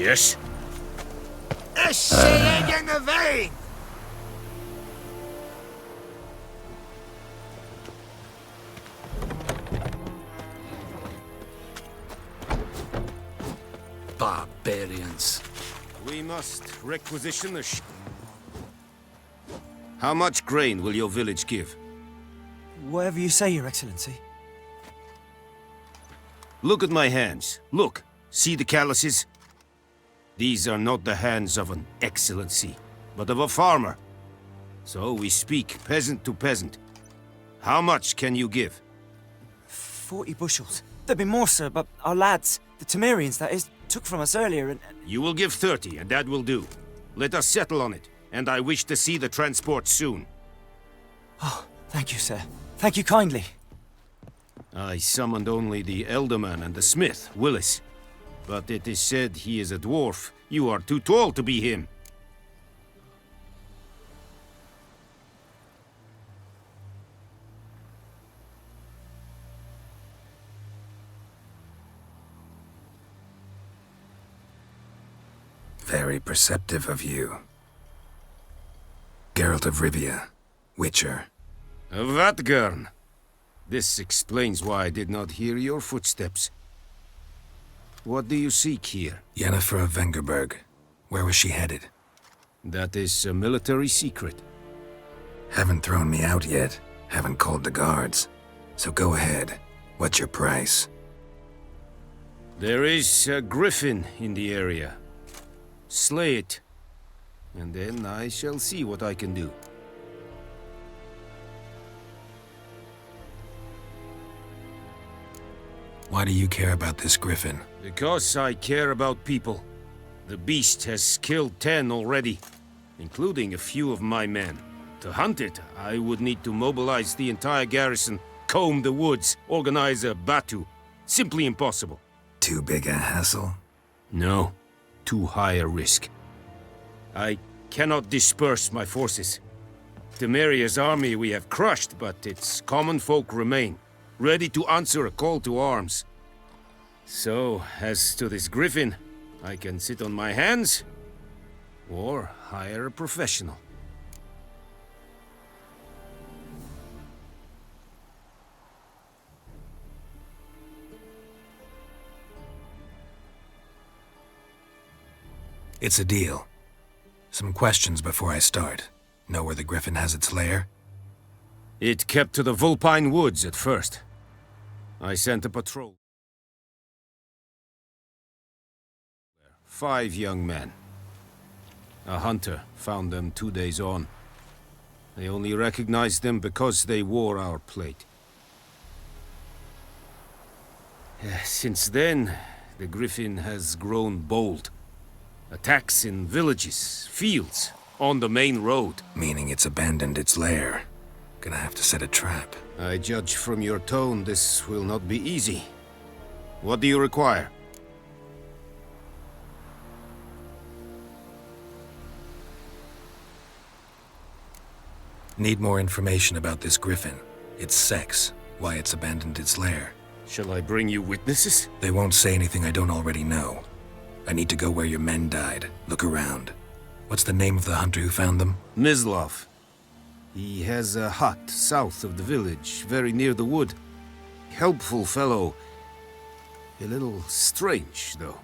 Yes? Barbarians. We must requisition the How much grain will your village give? Whatever you say, Your Excellency. Look at my hands. Look. See the calluses? These are not the hands of an excellency, but of a farmer. So we speak peasant to peasant. How much can you give? 40 bushels. There'd be more, sir, but our lads, the Temerians, that is, took from us earlier and... You will give 30, and that will do. Let us settle on it, and I wish to see the transport soon. Oh, thank you, sir. Thank you kindly. I summoned only the Elderman and the smith, Willis. But it is said he is a dwarf. You are too tall to be him. Very perceptive of you. Geralt of Rivia, Witcher. Vatgern. This explains why I did not hear your footsteps. What do you seek here? Yennefer of Vengerberg. Where was she headed? That is a military secret. Haven't thrown me out yet. Haven't called the guards. So go ahead. What's your price? There is a griffin in the area. Slay it, and then I shall see what I can do. Why do you care about this griffin? Because I care about people. The beast has killed 10 already, including a few of my men. To hunt it, I would need to mobilize the entire garrison, comb the woods, organize a batu. Simply impossible. Too big a hassle? No. Too high a risk. I cannot disperse my forces. Temeria's army we have crushed, but its common folk remain, ready to answer a call to arms. So, as to this griffin, I can sit on my hands, or hire a professional. It's a deal. Some questions before I start. Know where the griffin has its lair? It kept to the Vulpine Woods at first. I sent a patrol. 5 young men. A hunter found them 2 days on. They only recognized them because they wore our plate. Since then, the griffin has grown bold. Attacks in villages, fields, on the main road. Meaning it's abandoned its lair. Gonna have to set a trap. I judge from your tone this will not be easy. What do you require? Need more information about this griffin. Its sex, why it's abandoned its lair. Shall I bring you witnesses? They won't say anything I don't already know. I need to go where your men died. Look around. What's the name of the hunter who found them? Mislav. He has a hut south of the village, very near the wood. Helpful fellow. A little strange, though.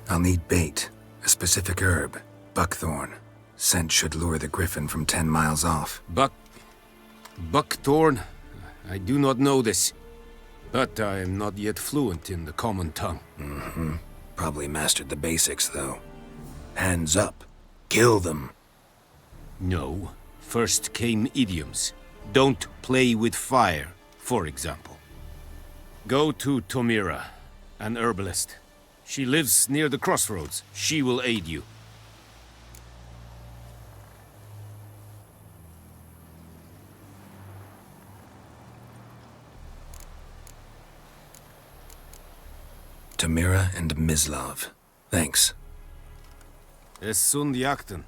I'll need bait. A specific herb. Buckthorn. Scent should lure the griffin from 10 miles off. Buckthorn? I do not know this. But I am not yet fluent in the common tongue. Mm-hmm. Probably mastered the basics, though. Hands up. Kill them. No. First came idioms. Don't play with fire, for example. Go to Tomira, an herbalist. She lives near the crossroads. She will aid you. Tomira and Mislav. Thanks. Es sunt jakten.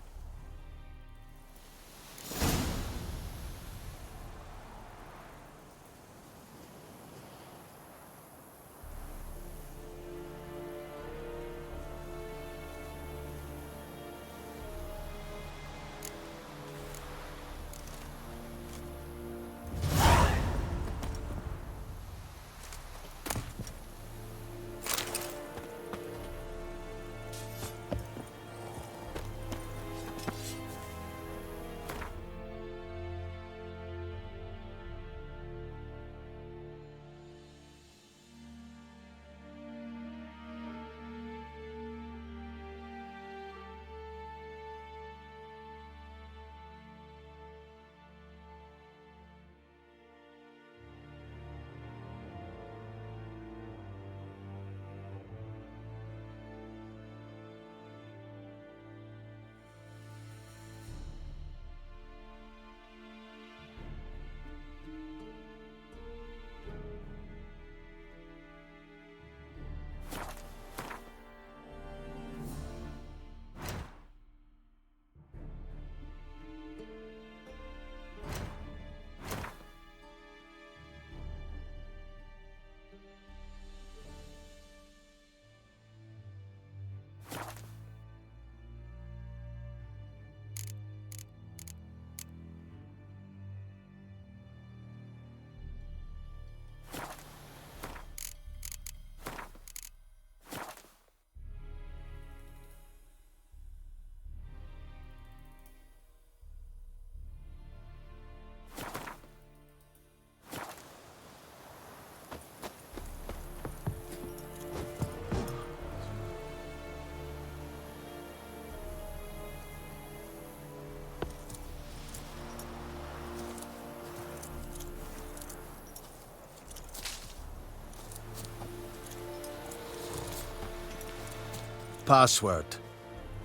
Password.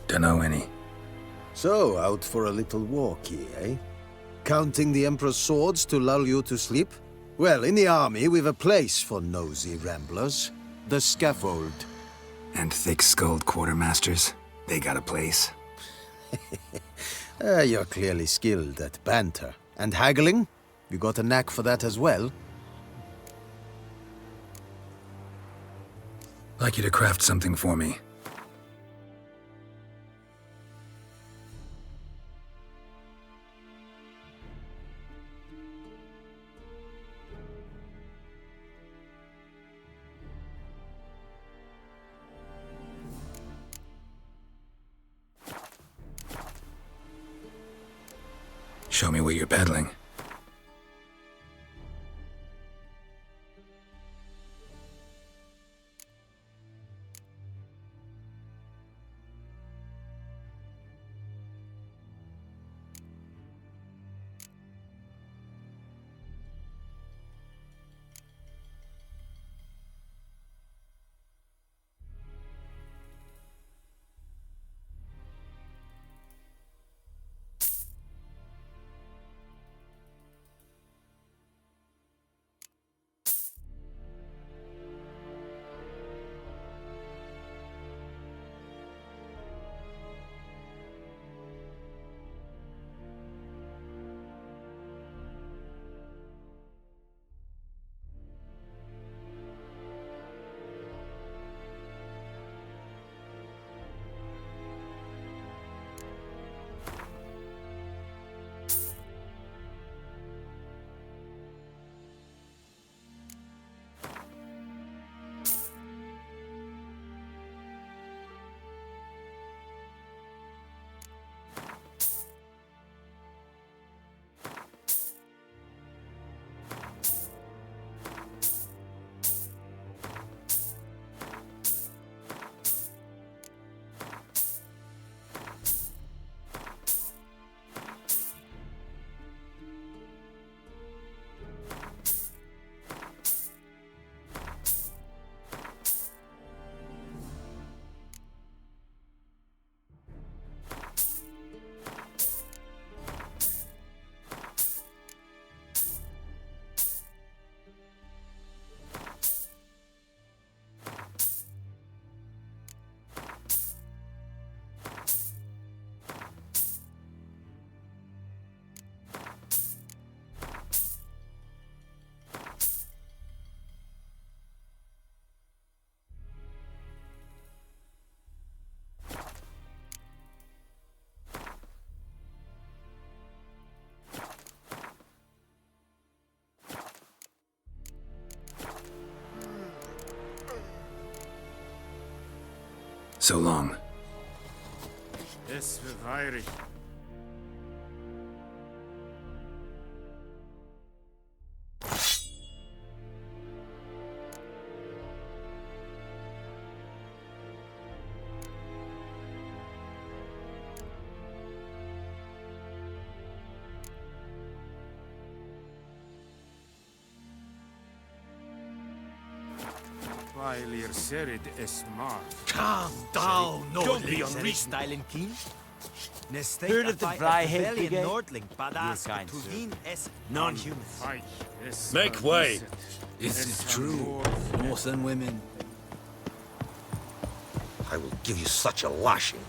Dunno any. So, out for a little walkie, eh? Counting the Emperor's swords to lull you to sleep? Well, in the army, we've a place for nosy ramblers. The scaffold. And thick-skulled quartermasters. They got a place. You're clearly skilled at banter. And haggling? You got a knack for that as well? Like you to craft something for me. Show me what you're peddling. So long. Es verweirig. While ihr serid es mar. Calm down, Don't be Nordling. unreasonable. Heard of the Blyhead Brigade? Nordling, Your kind, sir. non-human. Fight. Es Make way. Is it true? Northern women. I will give you such a lashing.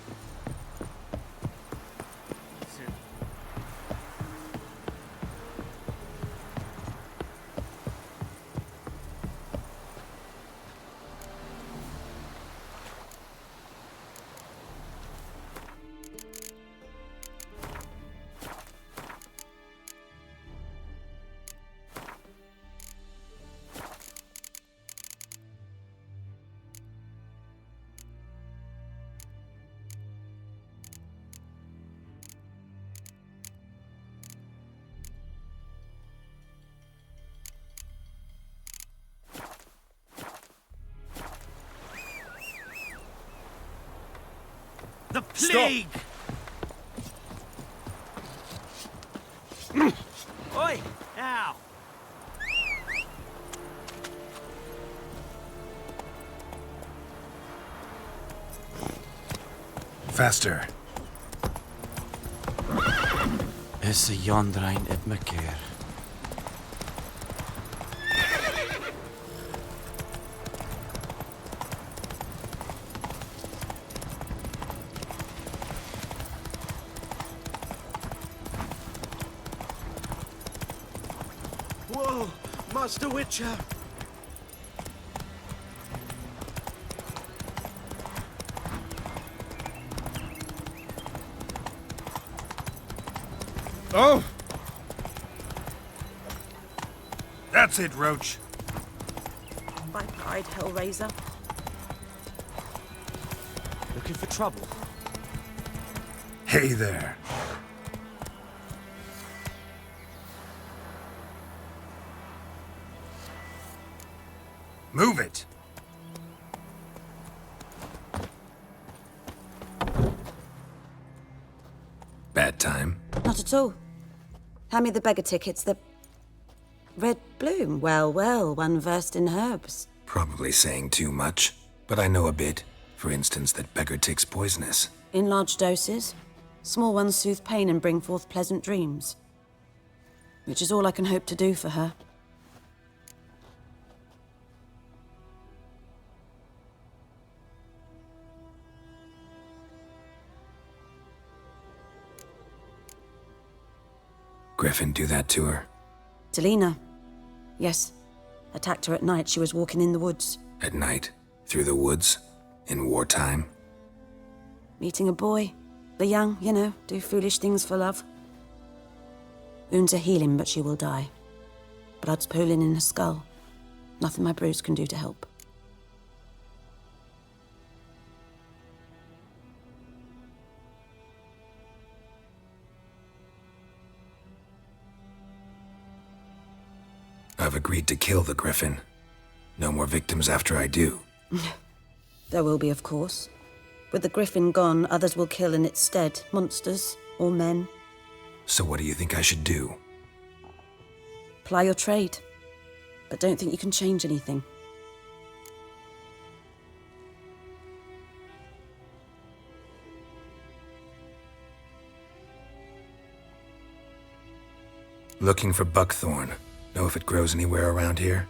The plague! Oi! Now! Faster. Is a yondrain at Makeer. Whoa, Master Witcher! Oh! That's it, Roach. Viper-eyed Hellraiser. Looking for trouble? Hey there. Move it! Bad time? Not at all. Hand me the beggar tickets, the... Red bloom. Well, well, one versed in herbs. Probably saying too much, but I know a bit. For instance, that beggar tick's poisonous. In large doses. Small ones soothe pain and bring forth pleasant dreams. Which is all I can hope to do for her. Griffin do that to her? Delina. Yes. Attacked her at night. She was walking in the woods. At night? Through the woods? In wartime? Meeting a boy. The young, you know, do foolish things for love. Wounds are healing, but she will die. Blood's pooling in her skull. Nothing my bruise can do to help. I've agreed to kill the Griffin. No more victims after I do. There will be, of course. With the Griffin gone, others will kill in its stead. Monsters or men. So what do you think I should do? Ply your trade. But don't think you can change anything. Looking for buckthorn. Know if it grows anywhere around here?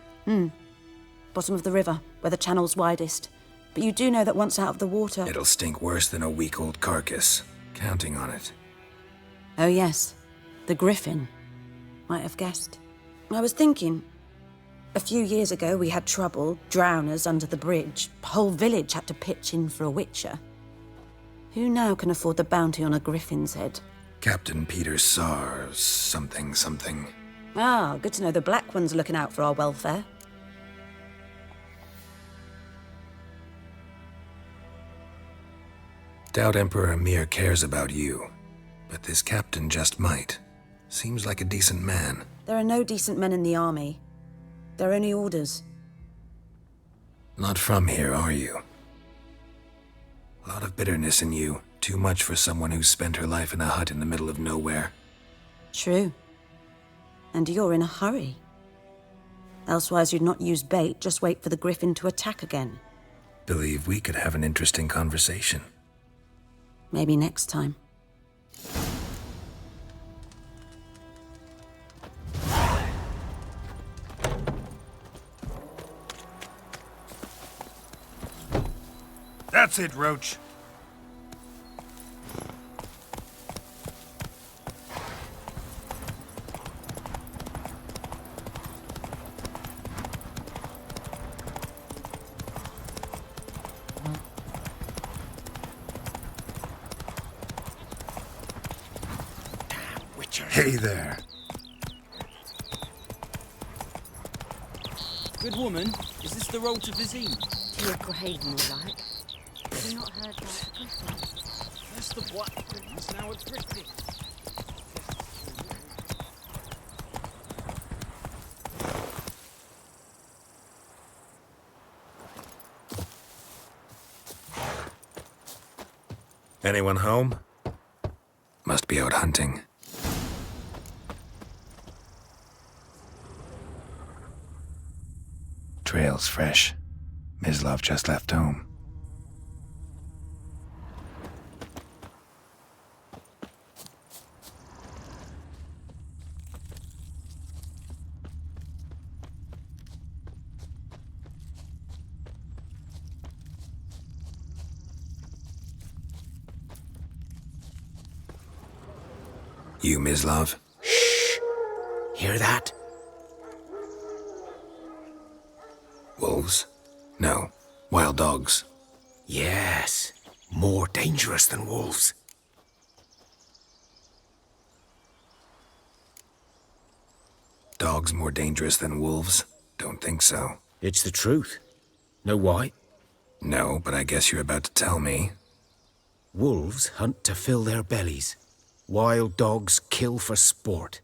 Bottom of the river, where the channel's widest. But you do know that once out of the water... It'll stink worse than a week-old carcass. Counting on it. Oh yes, the Griffin. Might have guessed. I was thinking... A few years ago we had trouble, drowners under the bridge. Whole village had to pitch in for a witcher. Who now can afford the bounty on a Griffin's head? Captain Peter Sars, something. Ah, good to know the Black One's looking out for our welfare. Doubt Emperor Emir cares about you. But this captain just might. Seems like a decent man. There are no decent men in the army. They're only orders. Not from here, are you? A lot of bitterness in you. Too much for someone who's spent her life in a hut in the middle of nowhere. True. And you're in a hurry. Elsewise you'd not use bait, just wait for the Griffin to attack again. Believe we could have an interesting conversation. Maybe next time. That's it, Roach. Hey there. Good woman, is this the road to Vizine? To Grahaven, all like. Have you not heard about the Griffin? That's the black things now at Brickley. Anyone home? Must be out hunting. Trail's fresh. Mislov just left home. You, Mislav? Hear that? Wolves? No. Wild dogs. Yes. More dangerous than wolves. Dogs more dangerous than wolves? Don't think so. It's the truth. Know why? No, but I guess you're about to tell me. Wolves hunt to fill their bellies. Wild dogs kill for sport.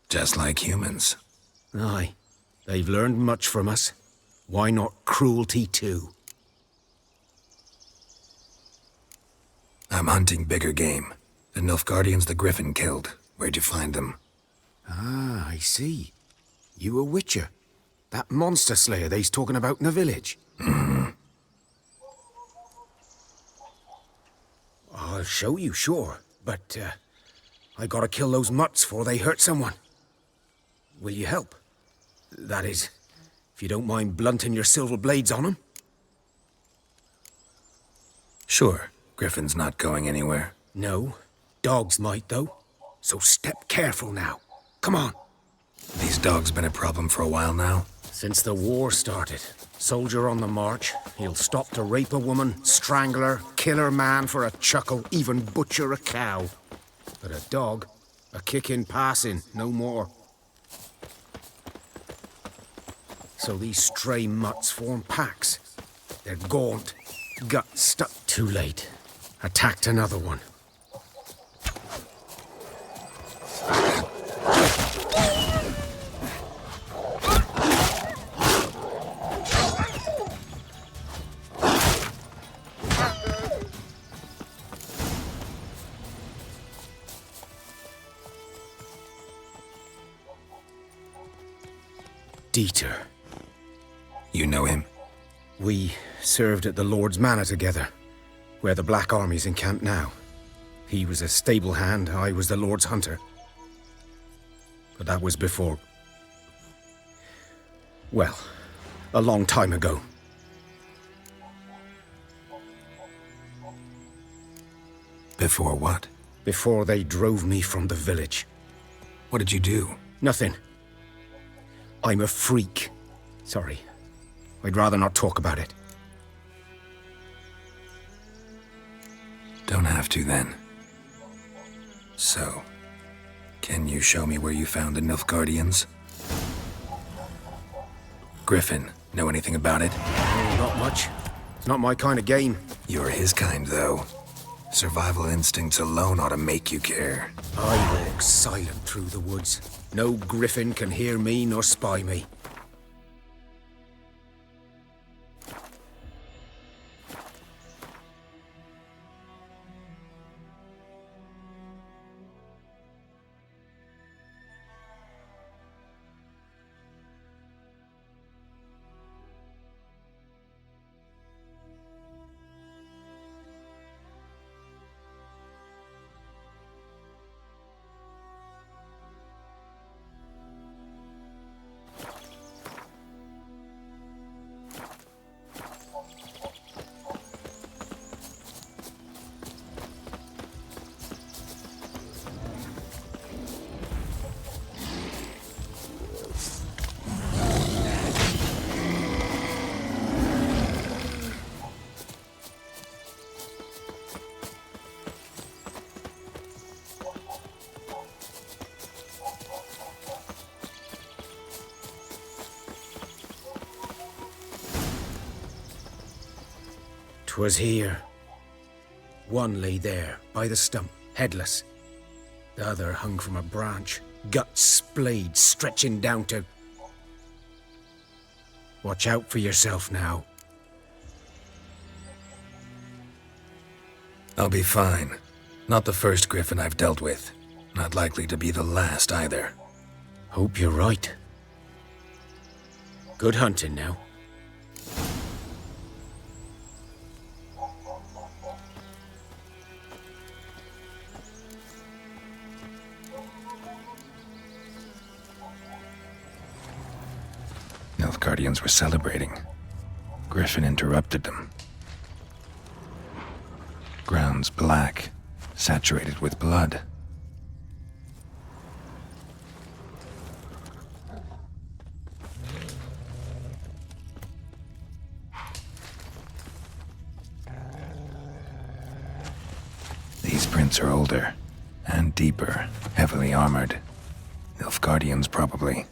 Just like humans. Aye. They've learned much from us. Why not cruelty too? I'm hunting bigger game. The Nilfgaardians the Griffin killed. Where'd you find them? Ah, I see. You a witcher. That monster slayer they's talking about in the village. I'll show you, sure. But, I gotta kill those mutts before they hurt someone. Will you help? That is, if you don't mind blunting your silver blades on them. Sure. Griffin's not going anywhere. No. Dogs might, though. So step careful now. Come on. These dogs been a problem for a while now? Since the war started. Soldier on the march. He'll stop to rape a woman, strangle her, kill her man for a chuckle, even butcher a cow. But a dog, a kick in passing, no more. So these stray mutts form packs. They're gaunt, gut stuck. Too late. Attacked another one. Dieter. You know him? We served at the Lord's Manor together, where the Black Army's encamped now. He was a stable hand, I was the Lord's hunter. But that was before... well, a long time ago. Before what? Before they drove me from the village. What did you do? Nothing. I'm a freak. Sorry. I'd rather not talk about it. Don't have to then. So, can you show me where you found the Nilfgaardians? Griffin, know anything about it? Oh, not much. It's not my kind of game. You're his kind, though. Survival instincts alone ought to make you care. I walk silent through the woods. No griffin can hear me nor spy me. "'Twas here. One lay there, by the stump, headless. The other hung from a branch, guts splayed, stretching down to... Watch out for yourself now." I'll be fine. Not the first griffin I've dealt with. Not likely to be the last either. Hope you're right. Good hunting now. Nilfgaardians were celebrating. Griffin interrupted them. Ground's black, saturated with blood. Footprints are older and deeper, heavily armored. Nilfgaardians, probably.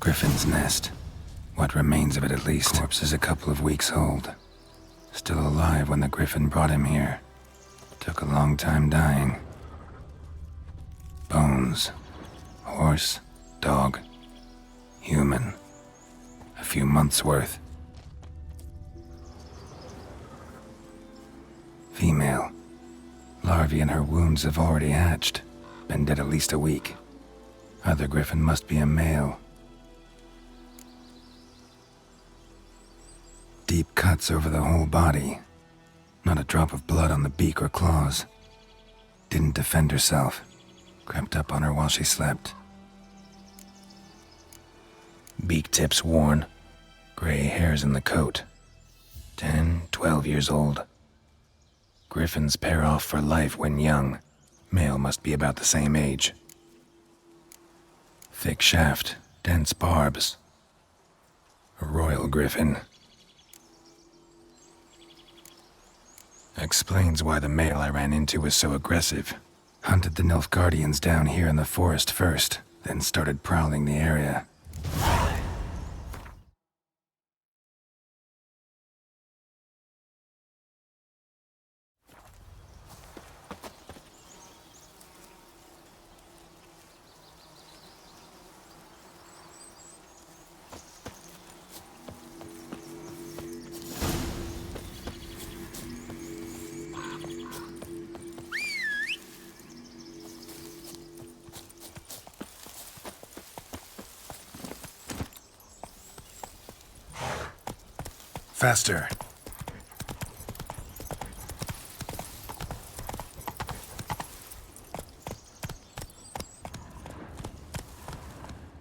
Griffin's nest. What remains of it, at least. Corpse is a couple of weeks old. Still alive when the Griffin brought him here. Took a long time dying. Bones. Horse. Dog. Human. A few months' worth. Female. Larvae in her wounds have already hatched. Been dead at least a week. Other Griffin must be a male. Deep cuts over the whole body. Not a drop of blood on the beak or claws. Didn't defend herself. Crept up on her while she slept. Beak tips worn. Gray hairs in the coat. 10, 12 years old. Griffins pair off for life when young. Male must be about the same age. Thick shaft, dense barbs. A royal griffin. Explains why the male I ran into was so aggressive. Hunted the Nilfgaardians down here in the forest first, then started prowling the area. Faster.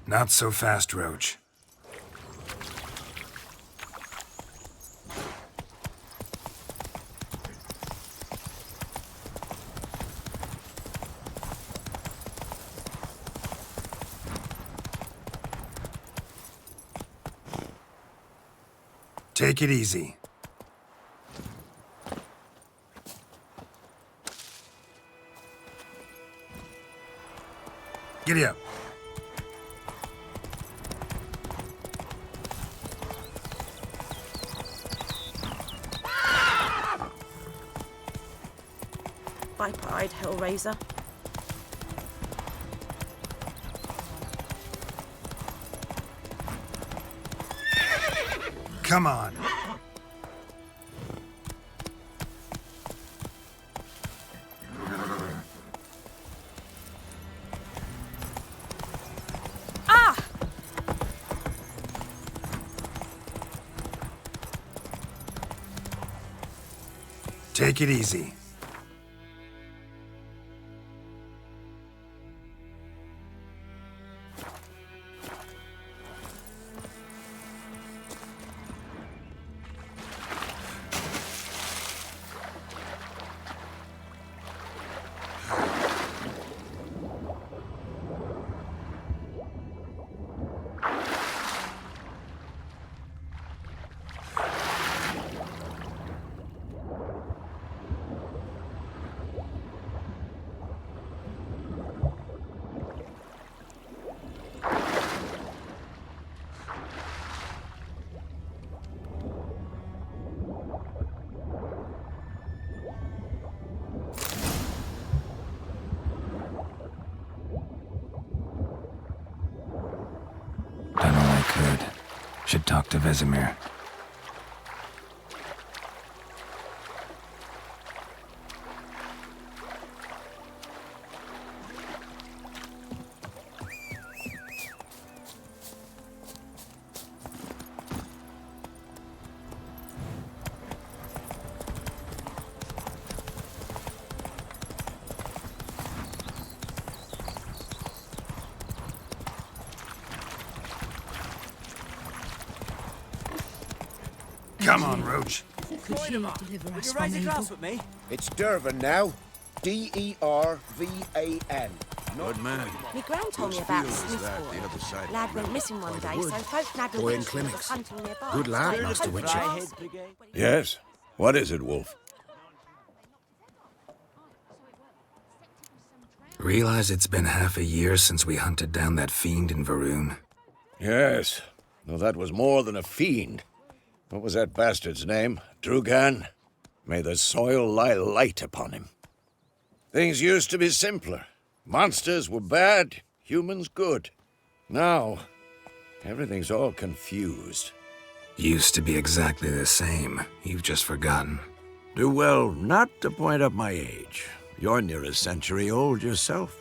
Not so fast, Roach. Take it easy. Giddy up. tried, Hellraiser. Come on. Ah! Take it easy. Done all I could. Should talk to Vesemir. Come on, Roach. Could he deliver us Will you from raise a evil? glass with me? It's Dervan now. D-E-R-V-A-N. Good man. My gran told me about Whose field is that, Smithboy. the other side? Lad went missing one day, so folk nagged Boy in was clinics. hunting nearby. Good lad, So Master hopefully Witcher. I'll- Yes. What is it, Wolf? Realize it's been half a year since we hunted down that fiend in Varun. Yes. Though that was more than a fiend. What was that bastard's name? Drugan? May the soil lie light upon him. Things used to be simpler. Monsters were bad, humans good. Now, everything's all confused. Used to be exactly the same. You've just forgotten. Do well not to point up my age. You're near a century old yourself.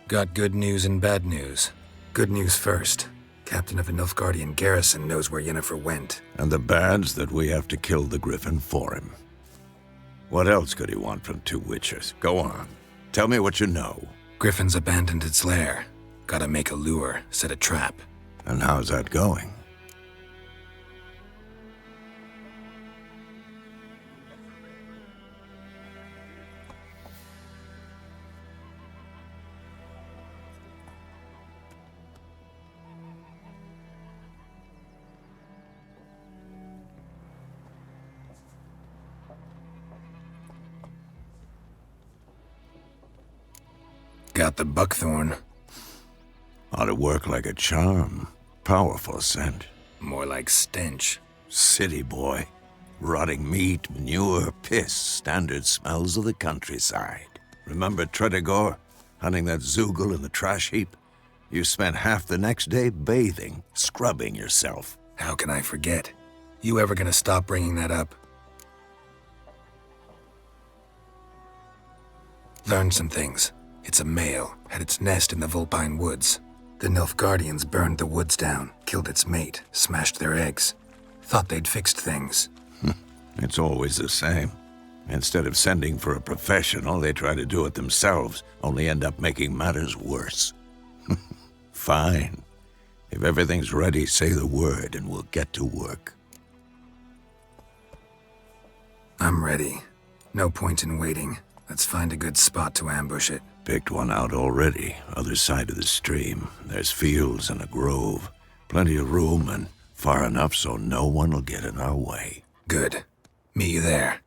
Got good news and bad news. Good news first. Captain of a Nilfgaardian garrison knows where Yennefer went. And the bad's that we have to kill the Griffin for him. What else could he want from two Witchers? Go on. Tell me what you know. Griffin's abandoned its lair. Gotta make a lure, set a trap. And how's that going? Got the buckthorn. Ought to work like a charm. Powerful scent. More like stench. City boy. Rotting meat, manure, piss. Standard smells of the countryside. Remember Tredegor? Hunting that Zoogle in the trash heap? You spent half the next day bathing, scrubbing yourself. How can I forget? You ever gonna stop bringing that up? Learned some things. It's a male, had its nest in the Vulpine Woods. The Nilfgaardians burned the woods down, killed its mate, smashed their eggs. Thought they'd fixed things. It's always the same. Instead of sending for a professional, they try to do it themselves, only end up making matters worse. Fine. If everything's ready, say the word and we'll get to work. I'm ready. No point in waiting. Let's find a good spot to ambush it. Picked one out already, other side of the stream. There's fields and a grove. Plenty of room and far enough so no one will get in our way. Good. Meet you there.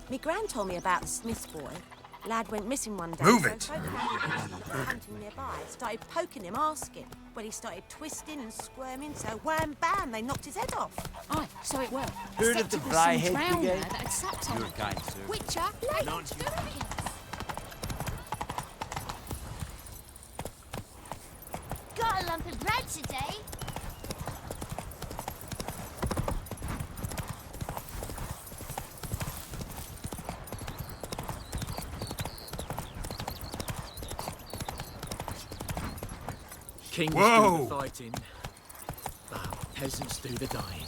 Me gran told me about the Smith's boy. Lad went missing one day. Move so it. folk hunting nearby started poking him, asking. Well, he started twisting and squirming, so wham bam, they knocked his head off. Aye, so it were. Heard of the Except it was Briarhead some drowner Brigade? that had sapped on You're him. kind, sir. Witcher, let's do it. Got a lump of bread today. Kings Whoa! do the fighting, but peasants do the dying.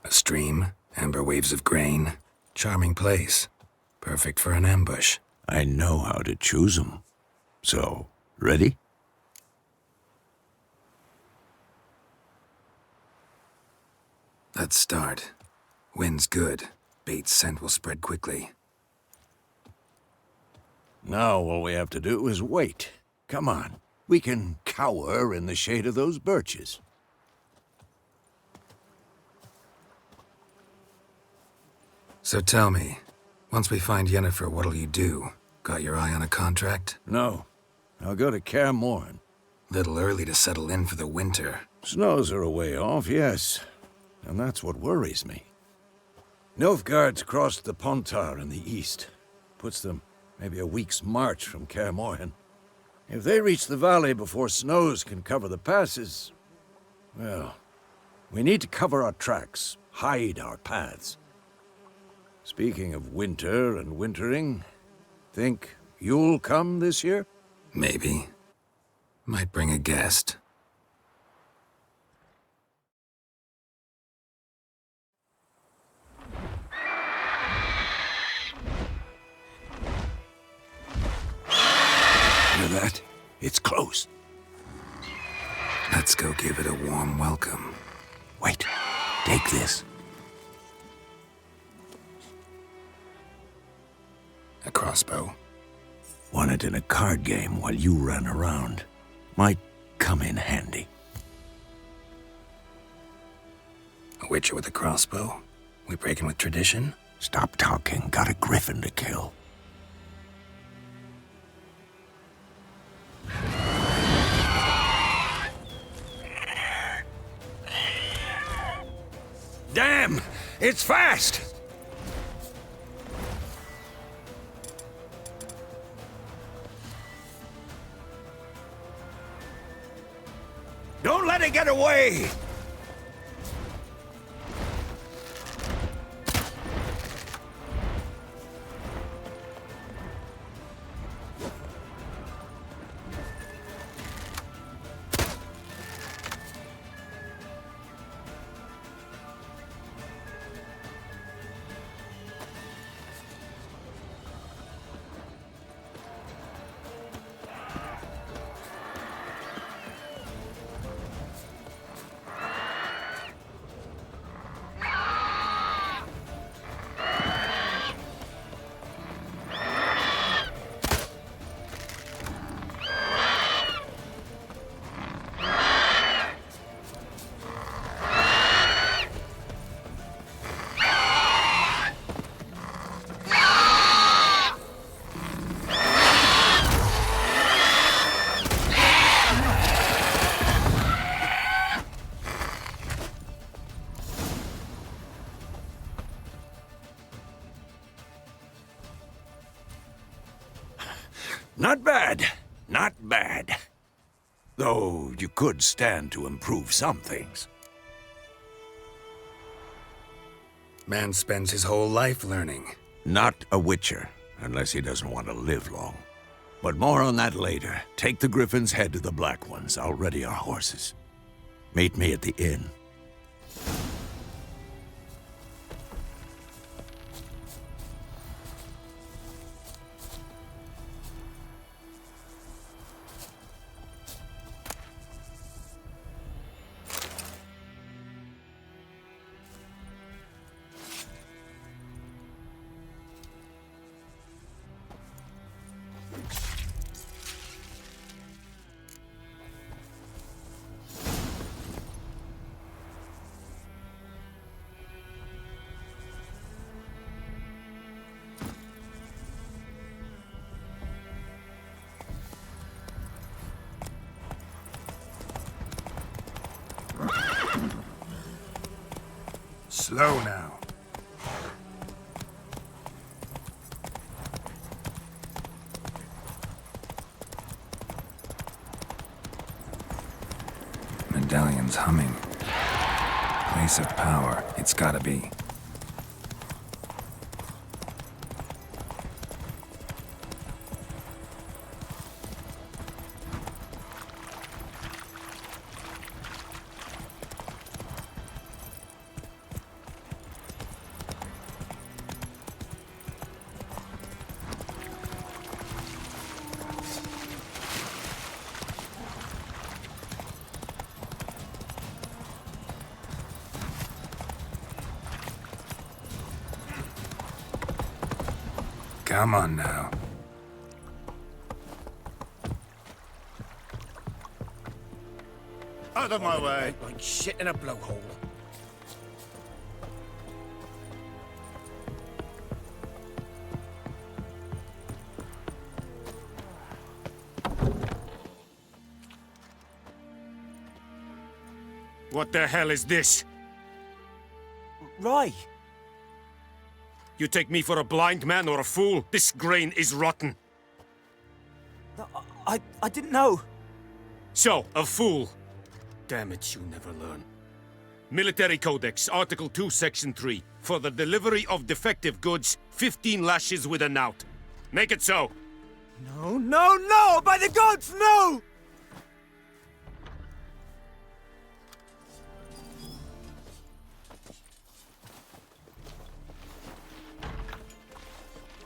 A stream, amber waves of grain. Charming place. Perfect for an ambush. I know how to choose 'em. So, ready? Let's start. Wind's good. Bait's scent will spread quickly. Now all we have to do is wait. Come on. We can cower in the shade of those birches. So tell me, once we find Yennefer, what'll you do? Got your eye on a contract? No. I'll go to Kaer Morhen. Little early to settle in for the winter. Snows are a way off, yes. And that's what worries me. Nilfgaard's crossed the Pontar in the east. Puts them maybe a week's march from Kaer Morhen. If they reach the valley before snows can cover the passes, well, we need to cover our tracks, hide our paths. Speaking of winter and wintering, think you'll come this year? Maybe. Might bring a guest. Hear that? It's close. Let's go give it a warm welcome. Wait, take this. A crossbow. Won it in a card game while you ran around. Might come in handy. A witcher with a crossbow? We breaking with tradition? Stop talking. Got a griffin to kill. Damn! It's fast! Don't let it get away! Not bad. Not bad. Though you could stand to improve some things. Man spends his whole life learning. Not a witcher, unless he doesn't want to live long. But more on that later. Take the Griffin's head to the Black Ones. I'll ready our horses. Meet me at the inn. Slow now. Medallion's humming. Place of power, it's gotta be. Come on now. Out of my way. Like shit in a blowhole. What the hell is this? Rye! You take me for a blind man or a fool? This grain is rotten. I didn't know. So, a fool. Damn it, you never learn. Military Codex, Article 2, Section 3. For the delivery of defective goods, 15 lashes with a knout. Make it so. No, no, no! By the gods, no!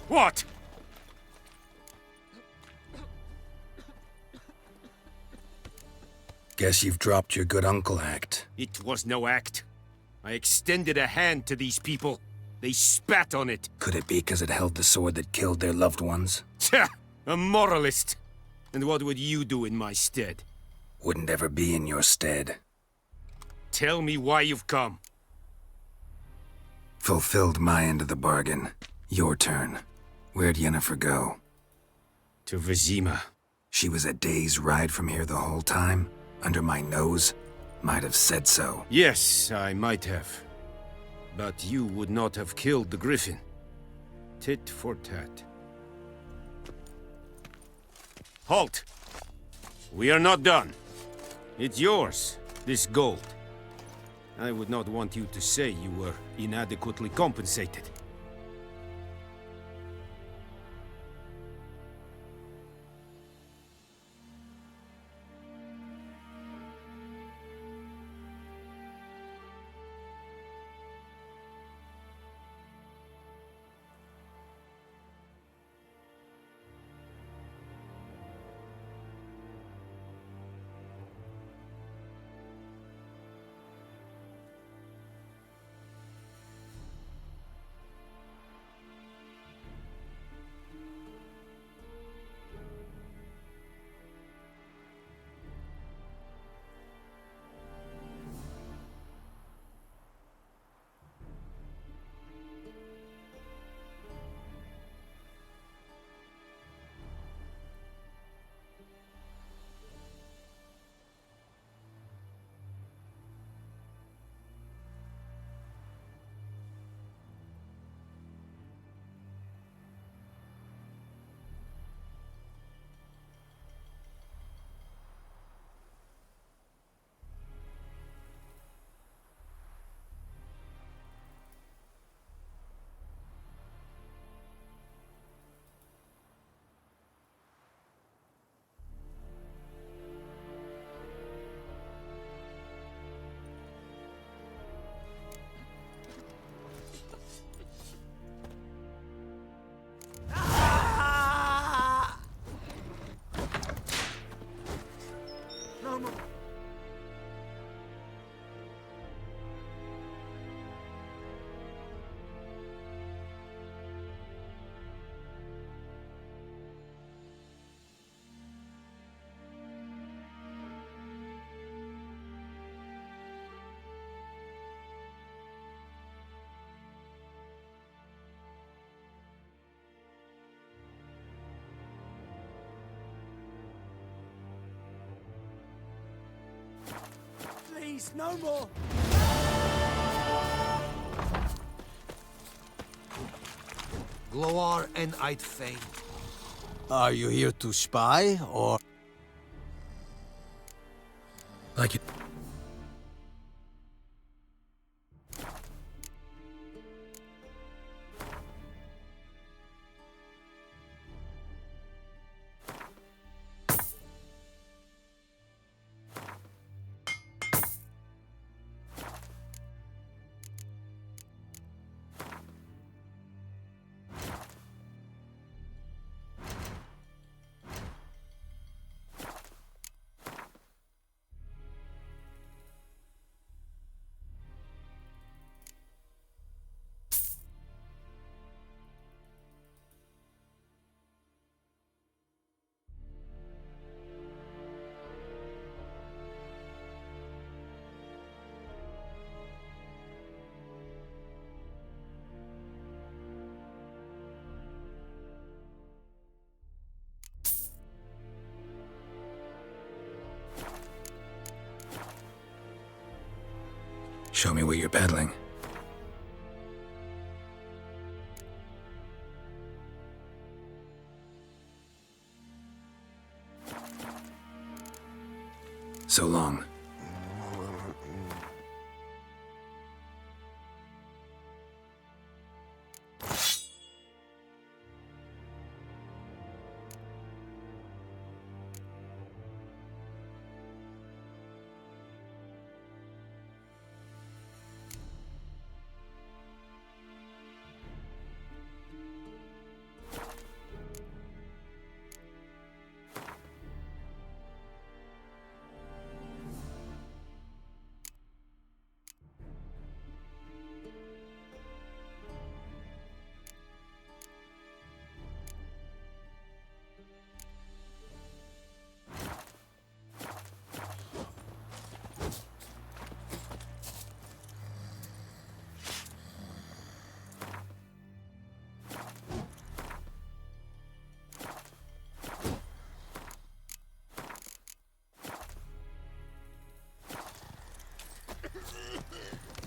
What? Guess you've dropped your good uncle act. It was no act. I extended a hand to these people. They spat on it. Could it be because it held the sword that killed their loved ones? Tja! A moralist. And what would you do in my stead? Wouldn't ever be in your stead. Tell me why you've come. Fulfilled my end of the bargain. Your turn. Where'd Yennefer go? To Vizima. She was a day's ride from here the whole time? Under my nose? Might have said so. Yes, I might have. But you would not have killed the Griffin. Tit for tat. Halt! We are not done. It's yours, this gold. I would not want you to say you were inadequately compensated. more. Please, no more. Gloar and I'd fain. Are you here to spy, or...? Like it. Show me what you're peddling. So long.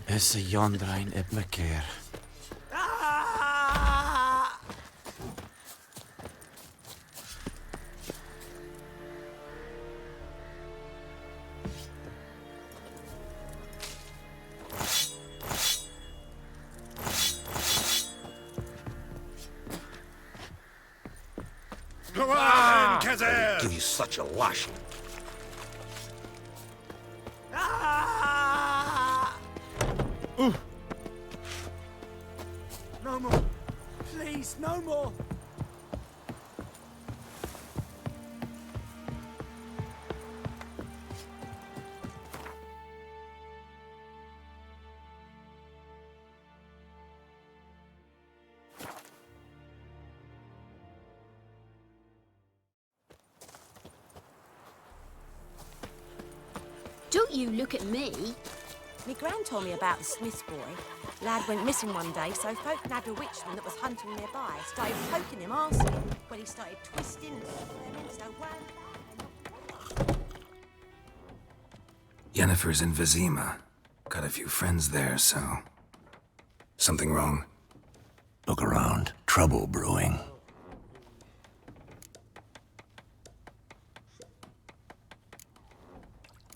Is yondrain ib me keer. Go on, Kazir! Give you such a lash. No more. Please, no more. Don't you look at me. Me gran told me about the Smith's boy. Lad went missing one day, so folk nabbed a witchman that was hunting nearby. Started poking him, asking him. Well, he started twisting and squirming, so Yennefer's in Vizima. Got a few friends there, so... Something wrong? Look around. Trouble brewing.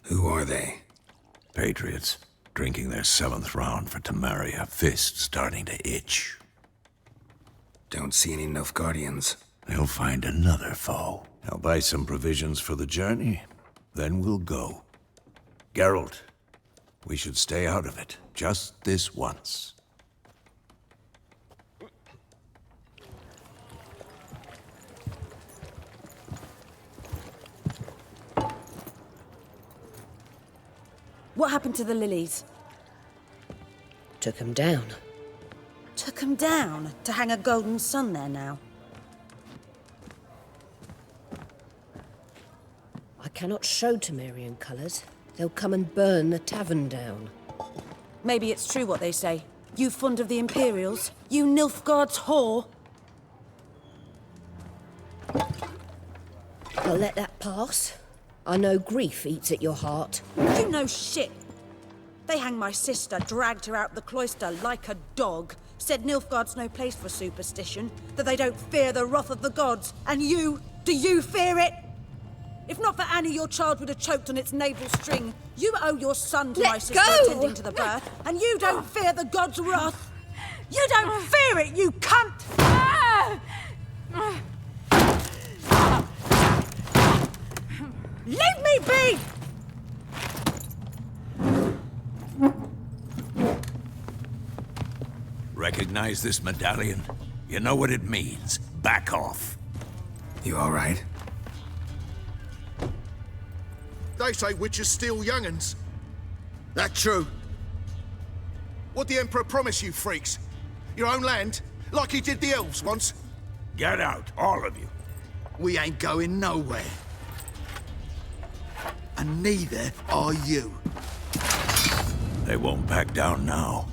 Who are they? Patriots. Drinking their 7th round for Tamaria. Fist starting to itch. Don't see any Nilfgaardians. They'll find another foe. I'll buy some provisions for the journey. Then we'll go. Geralt, we should stay out of it. Just this once. What happened to the lilies? Took 'em down. Took 'em down to hang a golden sun there now. I cannot show Temerian colours. They'll come and burn the tavern down. Maybe it's true what they say. You fond of the Imperials? You Nilfgaard's whore? I'll let that pass. I know grief eats at your heart. You know shit. They hanged my sister, dragged her out the cloister like a dog. Said Nilfgaard's no place for superstition, that they don't fear the wrath of the gods. And you, do you fear it? If not for Annie, your child would have choked on its navel string. You owe your son to my sister attending to the birth, and you don't fear the gods' wrath. You don't fear it, you cunt! Leave me be! Recognize this medallion? You know what it means. Back off. You all right? They say witches steal young'uns. That true? What'd the Emperor promise you, freaks? Your own land? Like he did the elves once? Get out, all of you. We ain't going nowhere. And neither are you. They won't back down now.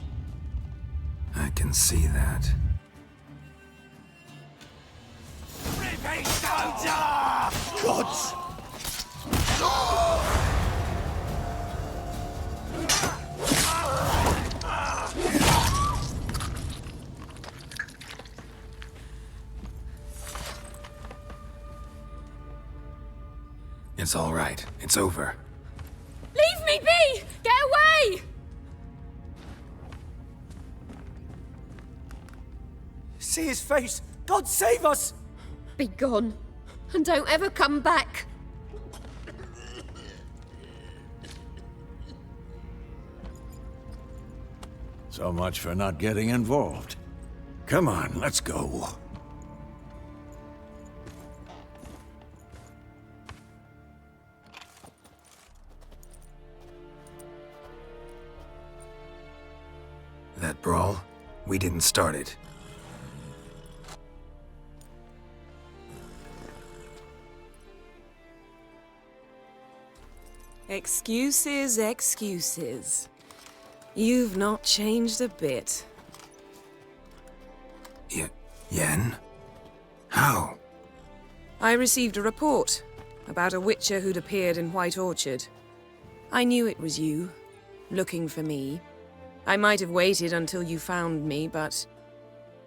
I can see that. Gods! It's all right. It's over. Leave me be! Get away! See his face! God save us! Be gone. And don't ever come back. So much for not getting involved. Come on, let's go. That brawl, we didn't start it. Excuses, excuses. You've not changed a bit. Yen? How? I received a report about a witcher who'd appeared in White Orchard. I knew it was you, looking for me. I might have waited until you found me, but...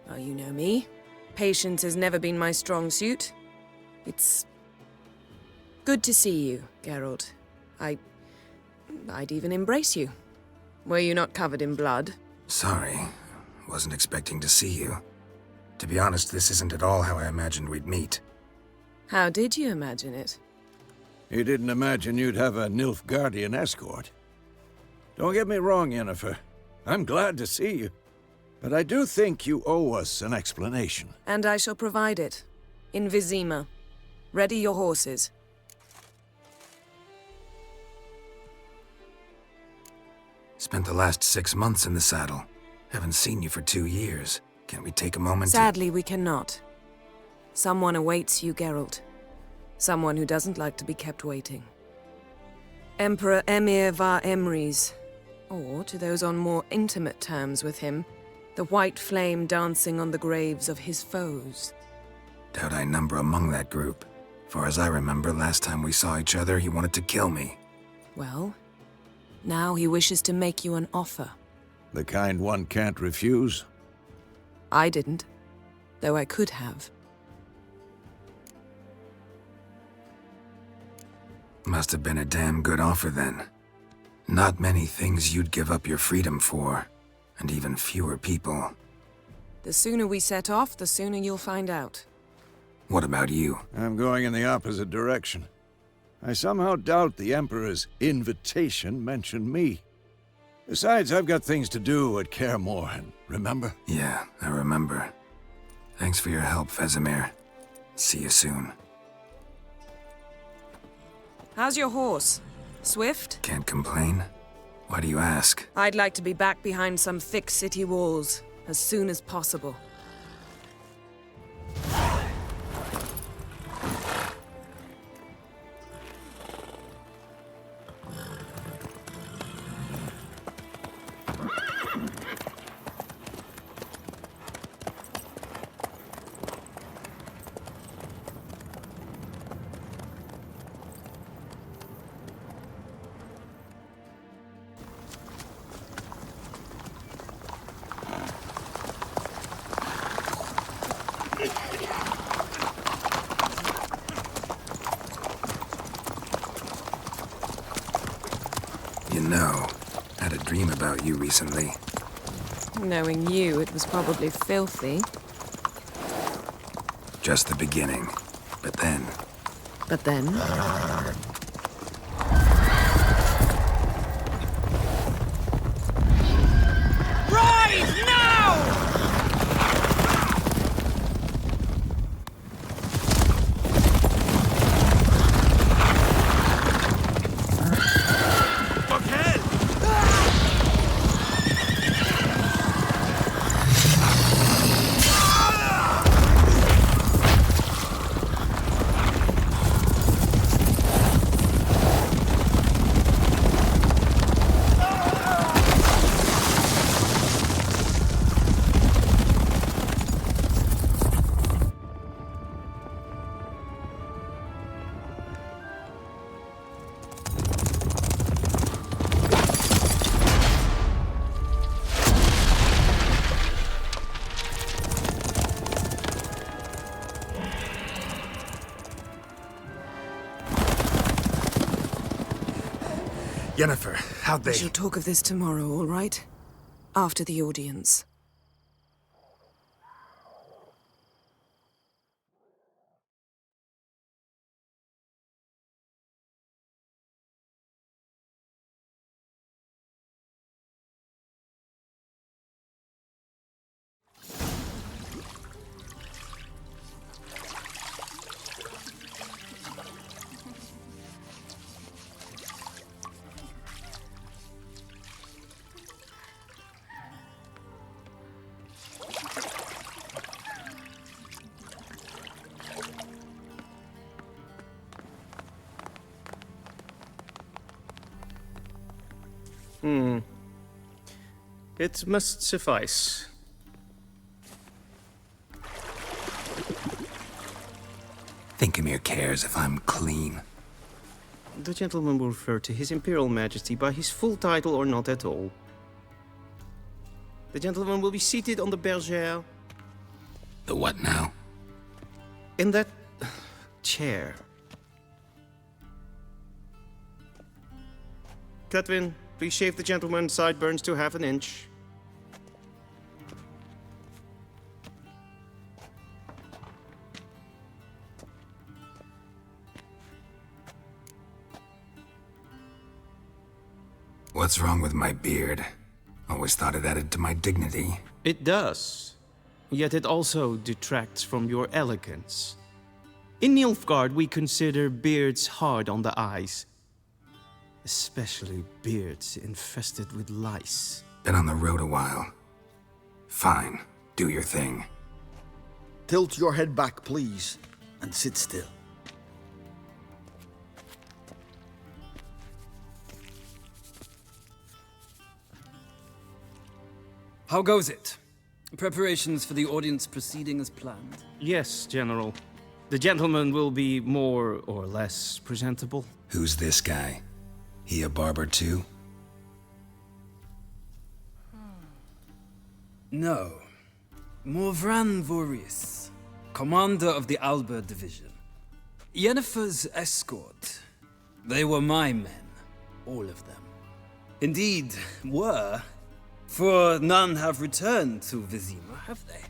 well, you know me. Patience has never been my strong suit. It's... good to see you, Geralt. I'd even embrace you. Were you not covered in blood? Sorry. Wasn't expecting to see you. To be honest, this isn't at all how I imagined we'd meet. How did you imagine it? You didn't imagine you'd have a Nilfgaardian escort. Don't get me wrong, Yennefer. I'm glad to see you. But I do think you owe us an explanation. And I shall provide it. In Vizima. Ready your horses. Spent the last 6 months in the saddle. Haven't seen you for 2 years. Can't we take a moment Sadly, we cannot. Someone awaits you, Geralt. Someone who doesn't like to be kept waiting. Emperor Emir var Emrys. Or, to those on more intimate terms with him, the white flame dancing on the graves of his foes. Doubt I number among that group. Far as I remember, last time we saw each other, he wanted to kill me. Well, now he wishes to make you an offer. The kind one can't refuse? I didn't, though I could have. Must have been a damn good offer then. Not many things you'd give up your freedom for, and even fewer people. The sooner we set off, the sooner you'll find out. What about you? I'm going in the opposite direction. I somehow doubt the Emperor's invitation mentioned me. Besides, I've got things to do at Kaer Morhen, remember? Yeah, I remember. Thanks for your help, Vesemir. See you soon. How's your horse? Swift? Can't complain. Why do you ask? I'd like to be back behind some thick city walls as soon as possible. You know, I had a dream about you recently. Knowing you, it was probably filthy. Just the beginning. But then... But then? Rise now! Yennefer, how'd they... We shall talk of this tomorrow, all right? After the audience. It must suffice. Thinkamere cares if I'm clean. The gentleman will refer to His Imperial Majesty by his full title or not at all. The gentleman will be seated on the bergère. The what now? In that... chair. Cletwin, please shave the gentleman's sideburns to half an inch. What's wrong with my beard? Always thought it added to my dignity. It does. Yet it also detracts from your elegance. In Nilfgaard, we consider beards hard on the eyes. Especially beards infested with lice. Been on the road a while. Fine, do your thing. Tilt your head back, please, and sit still. How goes it? Preparations for the audience proceeding as planned? Yes, General. The gentleman will be more or less presentable. Who's this guy? He a barber too? No. Morvran Voorhis, commander of the Alba Division. Yennefer's escort. They were my men, all of them. Indeed, were. For none have returned to Vizima, have they?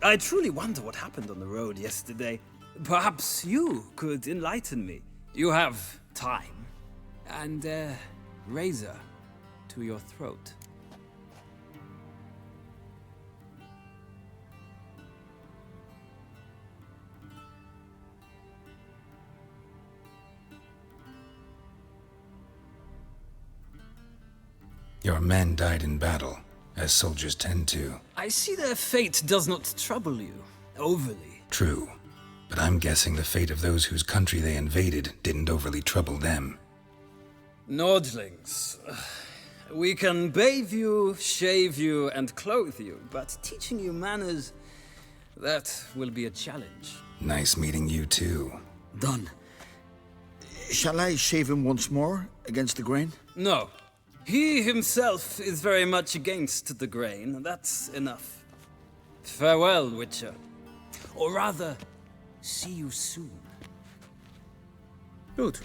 I truly wonder what happened on the road yesterday. Perhaps you could enlighten me. You have time. And a razor to your throat. Your men died in battle, as soldiers tend to. I see their fate does not trouble you overly. True, but I'm guessing the fate of those whose country they invaded didn't overly trouble them. Nordlings. We can bathe you, shave you, and clothe you, but teaching you manners, that will be a challenge. Nice meeting you too. Done. Shall I shave him once more, against the grain? No. He himself is very much against the grain. That's enough. Farewell, Witcher. Or rather, see you soon. Good.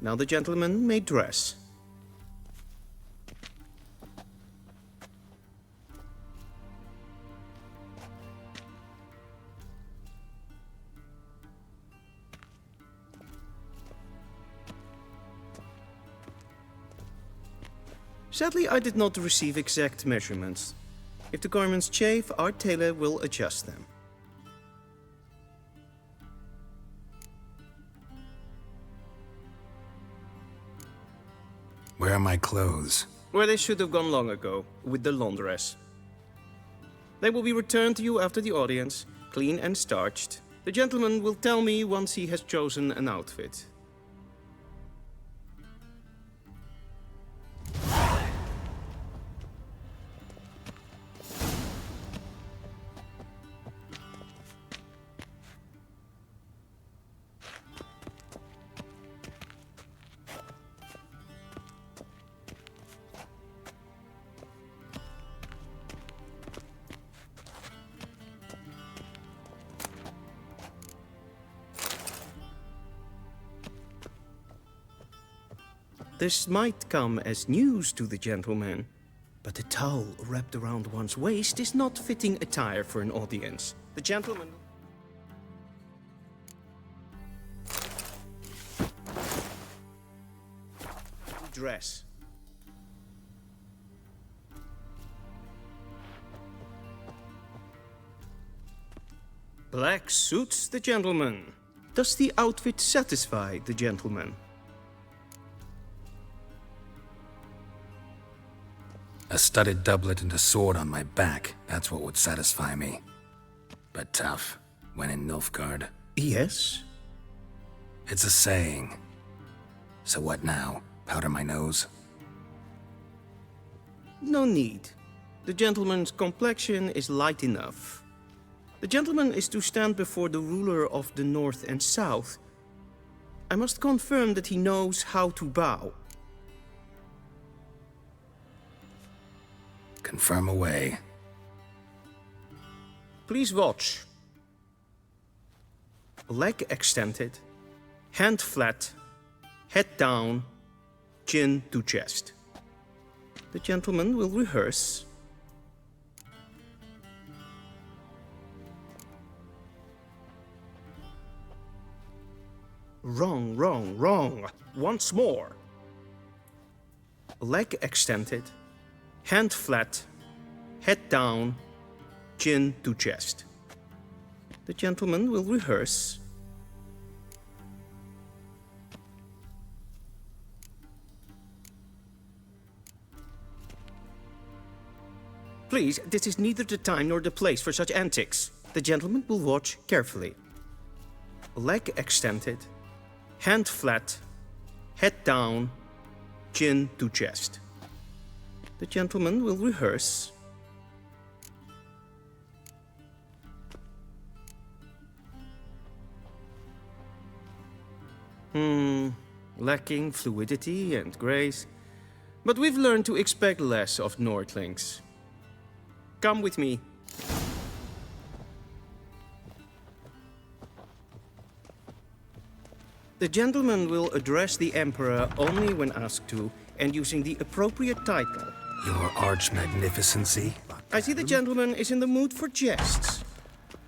Now the gentleman may dress. Sadly, I did not receive exact measurements. If the garments chafe, our tailor will adjust them. Where are my clothes? Where they should have gone long ago, with the laundress. They will be returned to you after the audience, clean and starched. The gentleman will tell me once he has chosen an outfit. This might come as news to the gentleman, but a towel wrapped around one's waist is not fitting attire for an audience. The gentleman... dress. Black suits the gentleman. Does the outfit satisfy the gentleman? A studded doublet and a sword on my back, that's what would satisfy me. But tough, when in Nilfgaard. Yes? It's a saying. So what now? Powder my nose? No need. The gentleman's complexion is light enough. The gentleman is to stand before the ruler of the North and South. I must confirm that he knows how to bow. Confirm away. Please watch. Leg extended, hand flat, head down, chin to chest. The gentleman will rehearse. Wrong, wrong, wrong. Once more. Leg extended, hand flat, head down, chin to chest. The gentleman will rehearse. Please, this is neither the time nor the place for such antics. The gentleman will watch carefully. Leg extended, hand flat, head down, chin to chest. The gentleman will rehearse. Lacking fluidity and grace. But we've learned to expect less of Nordlings. Come with me. The gentleman will address the Emperor only when asked to, and using the appropriate title. Your Arch-Magnificency? I see the gentleman is in the mood for jests.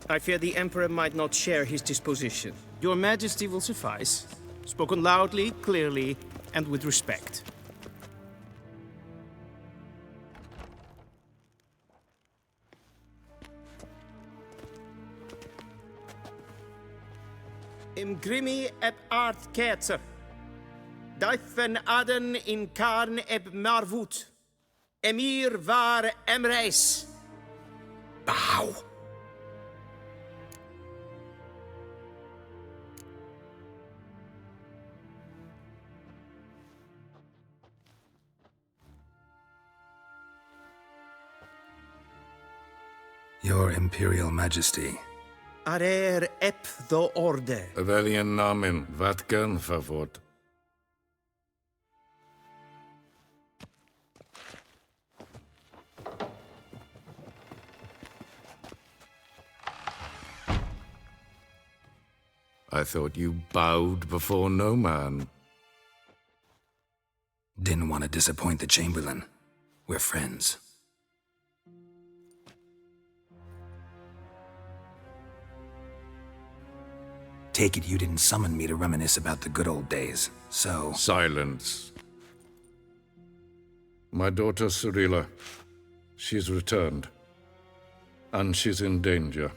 I fear the Emperor might not share his disposition. Your Majesty will suffice. Spoken loudly, clearly, and with respect. Im Grimmi et Art Ketzer. Daifen Aden in Karn eb Marvut. Emir var Emreis. Bow! Your Imperial Majesty. Arer ep the orde. Veljen namen, vatkan favort. I thought you bowed before no man. Didn't want to disappoint the Chamberlain. We're friends. Take it you didn't summon me to reminisce about the good old days, so... Silence. My daughter Cyrilla, she's returned. And she's in danger.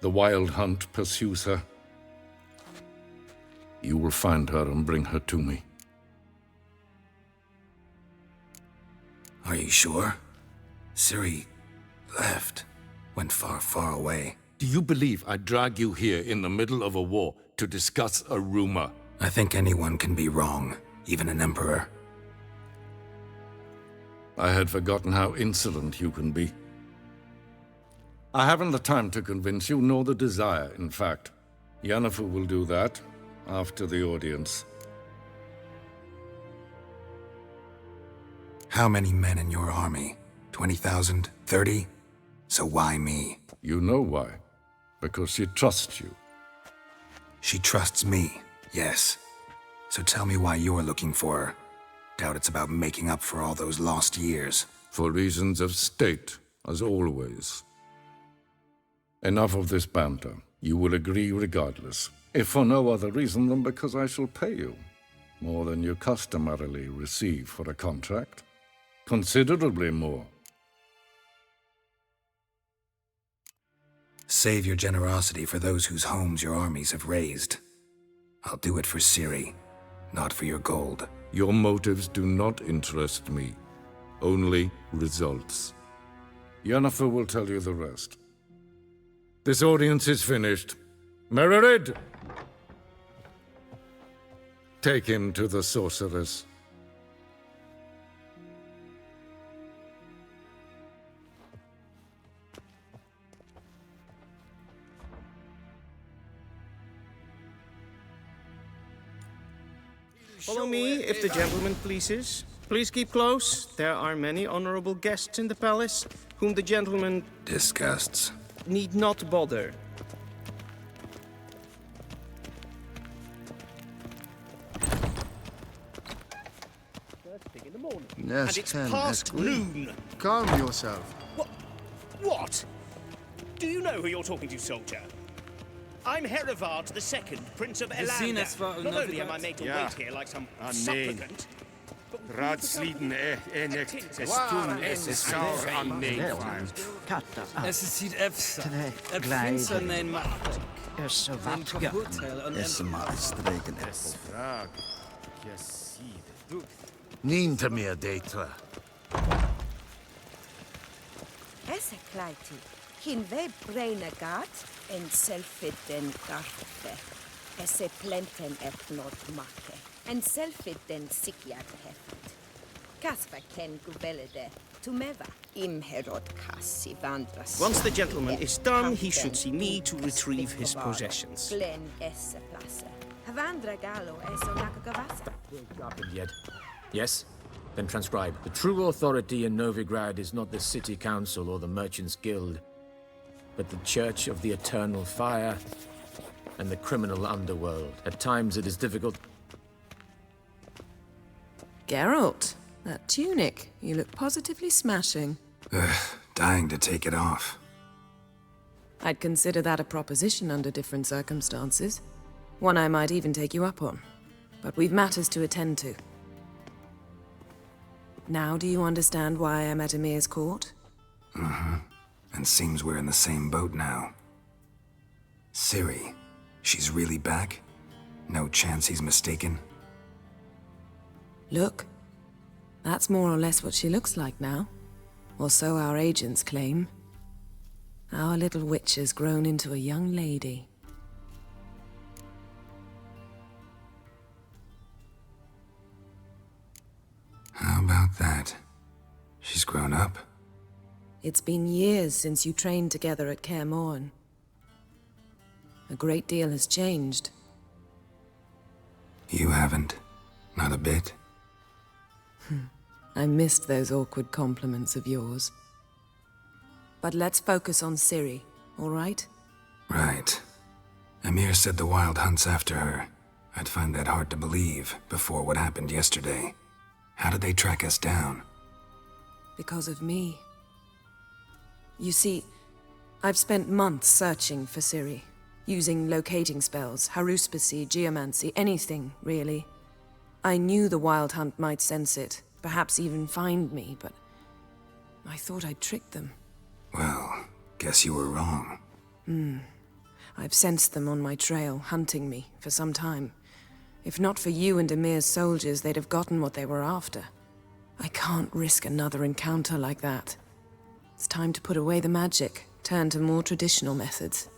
The Wild Hunt pursues her. You will find her and bring her to me. Are you sure? Ciri left. Went far, far away. Do you believe I drag you here in the middle of a war to discuss a rumor? I think anyone can be wrong, even an emperor. I had forgotten how insolent you can be. I haven't the time to convince you, nor the desire, in fact. Yennefer will do that after the audience. How many men in your army? 20,000? 30? So why me? You know why. Because she trusts you. She trusts me, yes. So tell me why you're looking for her. Doubt it's about making up for all those lost years. For reasons of state, as always. Enough of this banter. You will agree regardless. If for no other reason than because I shall pay you. More than you customarily receive for a contract. Considerably more. Save your generosity for those whose homes your armies have razed. I'll do it for Ciri, not for your gold. Your motives do not interest me. Only results. Yennefer will tell you the rest. This audience is finished. Mererid! Take him to the sorceress. Follow me, if the gentleman pleases. Please keep close. There are many honorable guests in the palace, whom the gentleman Disgusts. need not bother. Yes, And it's 10, past Esquire. noon. Calm yourself. What? Do you know who you're talking to, soldier? I'm Herivard II, Prince of Zenith Elander. Not only am I made to wait here like some supplicant, Ratsliden enek estun esesar an Es sieht efter. Finster nein macht. Is Een kapot heel een Niet meer deitra. Esse kleiti, hin we breine gat en selfit den garfe. Esse plenten not make, en selfit den sikjat heft. Kasper ken gubelede, tumeva im herod kassi vandras. Once the gentleman is done, he should see me to retrieve his possessions. Glen esse place. Havandra gallo eso nakagavasa. Happened yet? Yes? Then transcribe. The true authority in Novigrad is not the City Council or the Merchants Guild, but the Church of the Eternal Fire and the criminal underworld. At times it is difficult. Geralt, that tunic. You look positively smashing. Dying to take it off. I'd consider that a proposition under different circumstances. One I might even take you up on. But we've matters to attend to. Now do you understand why I'm at Emir's court? Mm-hmm. And seems we're in the same boat now. Ciri, she's really back? No chance he's mistaken? Look, that's more or less what she looks like now. Or so our agents claim. Our little witch has grown into a young lady. How about that? She's grown up? It's been years since you trained together at Kaer Morhen. A great deal has changed. You haven't. Not a bit. I missed those awkward compliments of yours. But let's focus on Ciri, all right? Right. Emir said the Wild Hunt's after her. I'd find that hard to believe before what happened yesterday. How did they track us down? Because of me. You see, I've spent months searching for Ciri, using locating spells, haruspicy, geomancy, anything, really. I knew the Wild Hunt might sense it, perhaps even find me, but I thought I'd tricked them. Well, guess you were wrong. I've sensed them on my trail, hunting me, for some time. If not for you and Emir's soldiers, they'd have gotten what they were after. I can't risk another encounter like that. It's time to put away the magic, turn to more traditional methods.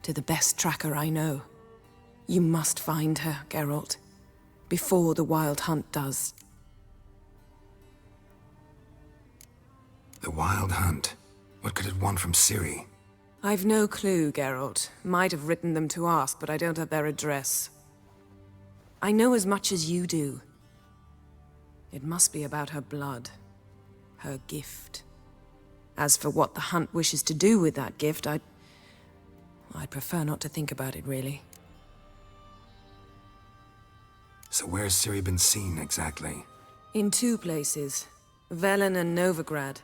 To the best tracker I know. You must find her, Geralt. Before the Wild Hunt does. The Wild Hunt? What could it want from Ciri? I've no clue, Geralt. Might have written them to ask, but I don't have their address. I know as much as you do. It must be about her blood. Her gift. As for what the Hunt wishes to do with that gift, I'd prefer not to think about it, really. So where's Ciri been seen, exactly? In two places. Velen and Novigrad.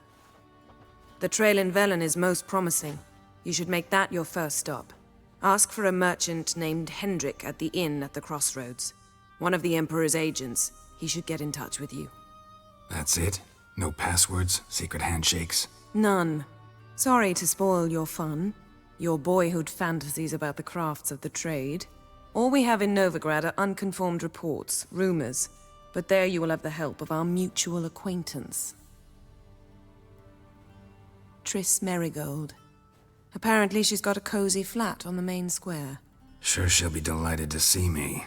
The trail in Velen is most promising. You should make that your first stop. Ask for a merchant named Hendrik at the inn at the crossroads. One of the Emperor's agents. He should get in touch with you. That's it? No passwords? Secret handshakes? None. Sorry to spoil your fun. Your boyhood fantasies about the crafts of the trade. All we have in Novigrad are unconformed reports, rumors. But there you will have the help of our mutual acquaintance. Triss Merigold. Apparently she's got a cozy flat on the main square. Sure she'll be delighted to see me.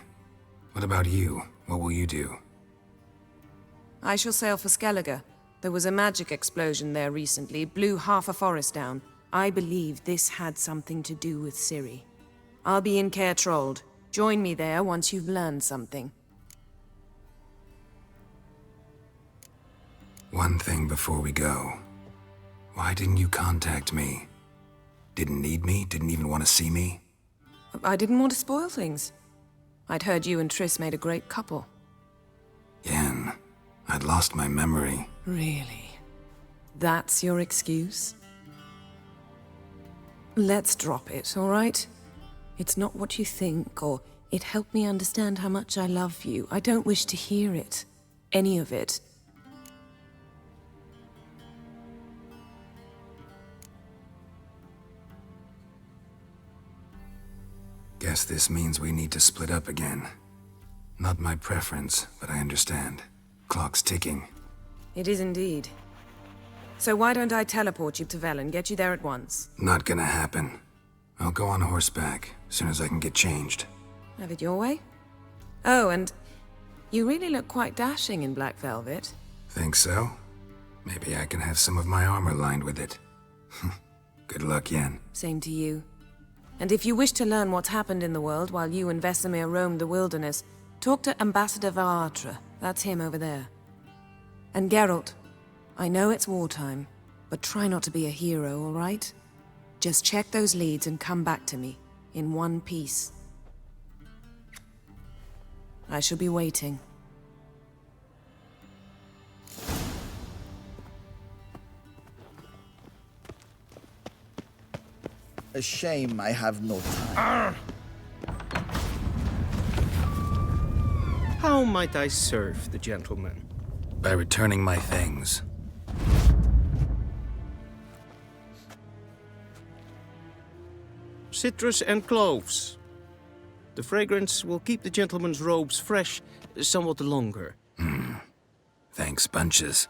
What about you? What will you do? I shall sail for Skellige. There was a magic explosion there recently, blew half a forest down. I believe this had something to do with Ciri. I'll be in Caer Trold. Join me there once you've learned something. One thing before we go. Why didn't you contact me? Didn't need me? Didn't even want to see me? I didn't want to spoil things. I'd heard you and Triss made a great couple. Yen, I'd lost my memory. Really? That's your excuse? Let's drop it, all right? It's not what you think, or it helped me understand how much I love you. I don't wish to hear it. Any of it. Guess this means we need to split up again. Not my preference, but I understand. Clock's ticking. It is indeed. So why don't I teleport you to Velen, get you there at once? Not gonna happen. I'll go on horseback, as soon as I can get changed. Have it your way? Oh, and you really look quite dashing in black velvet. Think so? Maybe I can have some of my armor lined with it. Good luck, Yen. Same to you. And if you wish to learn what's happened in the world while you and Vesemir roamed the wilderness, talk to Ambassador Varatra. That's him over there. And Geralt, I know it's wartime, but try not to be a hero, all right? Just check those leads and come back to me, in one piece. I shall be waiting. A shame I have no time. How might I serve the gentleman? By returning my things. Citrus and cloves. The fragrance will keep the gentleman's robes fresh somewhat longer. Thanks bunches.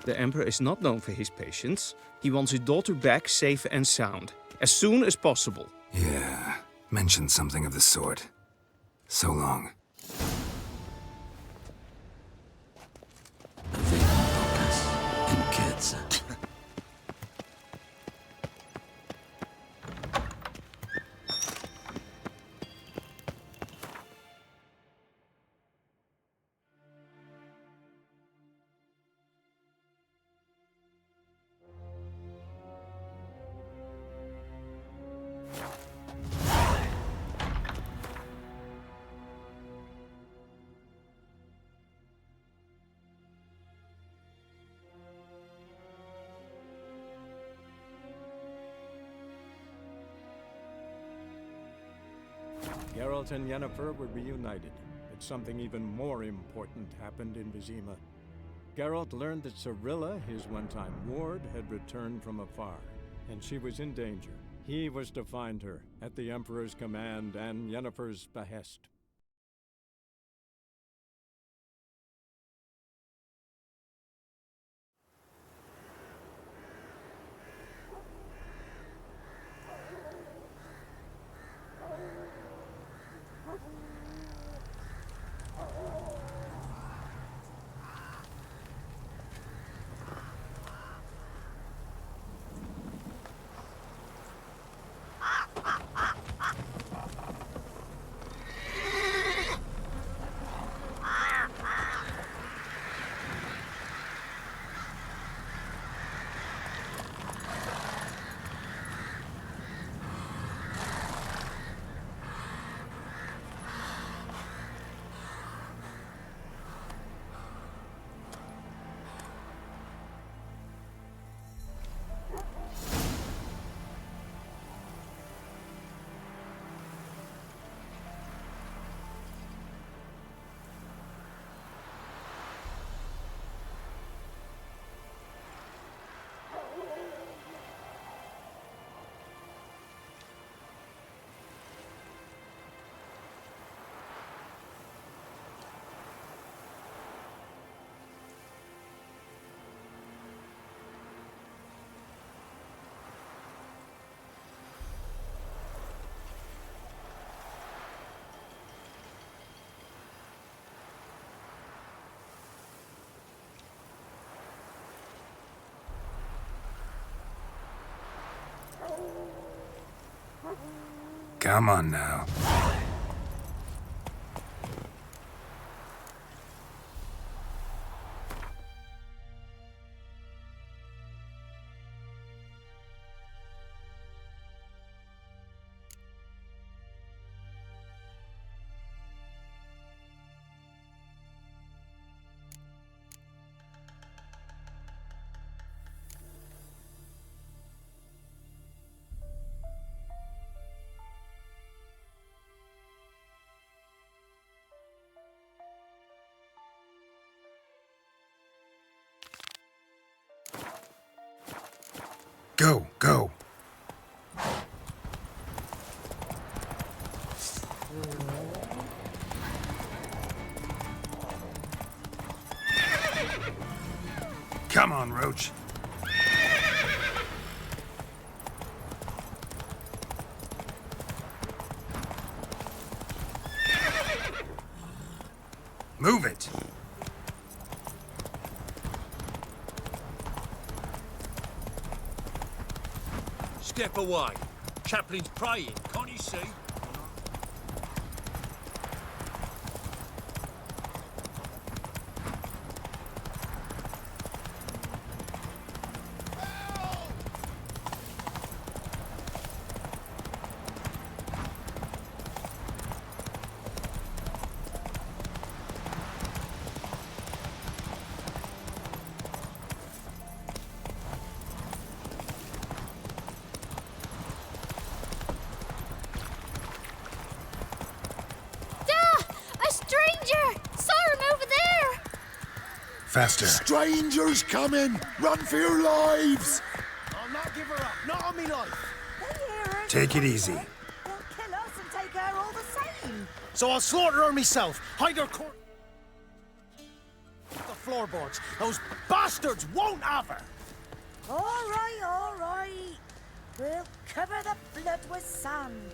The Emperor is not known for his patience. He wants his daughter back safe and sound, as soon as possible. Yeah, mentioned something of the sort. So long. And kids. Geralt and Yennefer were reunited, but something even more important happened in Vizima. Geralt learned that Cirilla, his one-time ward, had returned from afar, and she was in danger. He was to find her, at the Emperor's command and Yennefer's behest. Come on now. Go, go. Come on, Roach. Move it. Step away. Chaplain's praying, can't you see? Faster. Strangers coming! Run for your lives! I'll not give her up. Not on me life. Take it easy. They'll kill us and take her all the same. So I'll slaughter her myself. Hide her corpse. floorboards. Those bastards won't have her. All right, all right. We'll cover the blood with sand.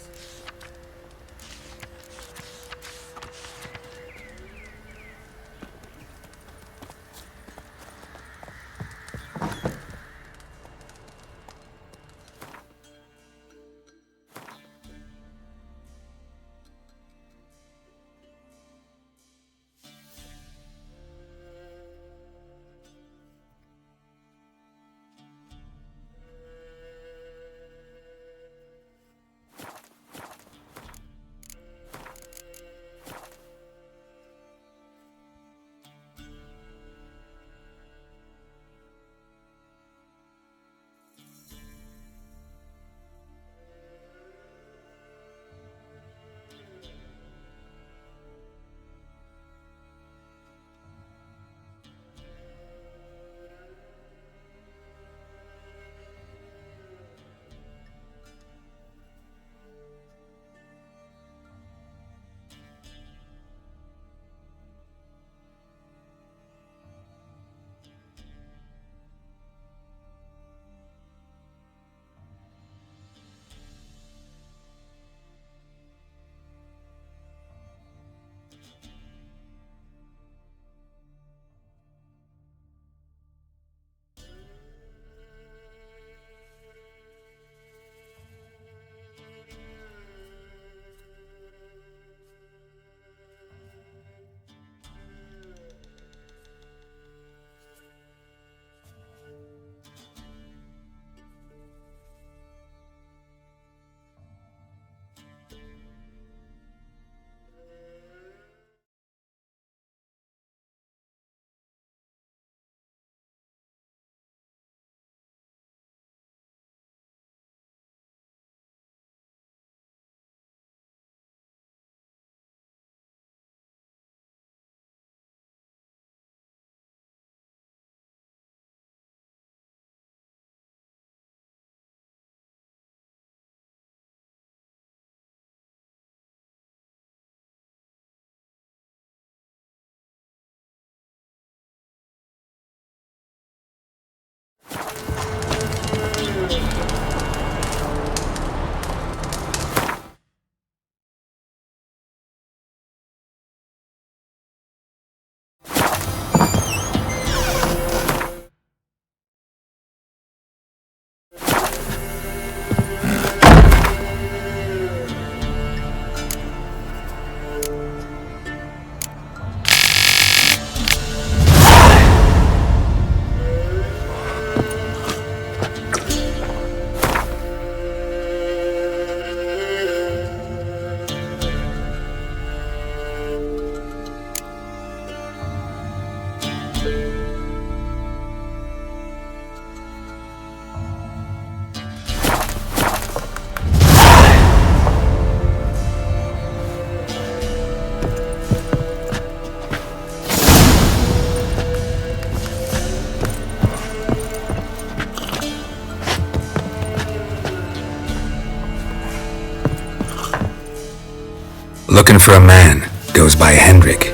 Looking for a man. Goes by Hendrik.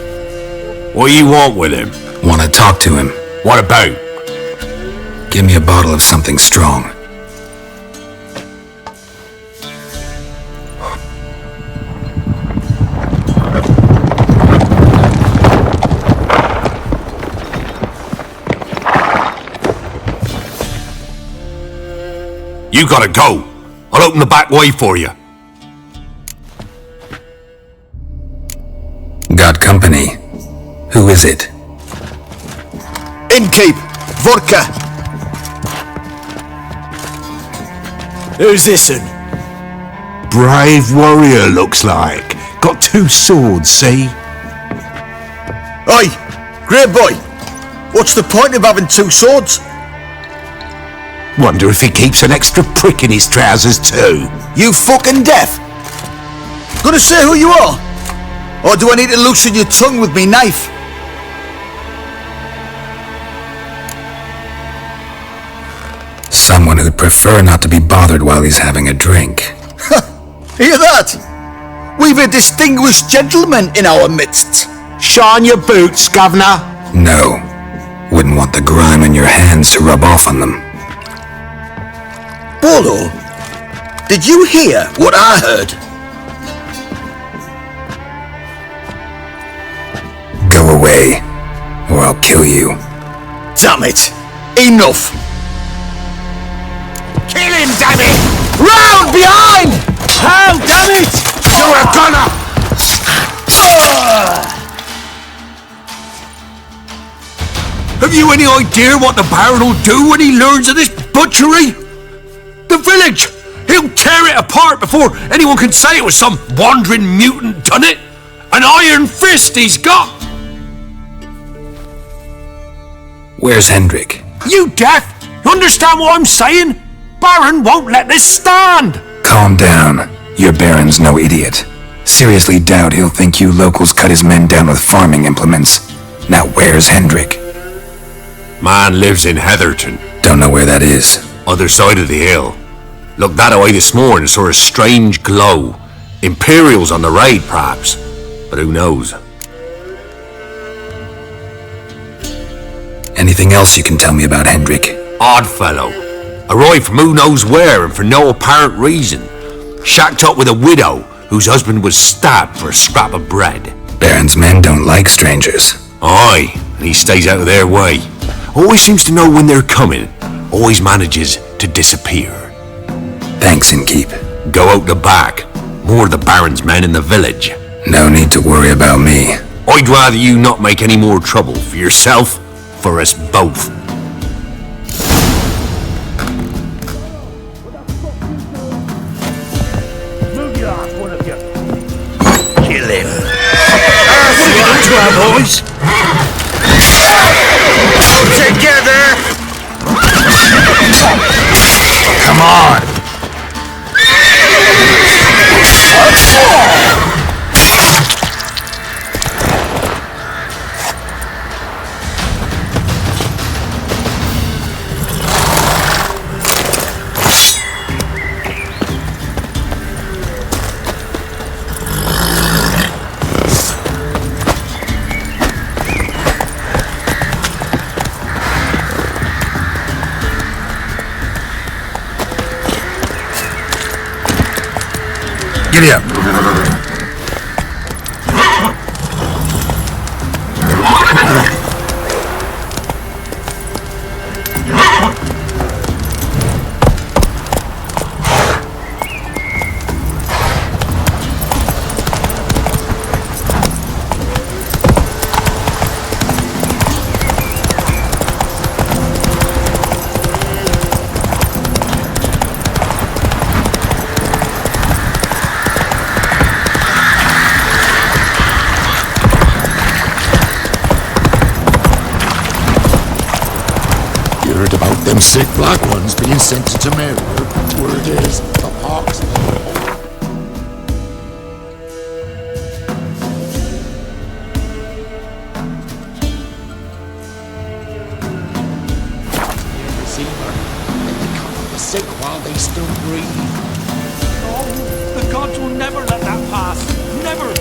What do you want with him? Want to talk to him. What about? Give me a bottle of something strong. You gotta go. I'll open the back way for you. Got company. Who is it? Innkeep! Vodka! Who's this'n? Brave warrior, looks like. Got 2 swords, see? Oi! Great boy! What's the point of having 2 swords? Wonder if he keeps an extra prick in his trousers too. You fucking deaf! Gonna say who you are? Or do I need to loosen your tongue with me knife? Someone who'd prefer not to be bothered while he's having a drink. Hear that? We've a distinguished gentleman in our midst. Shine your boots, governor. No. Wouldn't want the grime on your hands to rub off on them. Bolo, did you hear what I heard? Go away, or I'll kill you. Damn it! Enough! Kill him, damn it! Round behind! How, damn it! You're a gunner! Have you any idea what the Baron will do when he learns of this butchery? The village! He'll tear it apart before anyone can say it was some wandering mutant done it! An iron fist he's got! Where's Hendrik? You deaf? You understand what I'm saying? Baron won't let this stand! Calm down. Your Baron's no idiot. Seriously doubt he'll think you locals cut his men down with farming implements. Now where's Hendrik? Man lives in Heatherton. Don't know where that is. Other side of the hill. Looked that away this morning, saw a strange glow. Imperials on the raid, perhaps. But who knows? Anything else you can tell me about Hendrik? Odd fellow. Arrived from who knows where and for no apparent reason. Shacked up with a widow whose husband was stabbed for a scrap of bread. Baron's men don't like strangers. Aye, and he stays out of their way. Always seems to know when they're coming. Always manages to disappear. Thanks, Innkeep. Go out the back. More of the Baron's men in the village. No need to worry about me. I'd rather you not make any more trouble for yourself, for us both. Move your ass, one of you. Kill him. To our boys. Together! Come on. Giddy up. Them sick black ones being sent to Temeria. Word is, the hawks. The sick while they still breathe. No, the gods will never let that pass. Never.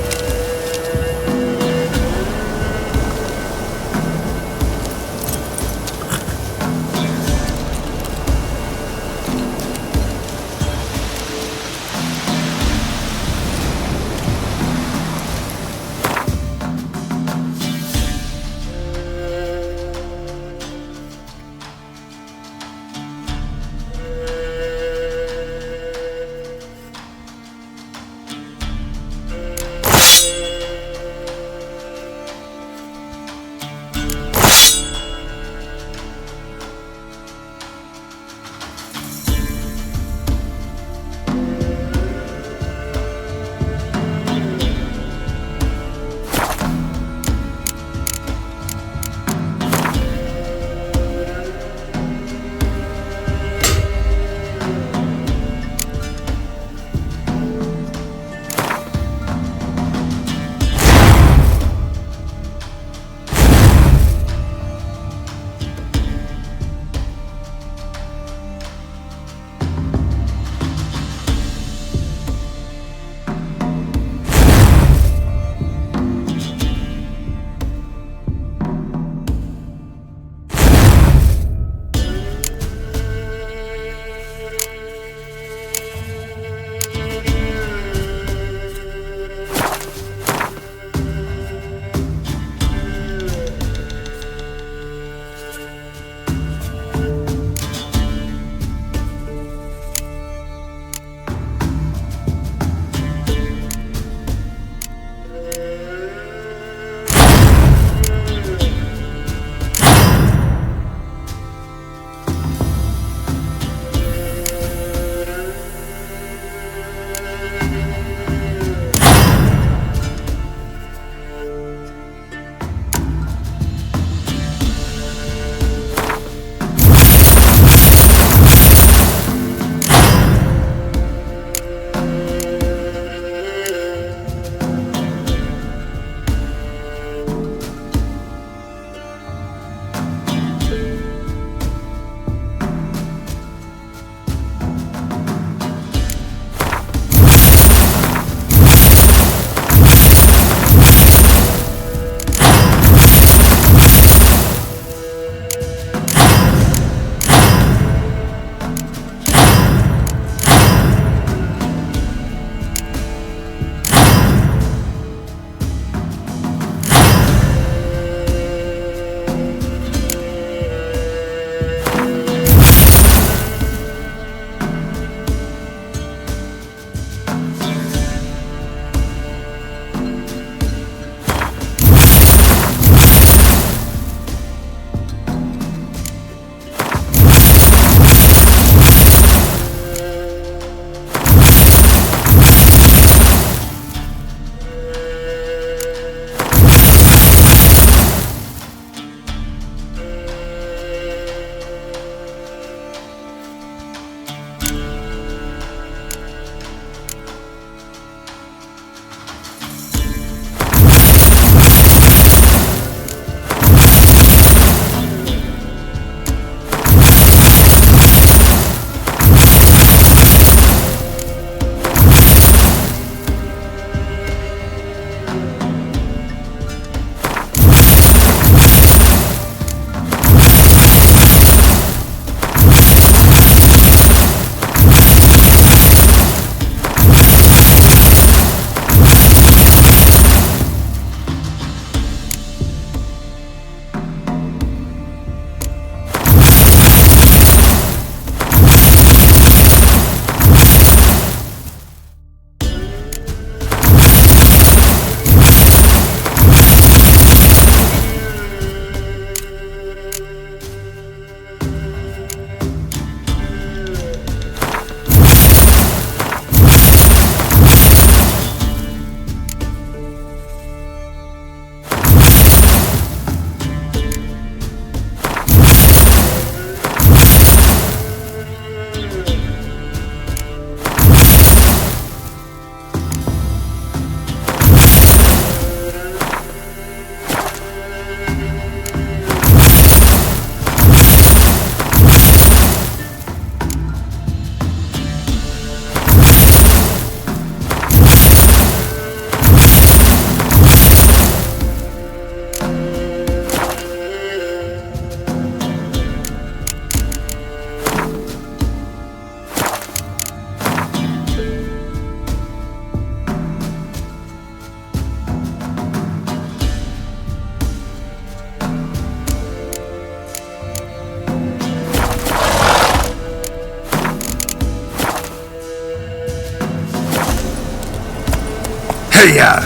ya!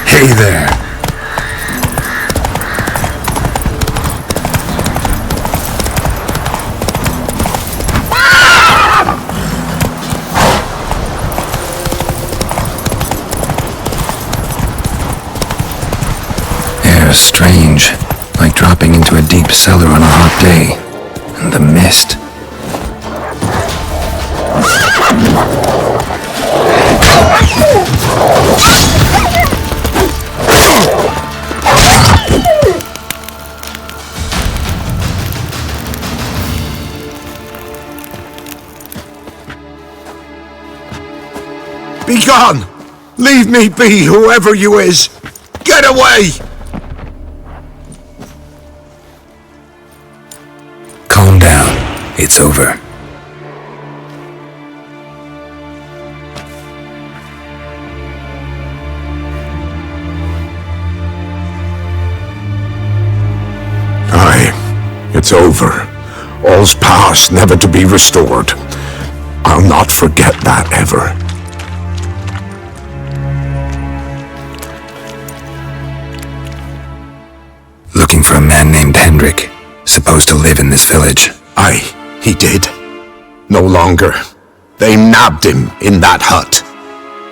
Hey there. Air's strange, like dropping into a deep cellar on a hot day. And the mist. Be gone! Leave me be, whoever you is! Get away! Calm down. It's over. Aye, it's over. All's past, never to be restored. I'll not forget that ever. Looking for a man named Hendrik, supposed to live in this village. Aye, he did. No longer. They nabbed him in that hut.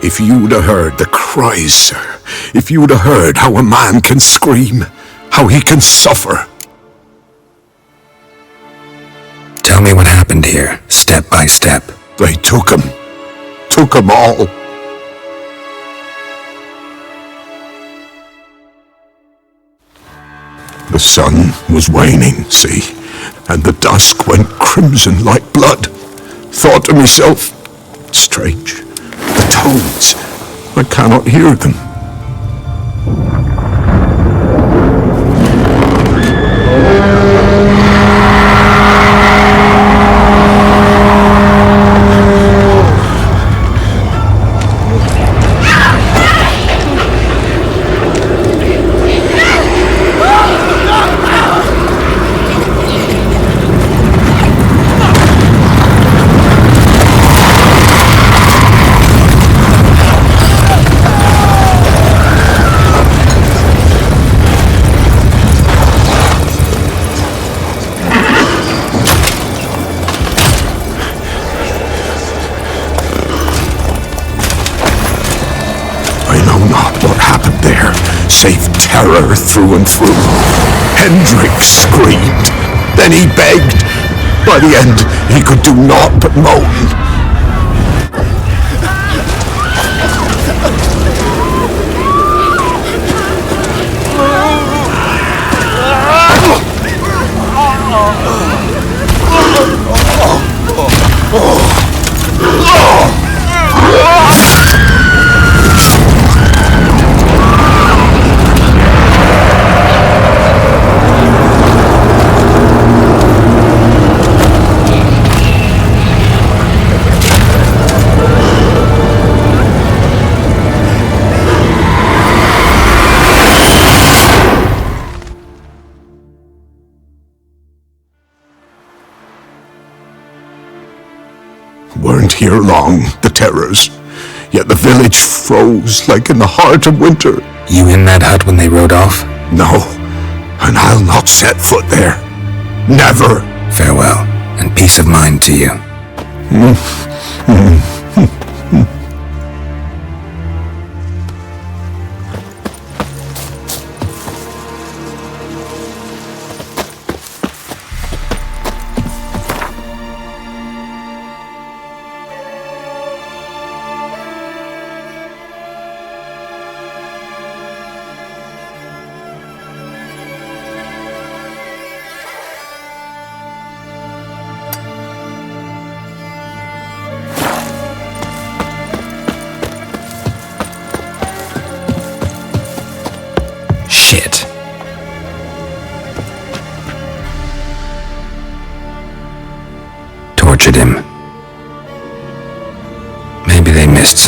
If you'd have heard the cries, sir. If you'd have heard how a man can scream, how he can suffer. Tell me what happened here, step by step. They took him. Took him all. The sun was waning, see, and the dusk went crimson like blood. Thought to myself, strange, the toads, I cannot hear them. Save terror through and through. Hendrik screamed. Then he begged. By the end, he could do naught but moan. Weren't here long, the terrors. Yet the village froze like in the heart of winter. You in that hut when they rode off? No, and I'll not set foot there. Never. Farewell, and peace of mind to you. Shit. Tortured him.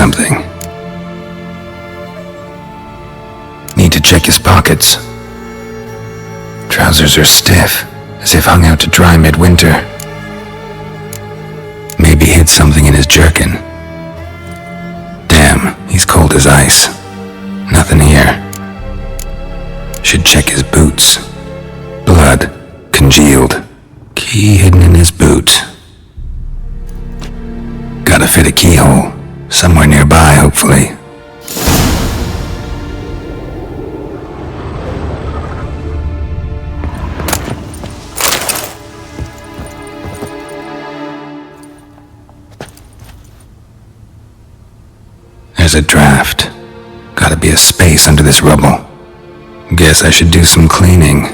something. Need to check his pockets. Trousers are stiff, as if hung out to dry midwinter. Maybe hid something in his jerkin. Damn, he's cold as ice. Nothing here. Should check his boots. Blood, congealed. Key hidden in his boot. Gotta fit a keyhole. Somewhere nearby, hopefully. There's a draft. Gotta be a space under this rubble. Guess I should do some cleaning.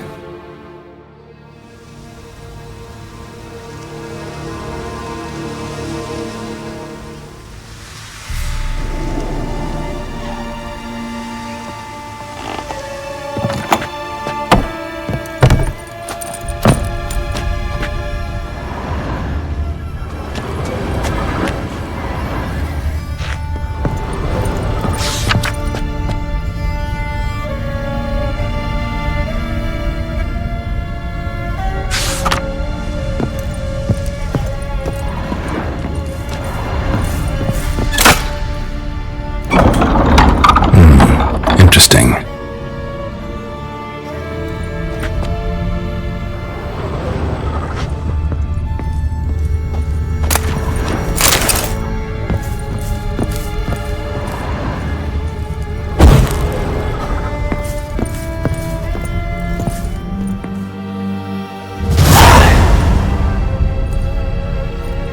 Interesting.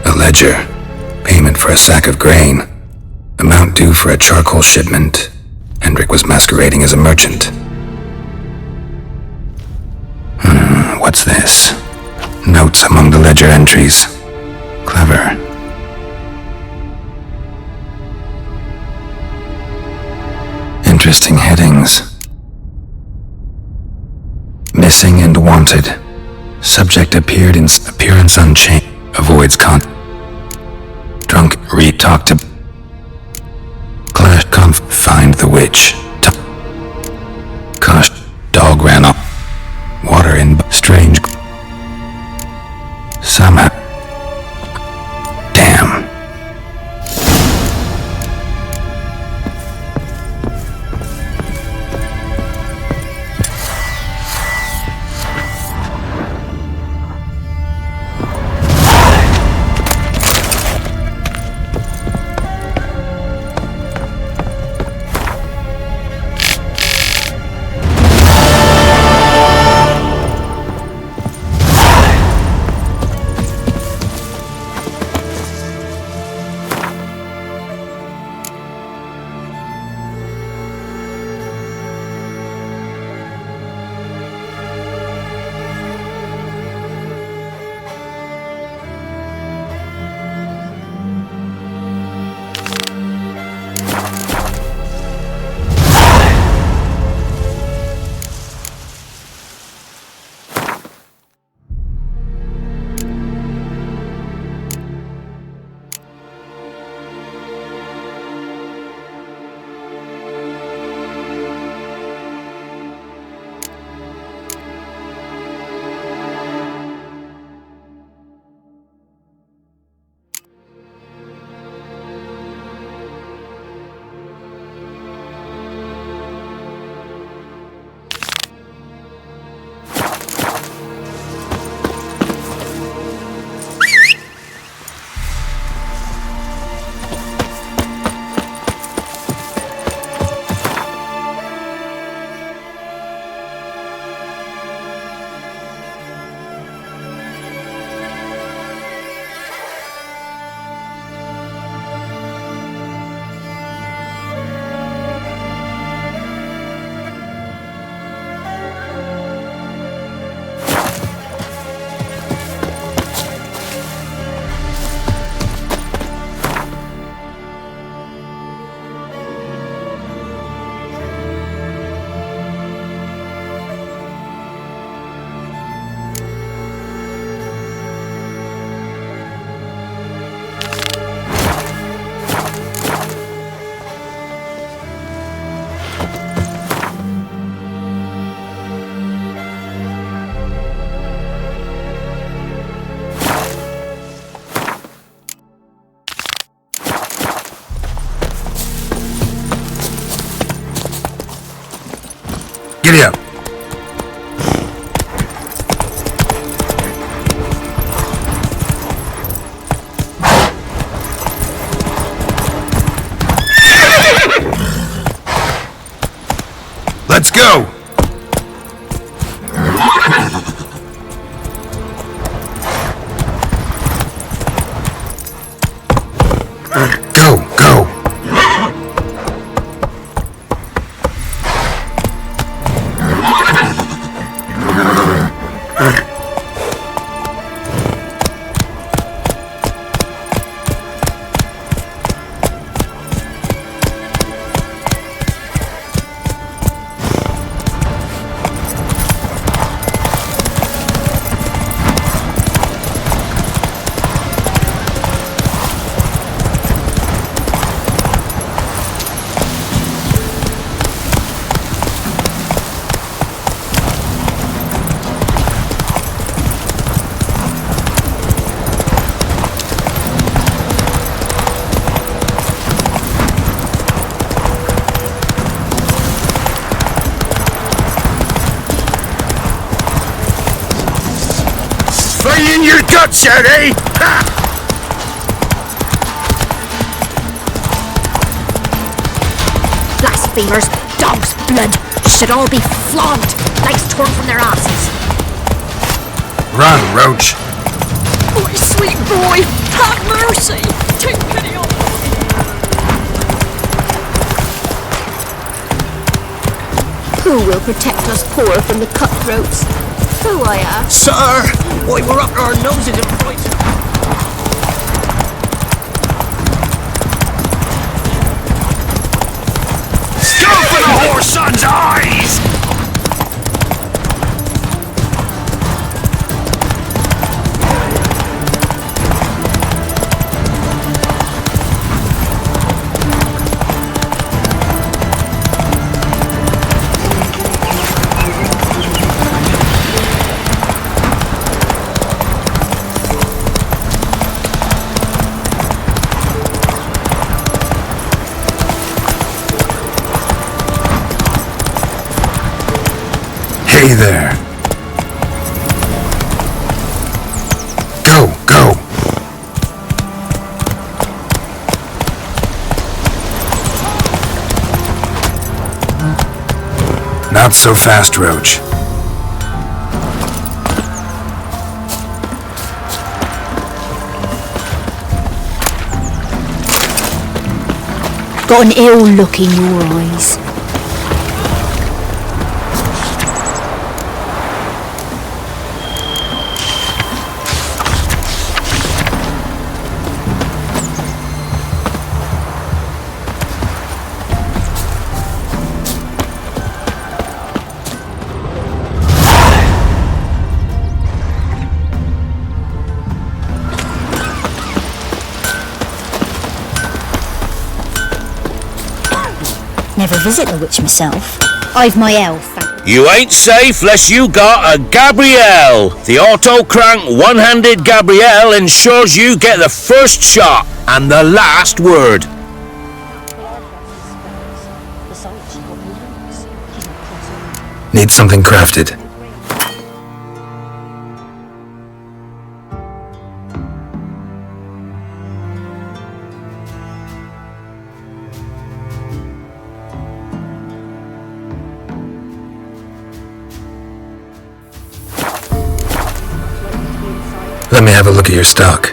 A ledger. Payment for a sack of grain. Amount due for a charcoal shipment. Hendrik was masquerading as a merchant. What's this? Notes among the ledger entries. Clever. Interesting headings. Missing and wanted. Subject appearance unchanged. Avoids drunk, talk to clash, find the witch. Gosh, dog ran off. Water in strange. Somehow. Damn. Giddy up. Let's go! Go! Stay in your guts, Eddie! Ha! Blasphemers, dog's blood, should all be flogged, legs torn from their asses. Run, Roach. Oh, sweet boy, have mercy! Take pity on me! Who will protect us poor from the cutthroats? Who, I ask? Sir! Why, we're up to our noses in fright. Go for the whore's son's eyes! Hey there. Go! Not so fast, Roach. Got an ill look in your eyes. Never visit the witch myself. I've my elf. You ain't safe less you got a Gabrielle. The auto-crank one-handed Gabrielle ensures you get the first shot and the last word. Need something crafted. Let me have a look at your stock.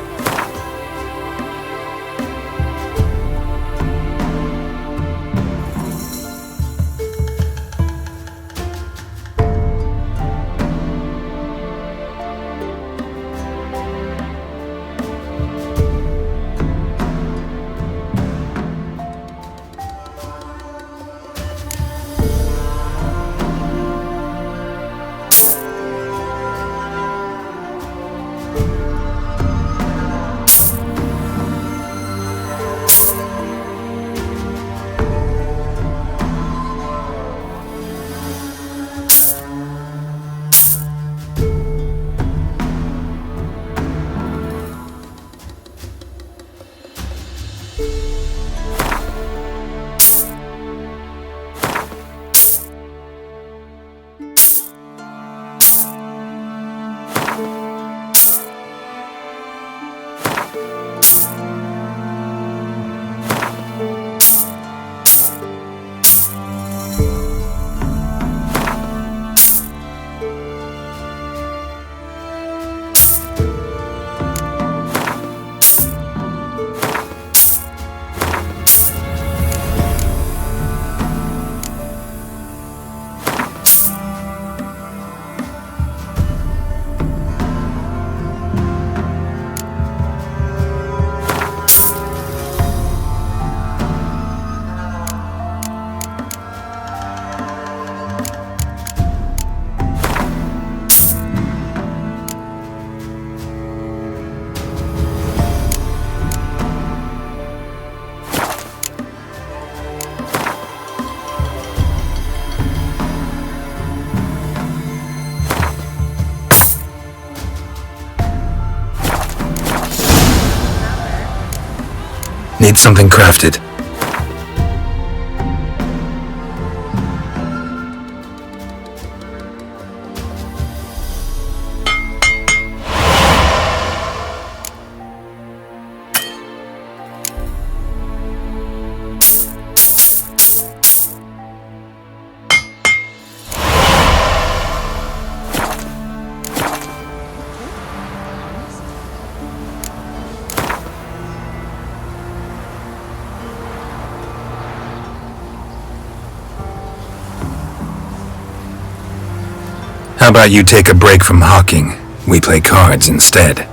get something crafted. How about you take a break from hawking? We play cards instead.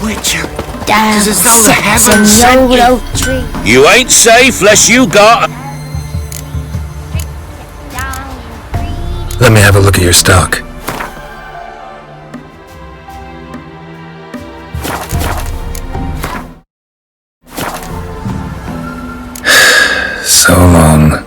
Witcher. Damn, It's as though the heavens some sent you. yolo tree. You ain't safe lest you got... Let me have a look at your stock. So long.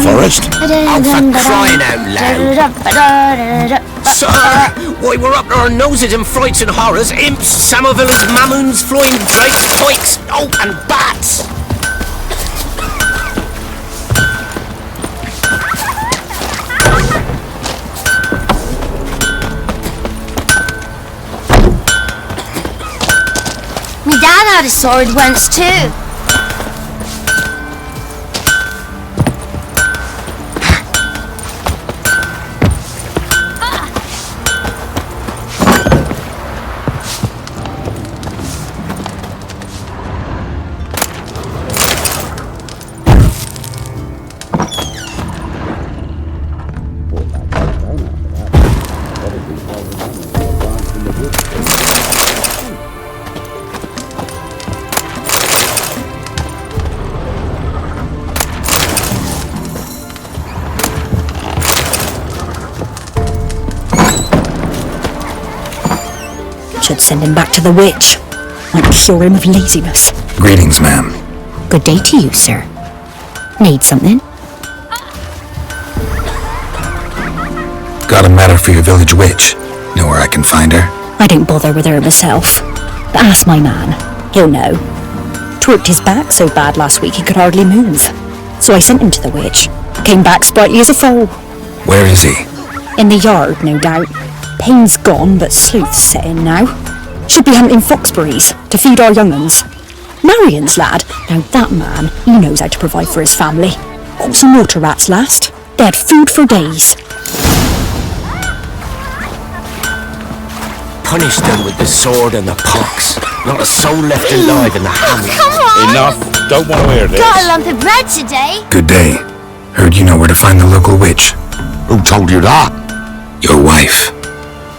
Forest? Oh, for crying out loud! Sir, why, we're up to our noses in frights and horrors, imps, Samovillains, mamoons, flying drakes, pikes, oh, and bats! Me dad had a sword once too. Should send him back to the witch. Might cure him of laziness. Greetings, ma'am. Good day to you, sir. Need something? Got a matter for your village witch. Know where I can find her? I don't bother with her myself. But ask my man. He'll know. Twerked his back so bad last week he could hardly move. So I sent him to the witch. Came back sprightly as a foal. Where is he? In the yard, no doubt. Pain's gone, but sleuth's set in now. Should be hunting foxberries to feed our young uns. Marion's lad, now that man, he knows how to provide for his family. Got some water rats last. They had food for days. Punish them with the sword and the pox. Not a soul left alive in the hamlet. Come on! Enough! don't want to hear this. Got a lump of bread today. Good day. Heard you know where to find the local witch. Who told you that? Your wife.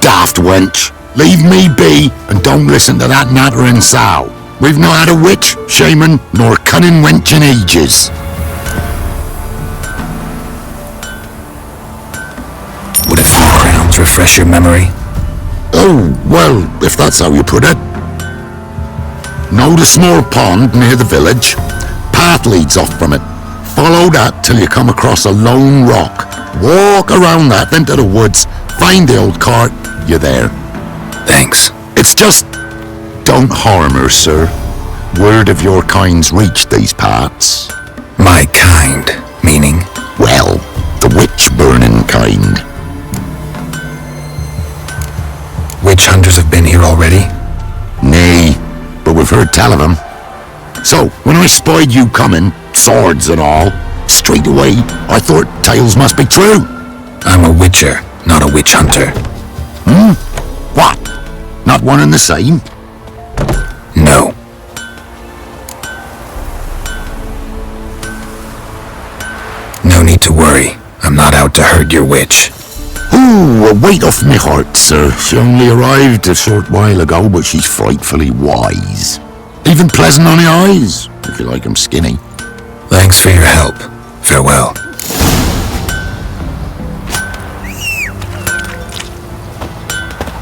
Daft wench. Leave me be and don't listen to that nattering sow. We've not had a witch, shaman, nor cunning wench in ages. Would a few crowns refresh your memory? Oh, well, if that's how you put it. Know the small pond near the village? Path leads off from it. Follow that till you come across a lone rock. Walk around that, then to the woods. Find the old cart. You're there. Thanks. It's just... don't harm her, sir. Word of your kind's reached these parts. My kind, meaning? Well, the witch-burning kind. Witch hunters have been here already? Nay, but we've heard tell of them. So, when I spied you coming, swords and all, straight away, I thought tales must be true. I'm a witcher, not a witch hunter. What? Not one and the same? No. No need to worry. I'm not out to hurt your witch. Ooh, a weight off me heart, sir. She only arrived a short while ago, but she's frightfully wise. Even pleasant on the eyes, if you like 'em skinny. Thanks for your help. Farewell.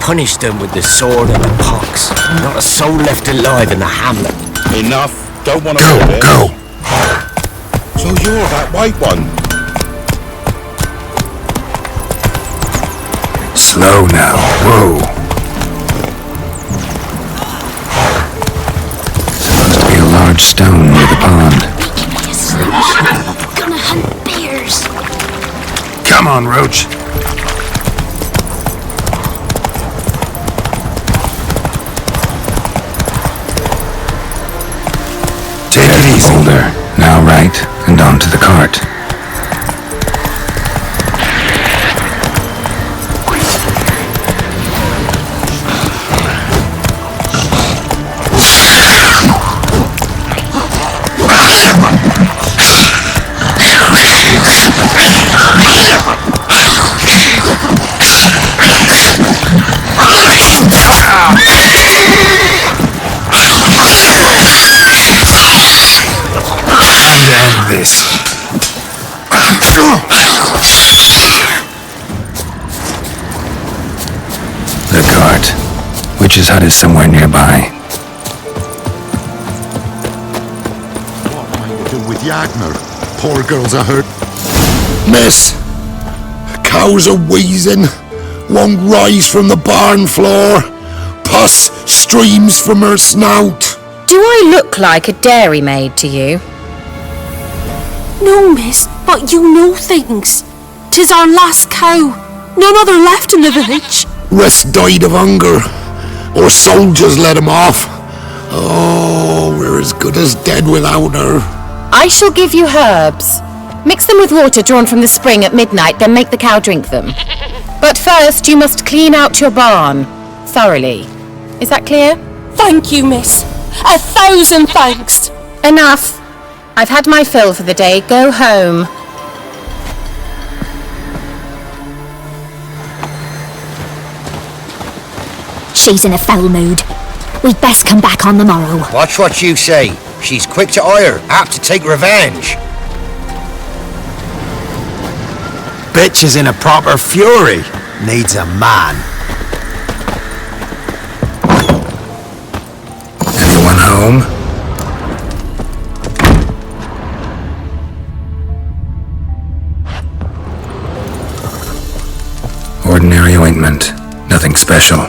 Punish them with the sword and the pox. Not a soul left alive in the hamlet. Enough. Don't want to hear this. Go! So you're that white one? Slow now. Whoa. Supposed to be a large stone near the pond. Gonna hunt bears. Come on, Roach. Take it easy. Boulder. Now right, and onto the cart. End this. The cart. Witch's hut is somewhere nearby. What am I to do with Yagner? Poor girl's a hurt. Miss! Cows are wheezing. Won't rise from the barn floor. Pus streams from her snout. Do I look like a dairymaid to you? No, miss, but you know things. 'Tis our last cow. None other left in the village. Rest died of hunger. Or soldiers let him off. Oh, we're as good as dead without her. I shall give you herbs. Mix them with water drawn from the spring at midnight, then make the cow drink them. But first, you must clean out your barn. Thoroughly. Is that clear? Thank you, miss. 1,000 thanks. Enough. I've had my fill for the day. Go home. She's in a foul mood. We'd best come back on the morrow. Watch what you say. She's quick to ire, apt to take revenge. Bitch is in a proper fury. Needs a man. Anyone home? Ordinary ointment. Nothing special.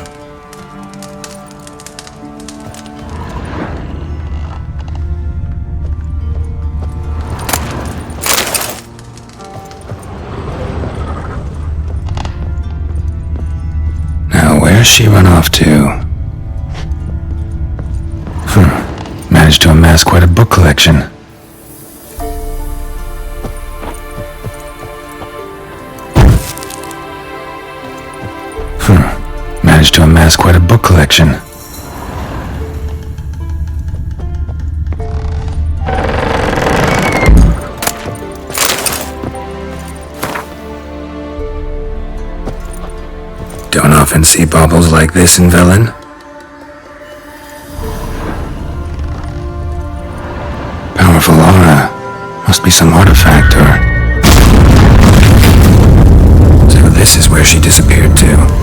Now, where's she run off to? Managed to amass quite a book collection. Managed to amass quite a book collection. often see baubles like this in Velen? Powerful aura. Must be some artifact or... So this is where she disappeared to.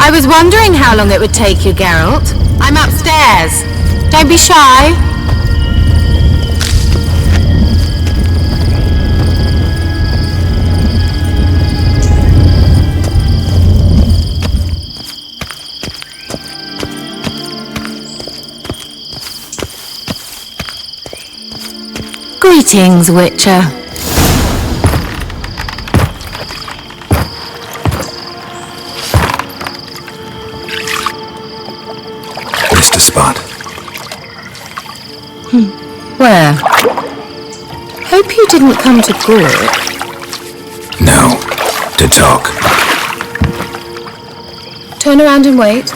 I was wondering how long it would take you, Geralt. I'm upstairs. Don't be shy. Greetings, Witcher. Missed a spot. Where? Hope you didn't come to Gork. No. To talk. Turn around and wait.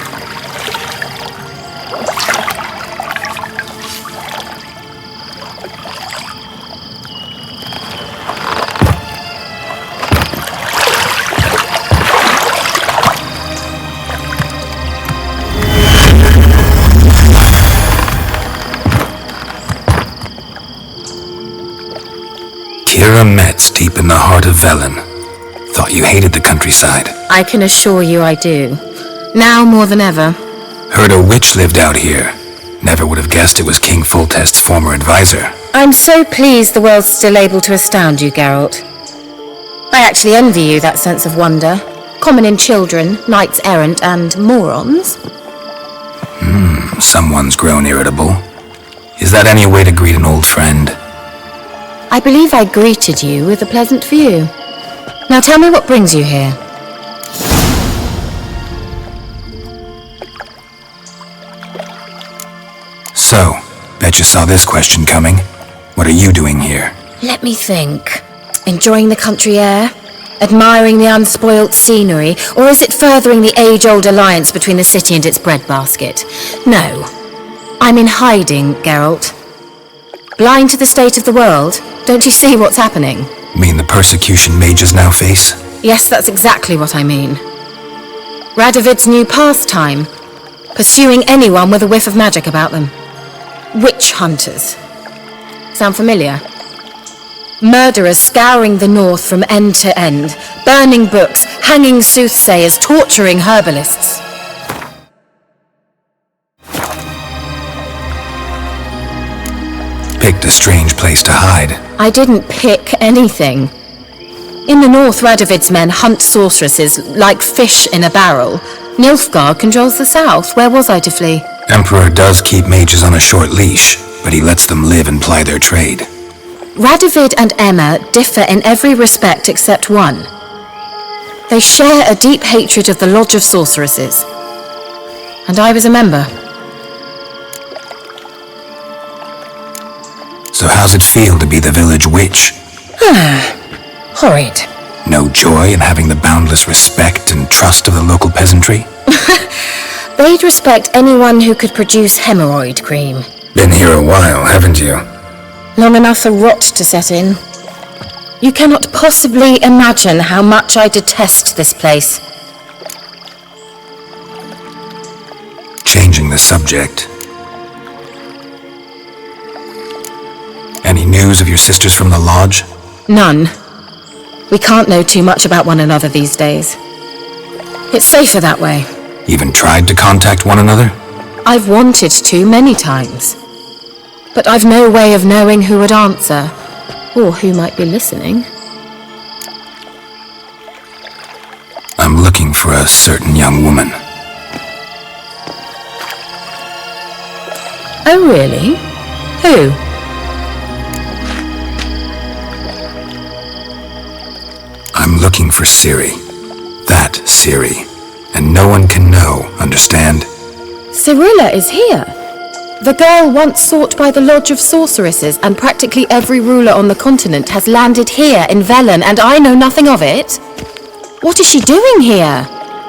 Metz deep in the heart of Velen. Thought you hated the countryside. I can assure you I do. Now more than ever. Heard a witch lived out here. Never would have guessed it was King Foltest's former advisor. I'm so pleased the world's still able to astound you, Geralt. I actually envy you that sense of wonder. Common in children, knights errant, and morons. Someone's grown irritable. Is that any way to greet an old friend? I believe I greeted you with a pleasant view. Now tell me what brings you here. So, bet you saw this question coming. What are you doing here? Let me think. Enjoying the country air? Admiring the unspoilt scenery? Or is it furthering the age-old alliance between the city and its breadbasket? No. I'm in hiding, Geralt. Blind to the state of the world? Don't you see what's happening? Mean the persecution mages now face? Yes, that's exactly what I mean. Radovid's new pastime. Pursuing anyone with a whiff of magic about them. Witch hunters. Sound familiar? Murderers scouring the north from end to end. Burning books, hanging soothsayers, torturing herbalists. Picked a strange place to hide. I didn't pick anything. In the north, Radovid's men hunt sorceresses like fish in a barrel. Nilfgaard controls the south. Where was I to flee? Emperor does keep mages on a short leash, but he lets them live and ply their trade. Radovid and Emma differ in every respect except one. They share a deep hatred of the Lodge of Sorceresses. And I was a member. So how's it feel to be the village witch? Horrid. No joy in having the boundless respect and trust of the local peasantry? They'd respect anyone who could produce hemorrhoid cream. Been here a while, haven't you? Long enough for rot to set in. You cannot possibly imagine how much I detest this place. Changing the subject. Any news of your sisters from the lodge? None. We can't know too much about one another these days. It's safer that way. Even tried to contact one another? I've wanted to many times. But I've no way of knowing who would answer, or who might be listening. I'm looking for a certain young woman. Oh, really? Who? I'm looking for Ciri. That Ciri. And no one can know, understand? Cyrilla is here. The girl once sought by the Lodge of Sorceresses, and practically every ruler on the continent has landed here in Velen, and I know nothing of it. What is she doing here?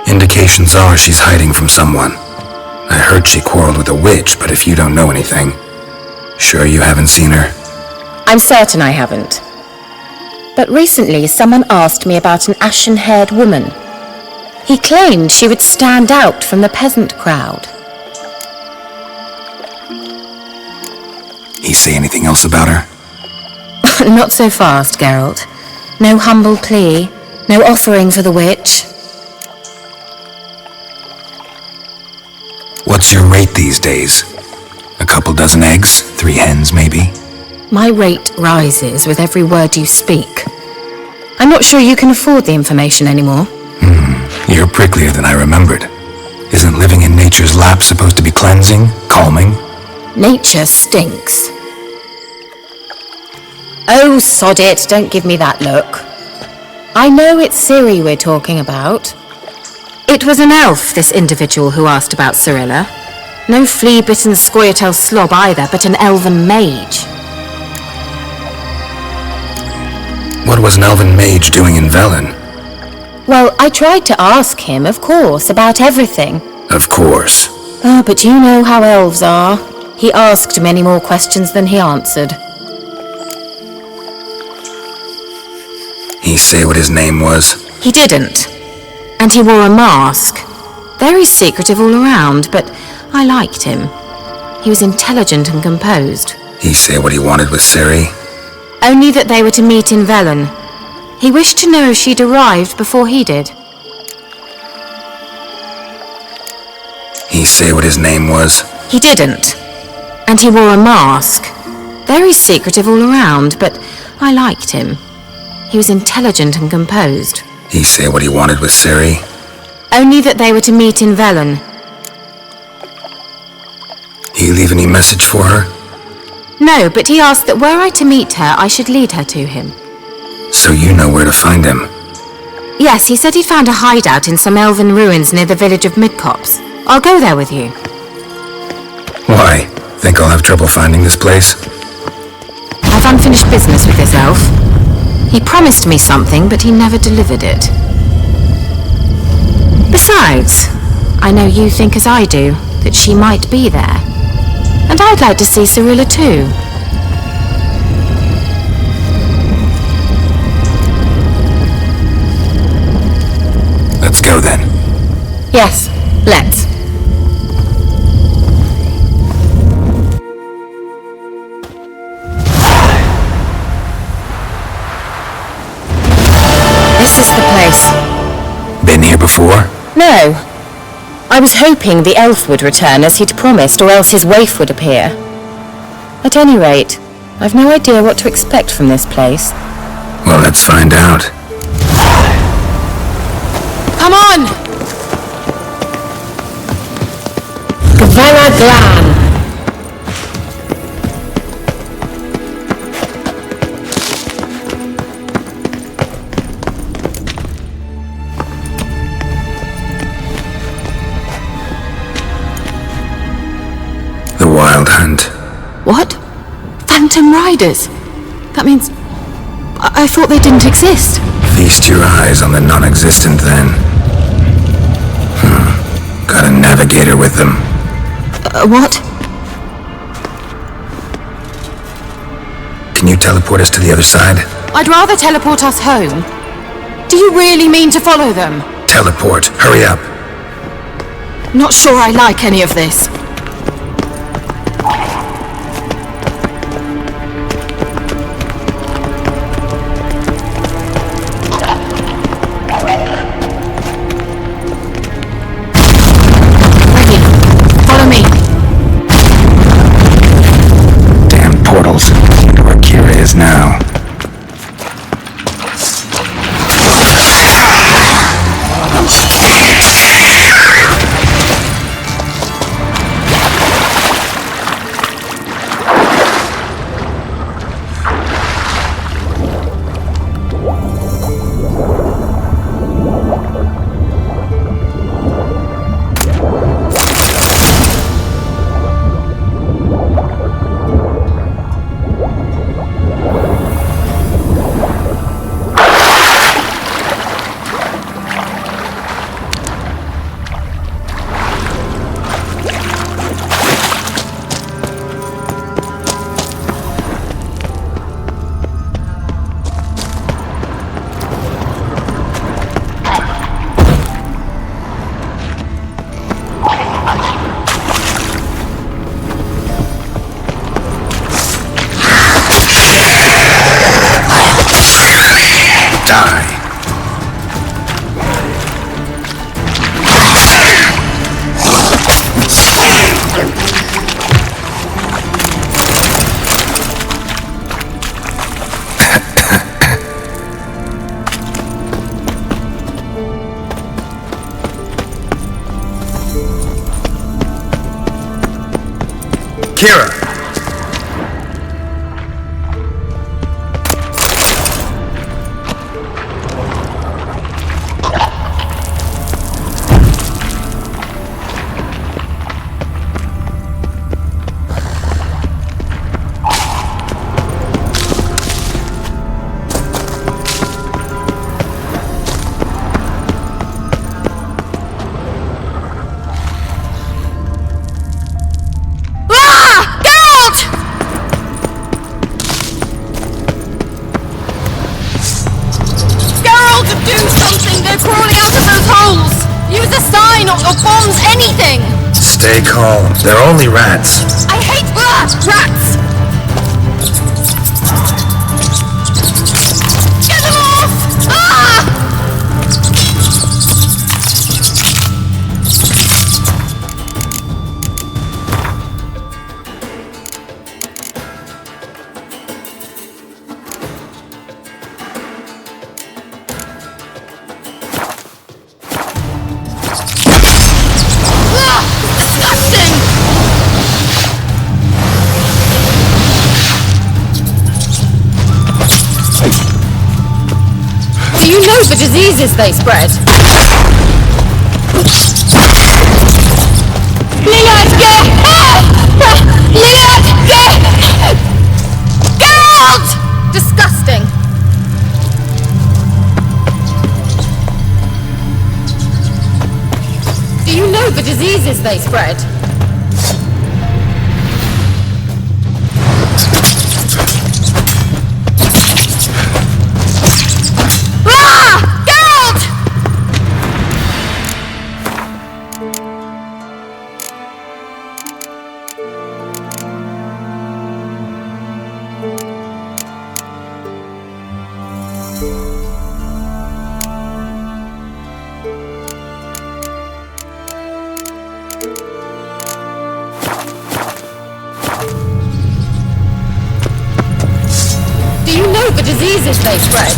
Indications are she's hiding from someone. I heard she quarreled with a witch, but if you don't know anything, sure you haven't seen her? I'm certain I haven't. But recently someone asked me about an ashen-haired woman. He claimed she would stand out from the peasant crowd. He say anything else about her? Not so fast, Geralt. No humble plea, no offering for the witch. What's your rate these days? A couple dozen eggs? 3 hens, maybe? My rate rises with every word you speak. I'm not sure you can afford the information anymore. You're pricklier than I remembered. Isn't living in nature's lap supposed to be cleansing, calming? Nature stinks. Oh, sod it, don't give me that look. I know it's Ciri we're talking about. It was an elf, this individual who asked about Cyrilla. No flea-bitten Scoia'tael slob either, but an elven mage. What was an elven mage doing in Velen? Well, I tried to ask him, of course, about everything. Of course. Oh, but you know how elves are. He asked many more questions than he answered. He say what his name was? He didn't. And he wore a mask. Very secretive all around, but I liked him. He was intelligent and composed. He say what he wanted with Ciri? Only that they were to meet in Velen. He wished to know if she'd arrived before he did. He say what his name was? He didn't. And he wore a mask. Very secretive all around, but I liked him. He was intelligent and composed. He say what he wanted with Ciri? Only that they were to meet in Velen. He leave any message for her? No, but he asked that were I to meet her, I should lead her to him. So you know where to find him? Yes, he said he'd found a hideout in some elven ruins near the village of Midcopse. I'll go there with you. Why? Think I'll have trouble finding this place? I've unfinished business with this elf. He promised me something, but he never delivered it. Besides, I know you think as I do, that she might be there. And I'd like to see Cyrilla too. Let's go then. Yes, let's. This is the place. Been here before? No. I was hoping the elf would return as he'd promised, or else his waif would appear. At any rate, I've no idea what to expect from this place. Well, let's find out. Come on! Gavella Glan! The Wild Hunt. What? Phantom Riders? That means... I thought they didn't exist. Feast your eyes on the non-existent then. Got a navigator with them. What? Can you teleport us to the other side? I'd rather teleport us home. Do you really mean to follow them? Teleport. Hurry up. Not sure I like any of this. Now. Kira! Stay calm. They're only rats. I hate rats! Get them off! Ah! Do you know the diseases they spread? Geralt! Disgusting. Do you know the diseases they spread? The diseases they spread.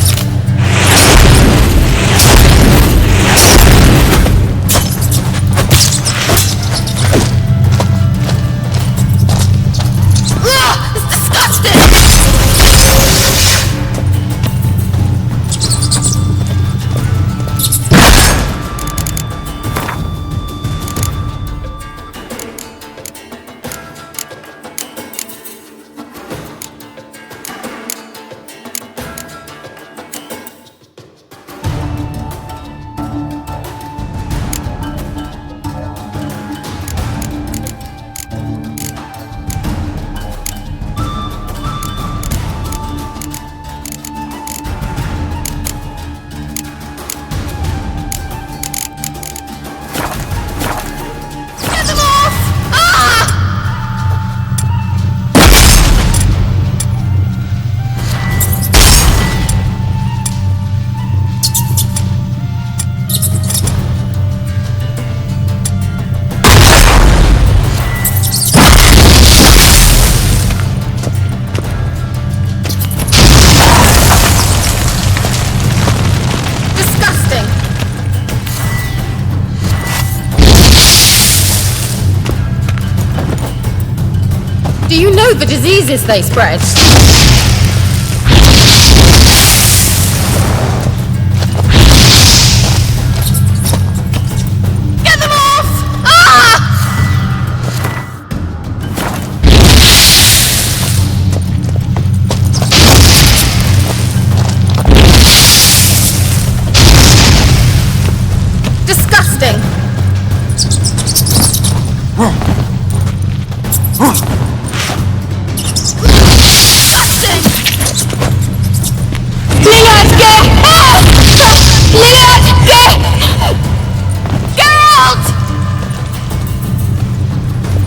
Do you know the diseases they spread? Get them off! Ah! Disgusting!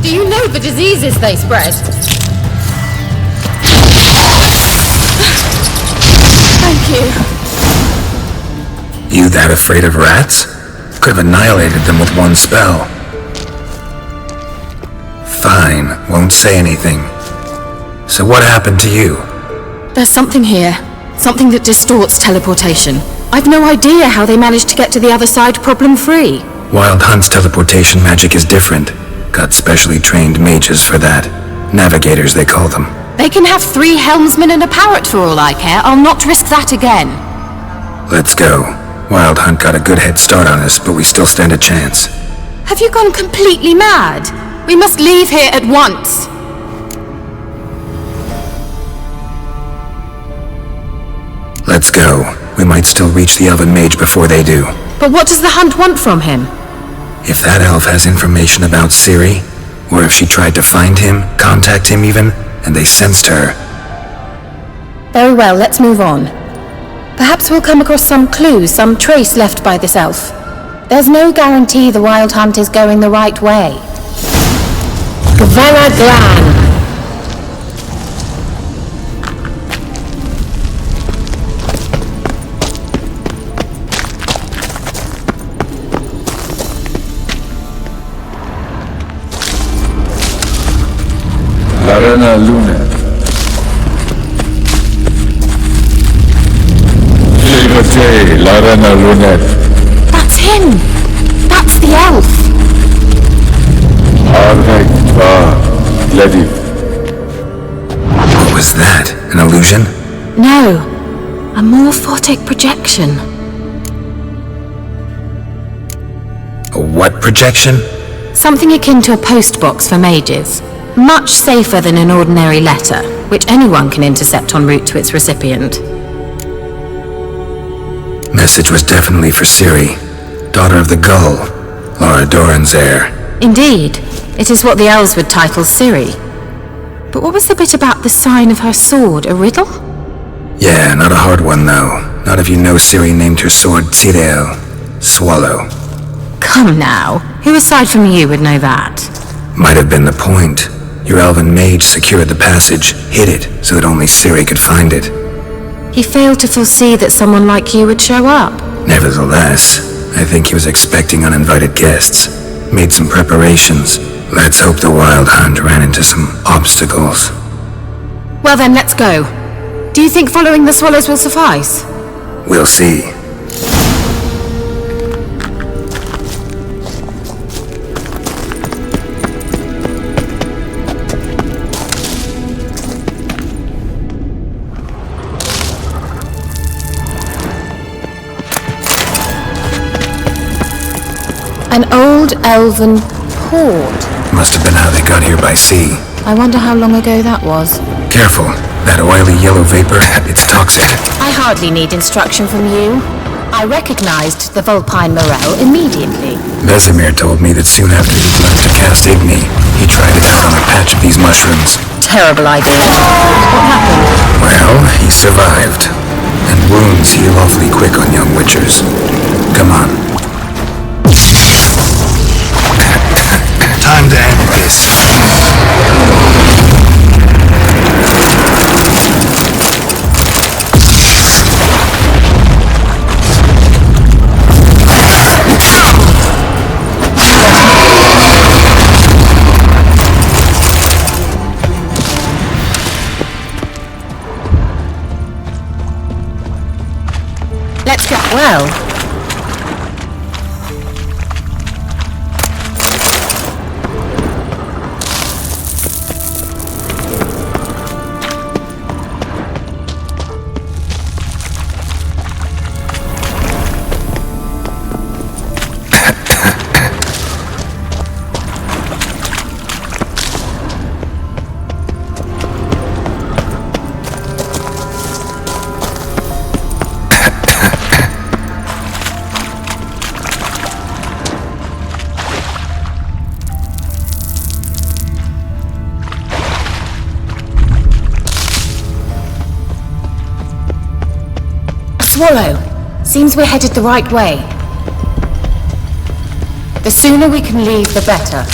Do you know the diseases they spread? Thank you. You that afraid of rats? Could have annihilated them with one spell. Fine, won't say anything. So what happened to you? There's something here. Something that distorts teleportation. I've no idea how they managed to get to the other side problem-free. Wild Hunt's teleportation magic is different. Got specially trained mages for that. Navigators, they call them. They can have 3 helmsmen and a parrot for all I care. I'll not risk that again. Let's go. Wild Hunt got a good head start on us, but we still stand a chance. Have you gone completely mad? We must leave here at once. Let's go. We might still reach the Elven Mage before they do. But what does the Hunt want from him? If that elf has information about Ciri, or if she tried to find him, contact him even, and they sensed her. Very well, let's move on. Perhaps we'll come across some clue, some trace left by this elf. There's no guarantee the Wild Hunt is going the right way. Gvera Glan! Larena Lunet. Liberté, Larena Lunet. That's him! That's the elf! Arvek Tva, Lediv. What was that? An illusion? No, a morphotic projection. A what projection? Something akin to a postbox for mages. Much safer than an ordinary letter, which anyone can intercept en route to its recipient. Message was definitely for Ciri, daughter of the Gull, Lara Doran's heir. Indeed, it is what the elves would title Ciri. But what was the bit about the sign of her sword, a riddle? Yeah, not a hard one though. Not if you know Ciri named her sword Tirel, Swallow. Come now, who aside from you would know that? Might have been the point. Your elven mage secured the passage, hid it, so that only Ciri could find it. He failed to foresee that someone like you would show up. Nevertheless, I think he was expecting uninvited guests. Made some preparations. Let's hope the Wild Hunt ran into some obstacles. Well then, let's go. Do you think following the swallows will suffice? We'll see. An old elven hoard. Must have been how they got here by sea. I wonder how long ago that was. Careful. That oily yellow vapor, it's toxic. I hardly need instruction from you. I recognized the Vulpine morel immediately. Vesemir told me that soon after he'd learned to cast Igni, he tried it out on a patch of these mushrooms. Terrible idea. What happened? Well, he survived. And wounds heal awfully quick on young witchers. Come on. Time to end this. Let's go. Well. Swallow. Seems we're headed the right way. The sooner we can leave, the better.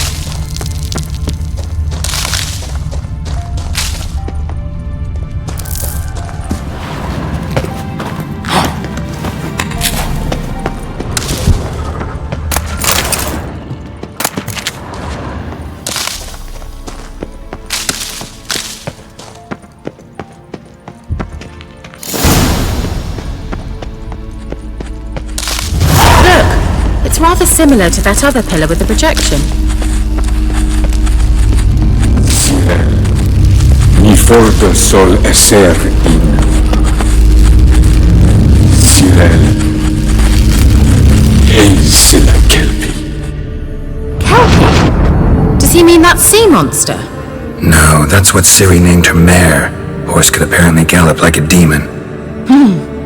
It's rather similar to that other pillar with the projection. Sire. Mi forte sol esser in Sirel Eisela Kelpie. Kelpie? Does he mean that sea monster? No, that's what Ciri named her mare. Horse could apparently gallop like a demon.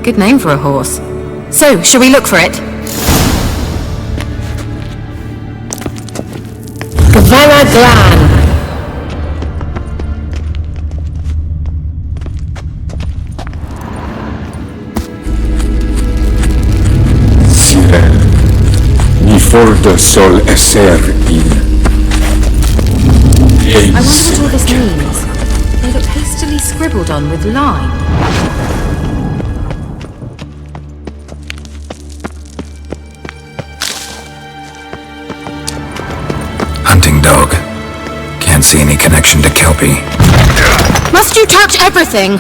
Good name for a horse. So, shall we look for it? Gavella Glan. Sirel Mi forte sol esser in I wonder what all this means. They look hastily scribbled on with lime. Hunting dog. Can't see any connection to Kelpie. Must you touch everything?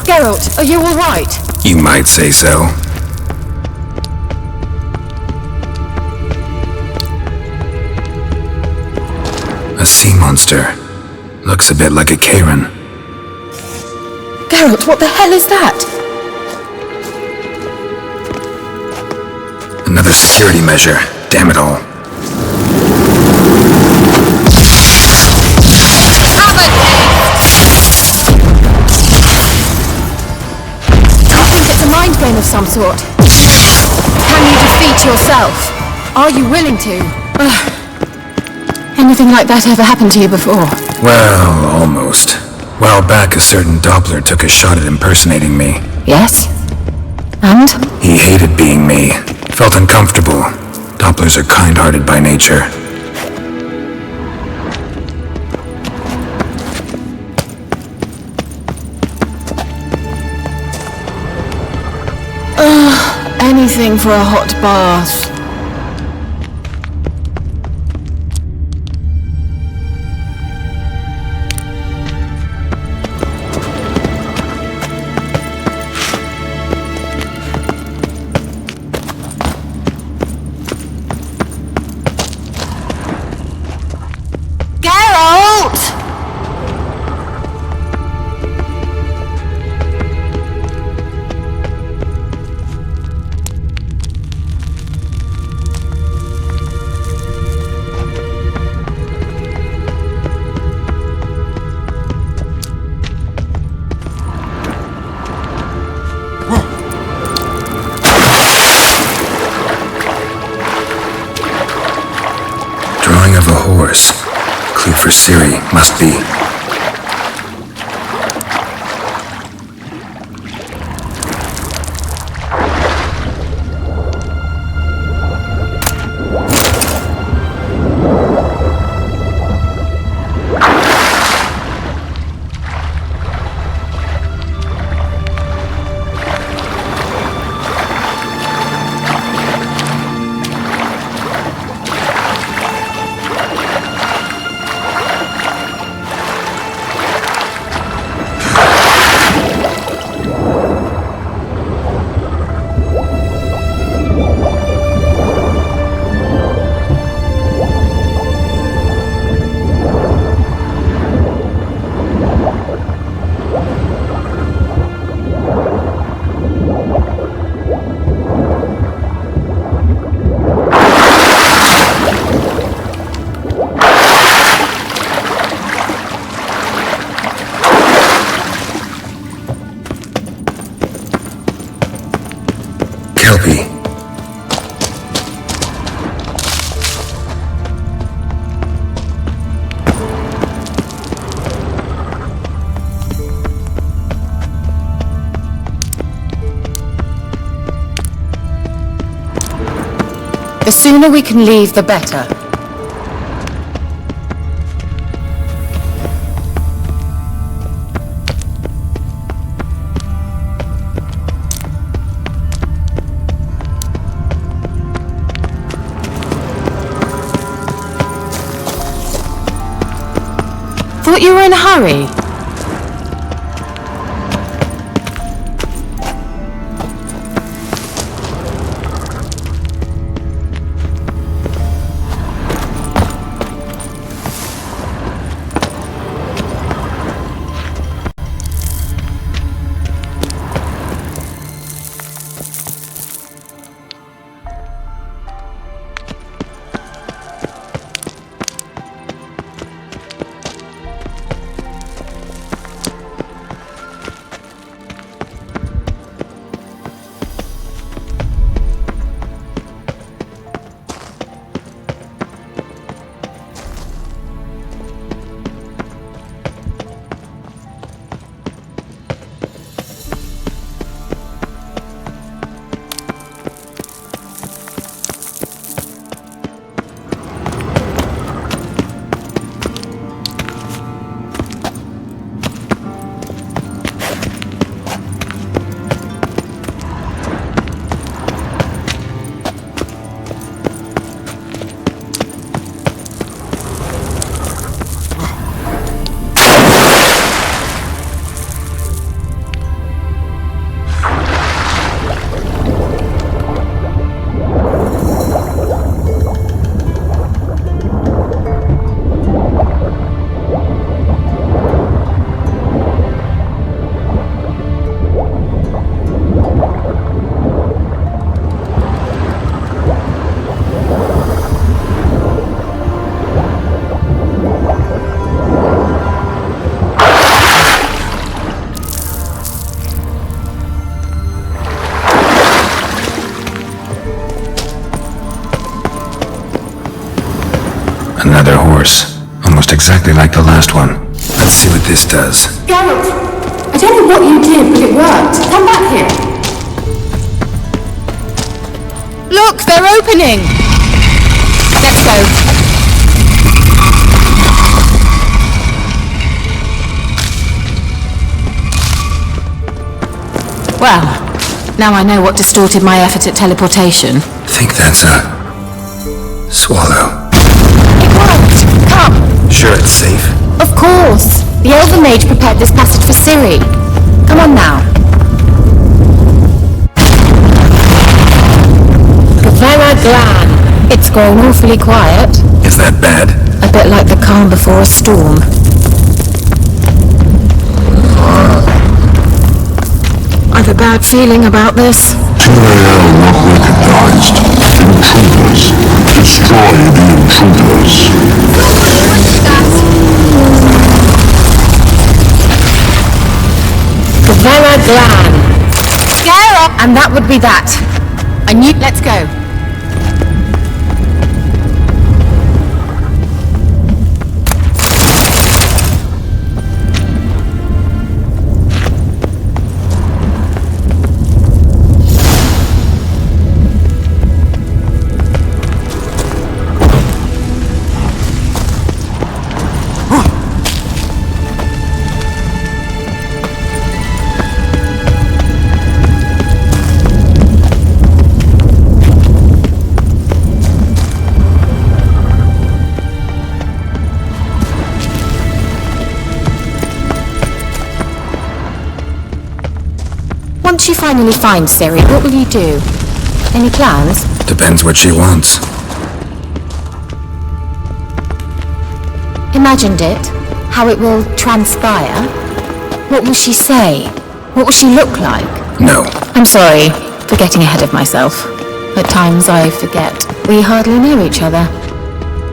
Geralt, are you alright? You might say so. A sea monster. Looks a bit like a Karen. Geralt, what the hell is that? Another security measure. Damn it all. I think it's a mind game of some sort. Can you defeat yourself? Are you willing to? Anything like that ever happened to you before? Well, almost. While back, a certain Doppler took a shot at impersonating me. Yes? And? He hated being me. Felt uncomfortable. Dopplers are kind-hearted by nature. Anything for a hot bath. Drawing of a horse. Clue for Ciri, must be. Kelpie. The sooner we can leave, the better. Thought you were in a hurry. Almost exactly like the last one. Let's see what this does. Geralt, I don't know what you did, but it worked. Come back here. Look, they're opening! Let's go. Well, now I know what distorted my effort at teleportation. Think that's a... swallow. It worked! Come! Sure it's safe? Of course! The Elven Mage prepared this passage for Ciri. Come on now. Gavera Glan. It's going awfully quiet. Is that bad? A bit like the calm before a storm. I've a bad feeling about this. Tyrael not recognized. Intruders. Destroy the intruders. Gavera Glan. Scare up! And that would be that. I knew... Let's go. Once you finally find Ciri, what will you do? Any plans? Depends what she wants. Imagined it? How it will transpire? What will she say? What will she look like? No. I'm sorry for getting ahead of myself. At times I forget we hardly know each other.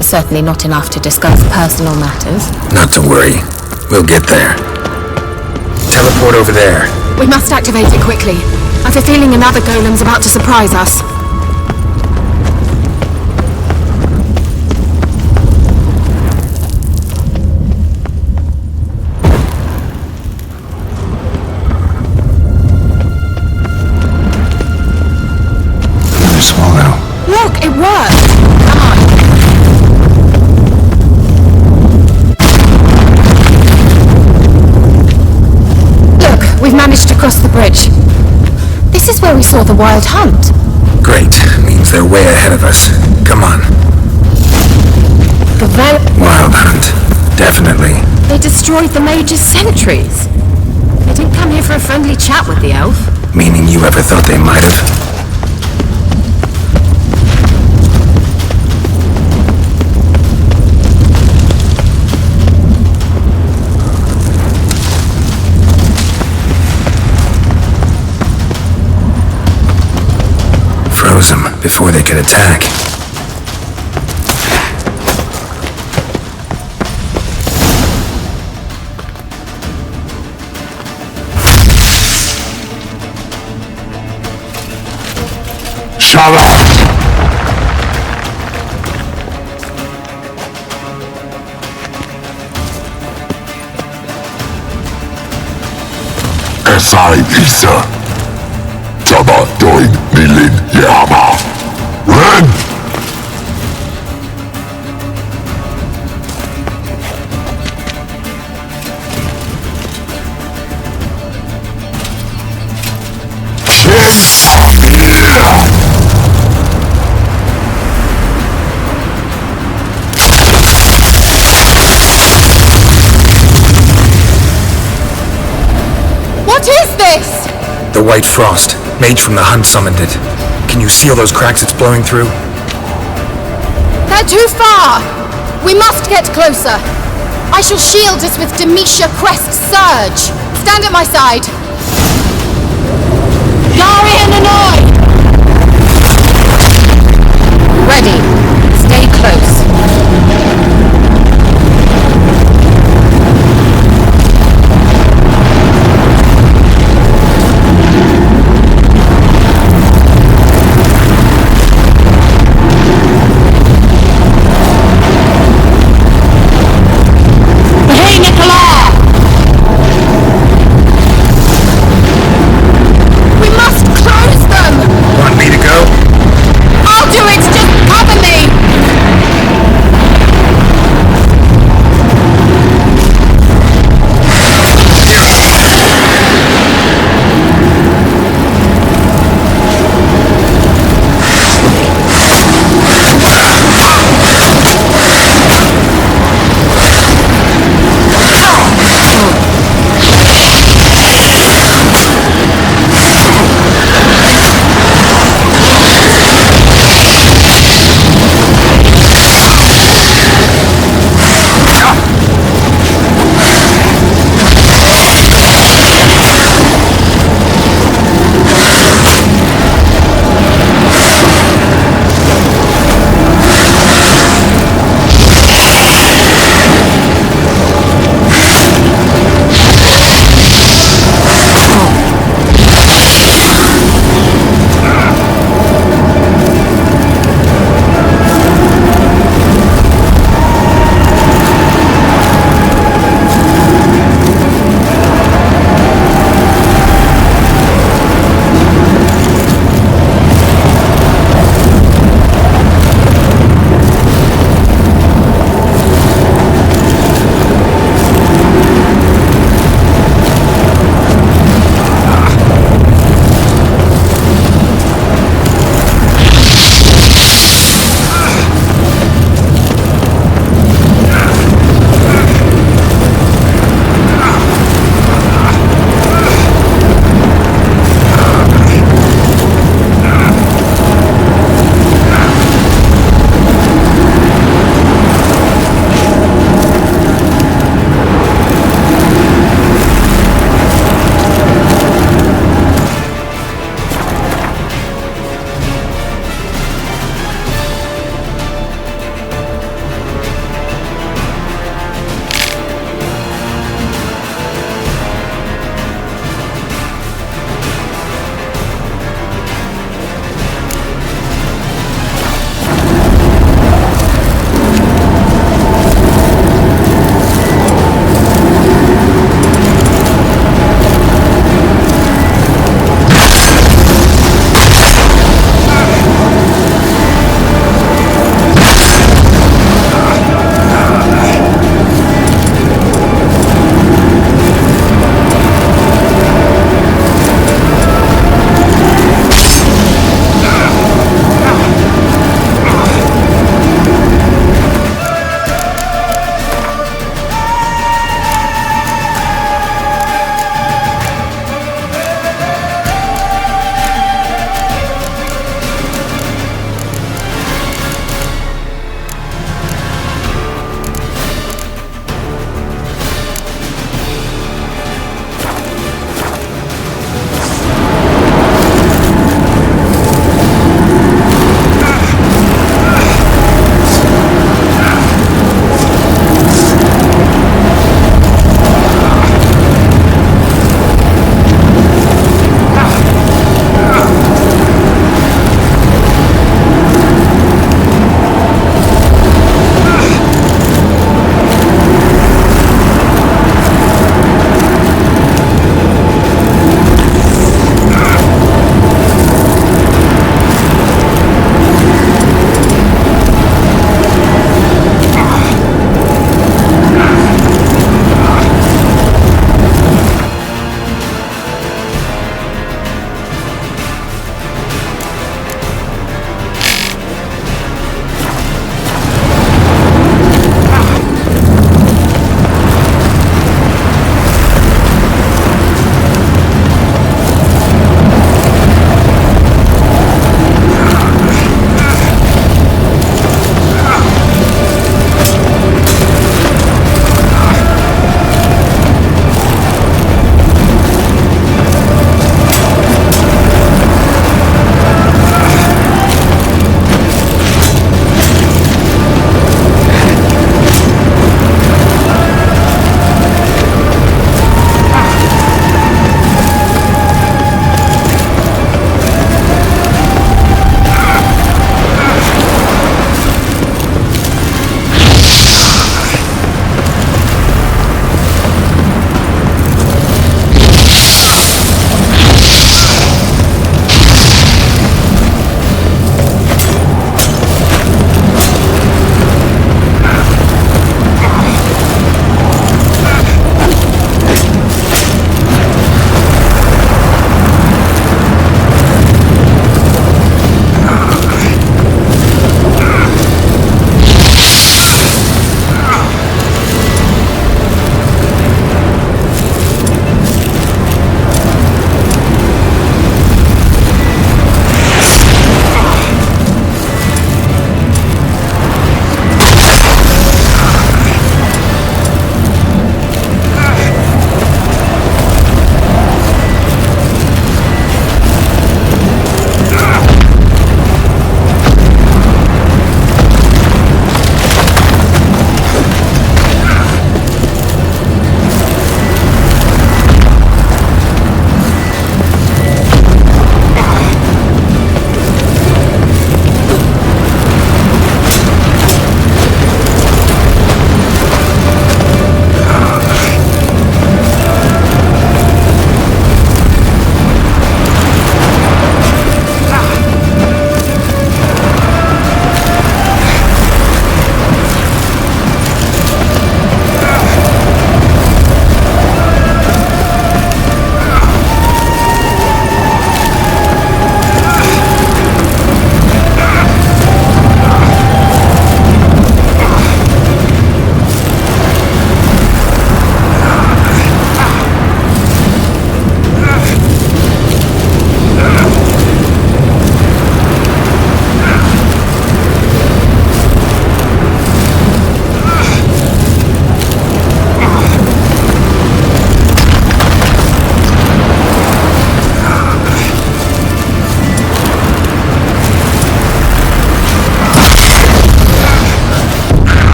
Certainly not enough to discuss personal matters. Not to worry. We'll get there. Teleport over there. We must activate it quickly. I've a feeling another golem's about to surprise us. Another swallow. Look, it worked! Come on. We've managed to cross the bridge. This is where we saw the wild hunt. Great. Means they're way ahead of us. Come on. Wild hunt. Definitely. They destroyed the mage's sentries. They didn't come here for a friendly chat with the elf. Meaning you ever thought they might have? Froze them before they could attack. Shut up! Esai Isa. Taba doin milin yama. Ren! What is this? The White Frost. Mage from the hunt summoned it. Can you see all those cracks it's blowing through? They're too far! We must get closer. I shall shield us with Demetia Crest Surge. Stand at my side. Yari and Anoi! Ready. Stay close.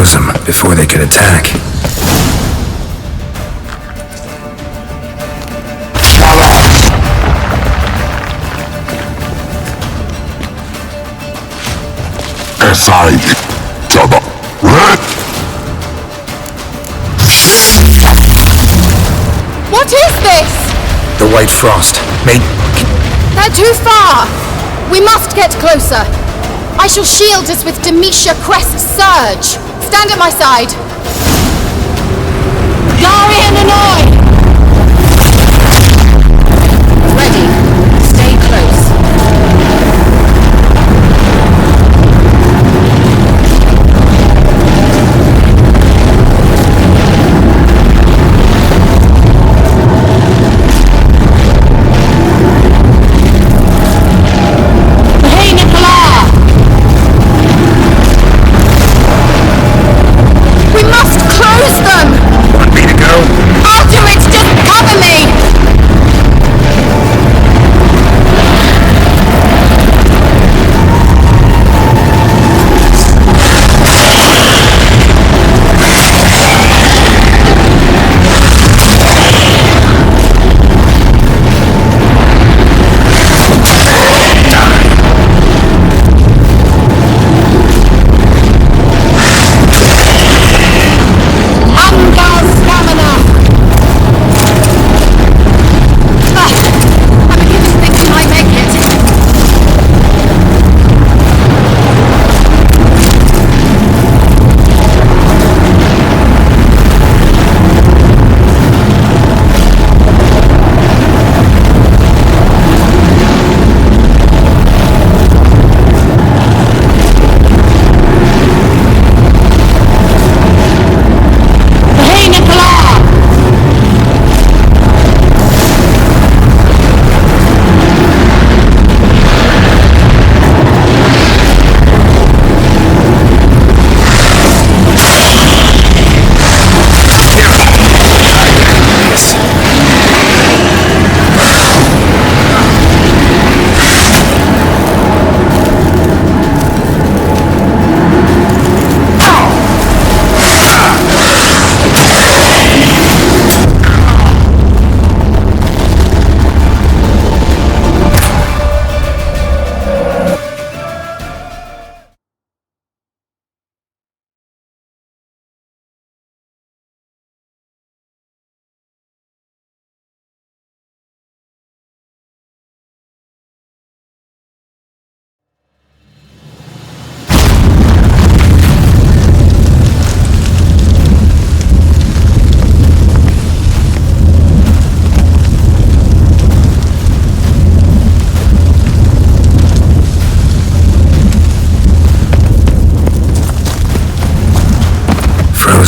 Froze them before they could attack. Aside to the red. What is this? The White Frost. They're too far. We must get closer. I shall shield us with Demetia Crest Surge. Stand at my side. Darian and I! Ready. Stay close.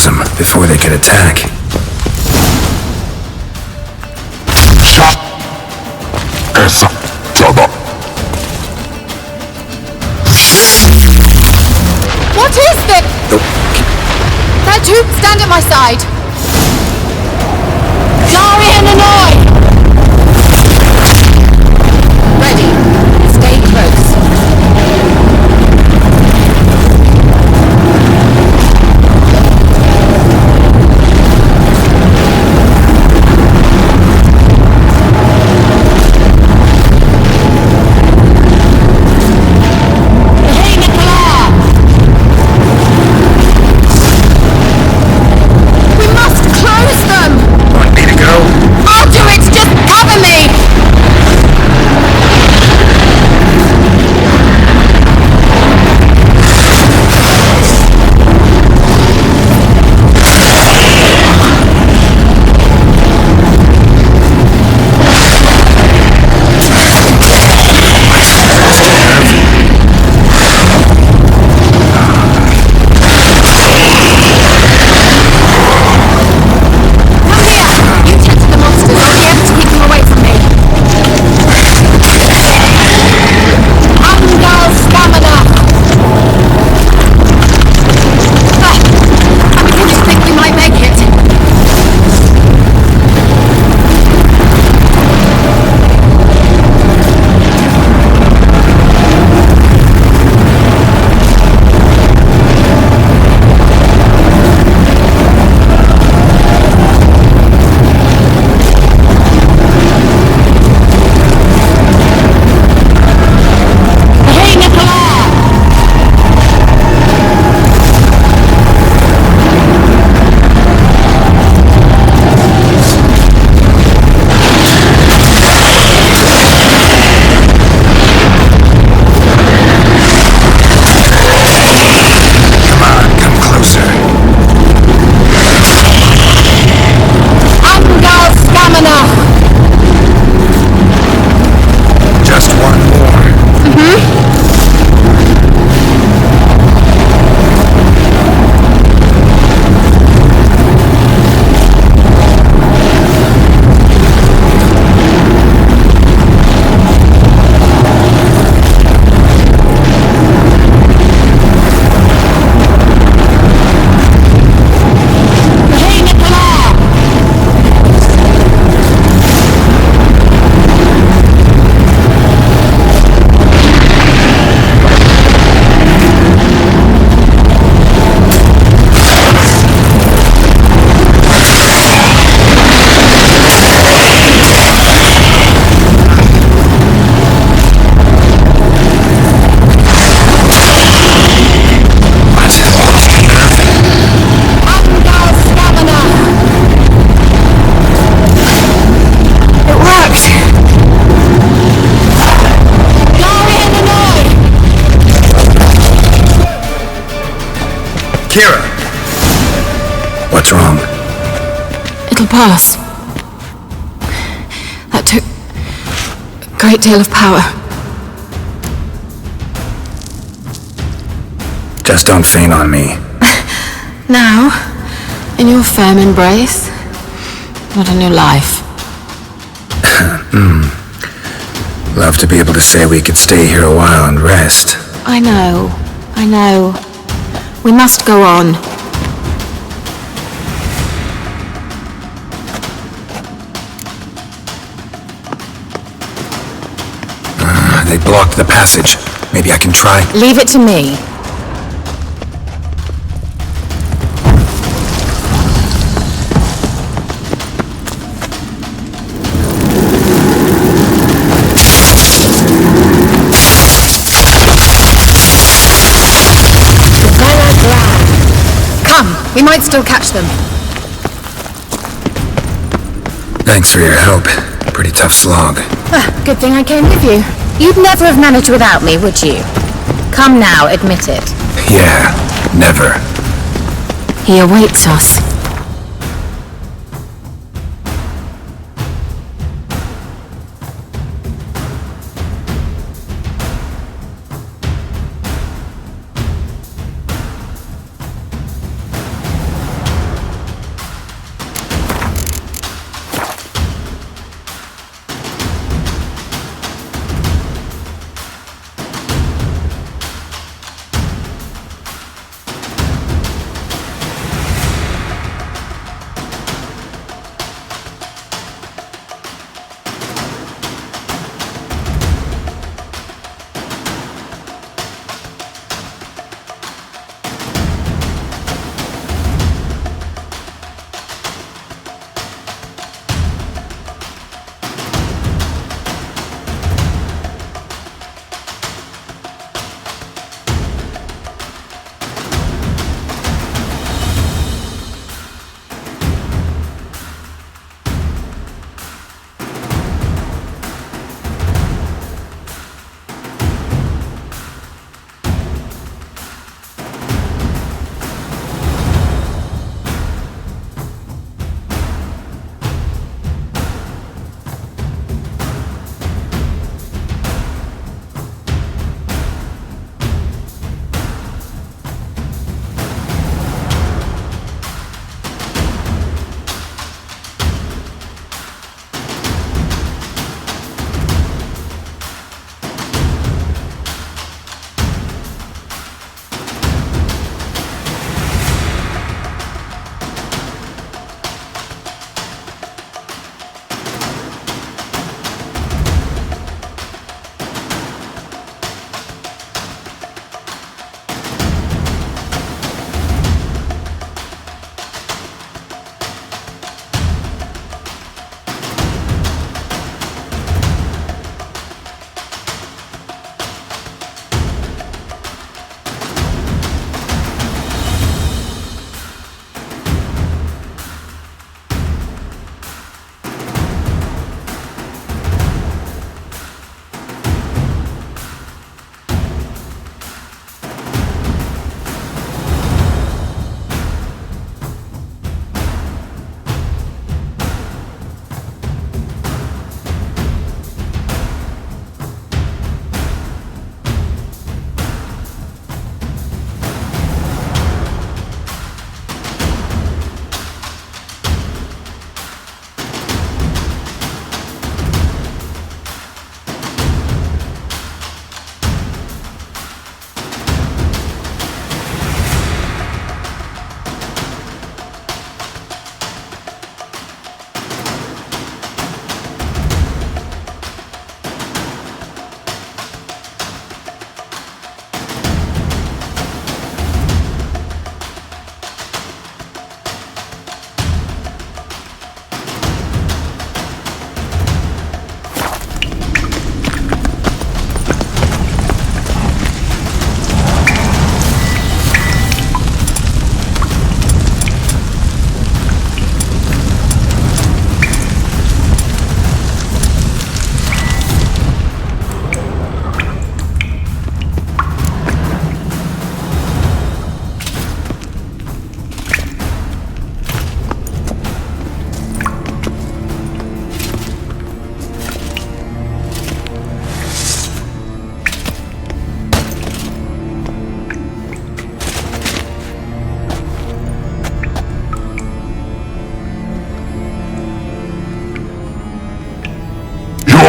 Them before they could attack. Shot. Esa. Jabba. What is this? There two. Stand at my side. Darian and I! Ready. Stay close. I'll do Kira! What's wrong? It'll pass. That took a great deal of power. Just don't faint on me. Now, in your firm embrace, what a new life. Love to be able to say we could stay here a while and rest. I know. We must go on. They blocked the passage. Maybe I can try. Leave it to me. Come, we might still catch them. Thanks for your help. Pretty tough slog. Good thing I came with you. You'd never have managed without me, would you? Come now, admit it. Yeah, never. He awaits us.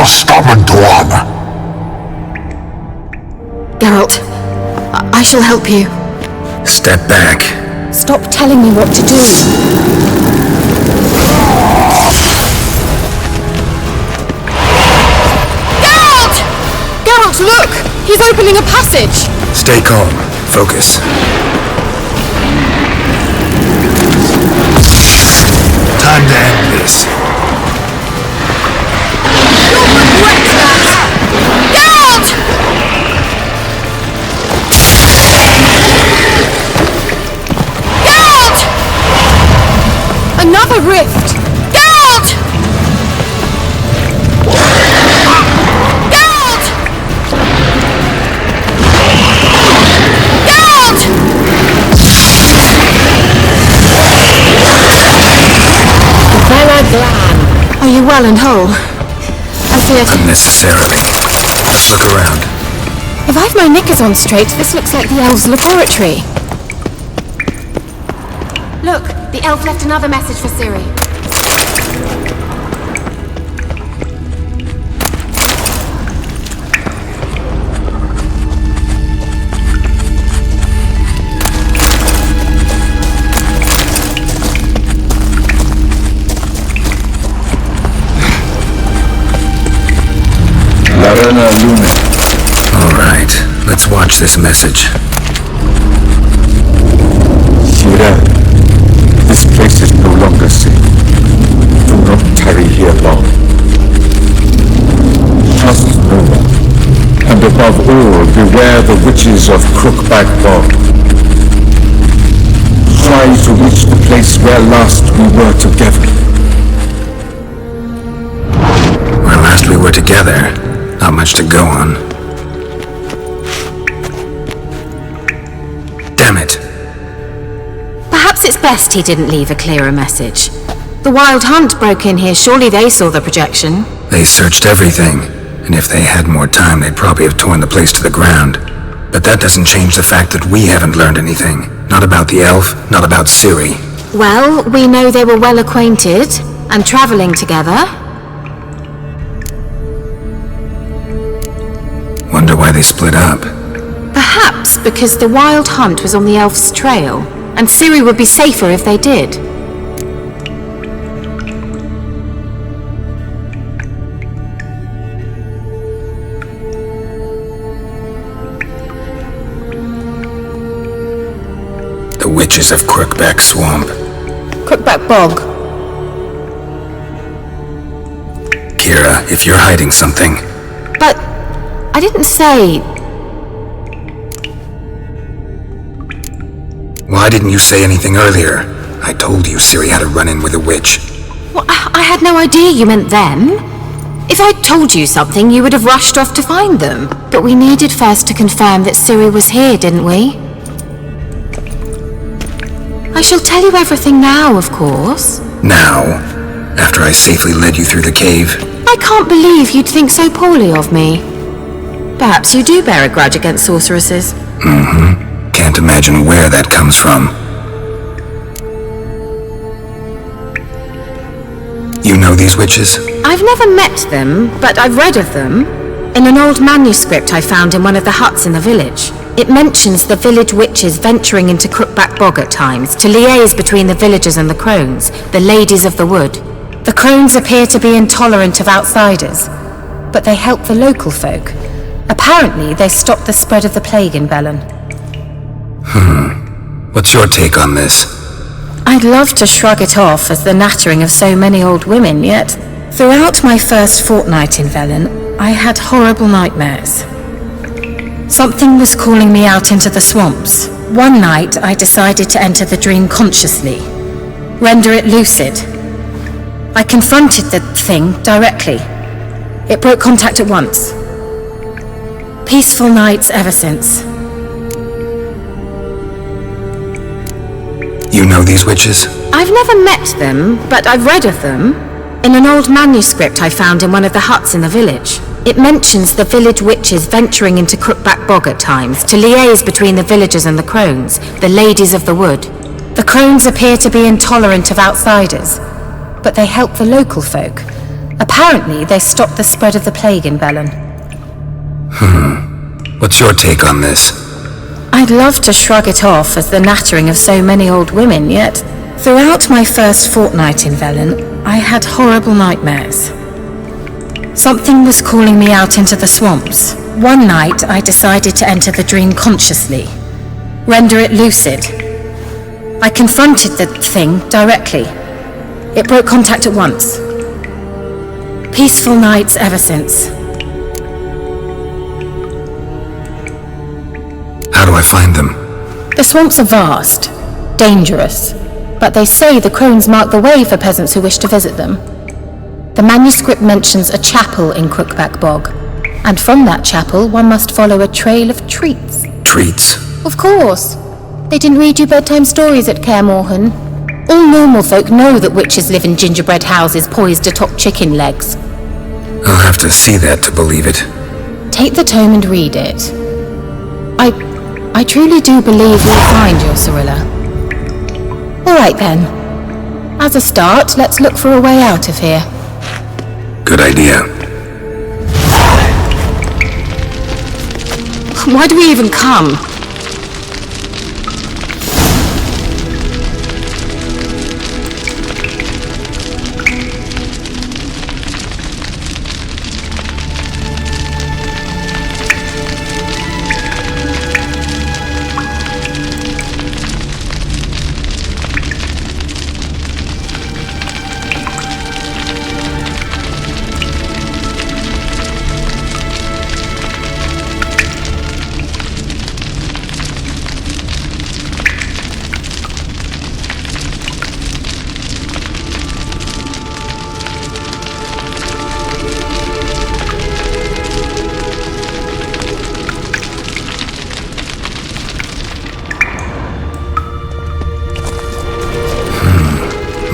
stubborn to honor. Geralt, I shall help you. Step back. Stop telling me what to do. Geralt! Geralt, look! He's opening a passage! Stay calm. Focus. Time to end this. You'll regret that! Geralt! Geralt! Another rift! Geralt! Geralt! Geralt! Very glad. Are you well and whole? I feared... Unnecessarily. Let's look around. If I've my knickers on straight, this looks like the elf's laboratory. Look, the elf left another message for Ciri. Larena Luna. Alright, let's watch this message. Shira, this place is no longer safe. Do not tarry here long. Trust no one. And above all, beware the witches of Crookback Bog. Try to reach the place where last we were together. Where last we were together. Not much to go on. Damn it. Perhaps it's best he didn't leave a clearer message. The Wild Hunt broke in here. Surely they saw the projection. They searched everything, and if they had more time, they'd probably have torn the place to the ground. But that doesn't change the fact that we haven't learned anything. Not about the elf, not about Ciri. Well, we know they were well acquainted and traveling together. Wonder why they split up. Perhaps because the Wild Hunt was on the elf's trail, and Ciri would be safer if they did. The witches of Crookback Swamp. Crookback Bog. Kira, if you're hiding something... But I didn't say... Why didn't you say anything earlier? I told you Ciri had a run-in with a witch. Well, I had no idea you meant them. If I'd told you something, you would have rushed off to find them. But we needed first to confirm that Ciri was here, didn't we? I shall tell you everything now, of course. Now? After I safely led you through the cave? I can't believe you'd think so poorly of me. Perhaps you do bear a grudge against sorceresses. Mm-hmm. Can't imagine where that comes from. You know these witches? I've never met them, but I've read of them. In an old manuscript I found in one of the huts in the village. It mentions the village witches venturing into Crookback Bog at times to liaise between the villagers and the crones, the ladies of the wood. The crones appear to be intolerant of outsiders, but they help the local folk. Apparently, they stopped the spread of the plague in Bellon. What's your take on this? I'd love to shrug it off as the nattering of so many old women, yet throughout my first fortnight in Velen, I had horrible nightmares. Something was calling me out into the swamps. One night, I decided to enter the dream consciously, render it lucid. I confronted the thing directly. It broke contact at once. Peaceful nights ever since. You know these witches? I've never met them, but I've read of them. In an old manuscript I found in one of the huts in the village. It mentions the village witches venturing into Crookback Bog at times to liaise between the villagers and the crones, the ladies of the wood. The crones appear to be intolerant of outsiders, but they help the local folk. Apparently, they stopped the spread of the plague in Velen. What's your take on this? I'd love to shrug it off as the nattering of so many old women, yet throughout my first fortnight in Velen, I had horrible nightmares. Something was calling me out into the swamps. One night, I decided to enter the dream consciously, render it lucid. I confronted the thing directly. It broke contact at once. Peaceful nights ever since. How do I find them? The swamps are vast, dangerous, but they say the crones mark the way for peasants who wish to visit them. The manuscript mentions a chapel in Crookback Bog, and from that chapel one must follow a trail of treats. Treats? Of course. They didn't read you bedtime stories at Kaer Morhen. All normal folk know that witches live in gingerbread houses poised atop chicken legs. I'll have to see that to believe it. Take the tome and read it. I truly do believe you'll find your Cyrilla. Alright then. As a start, let's look for a way out of here. Good idea. Why do we even come?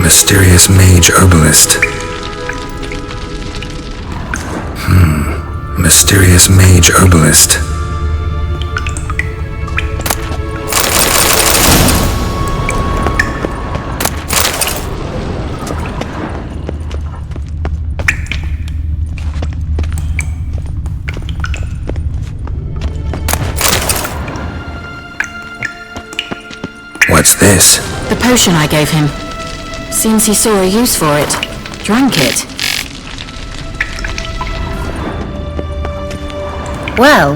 Mysterious mage herbalist. Mysterious mage herbalist. What's this? The potion I gave him. Seems he saw a use for it. Drank it. Well.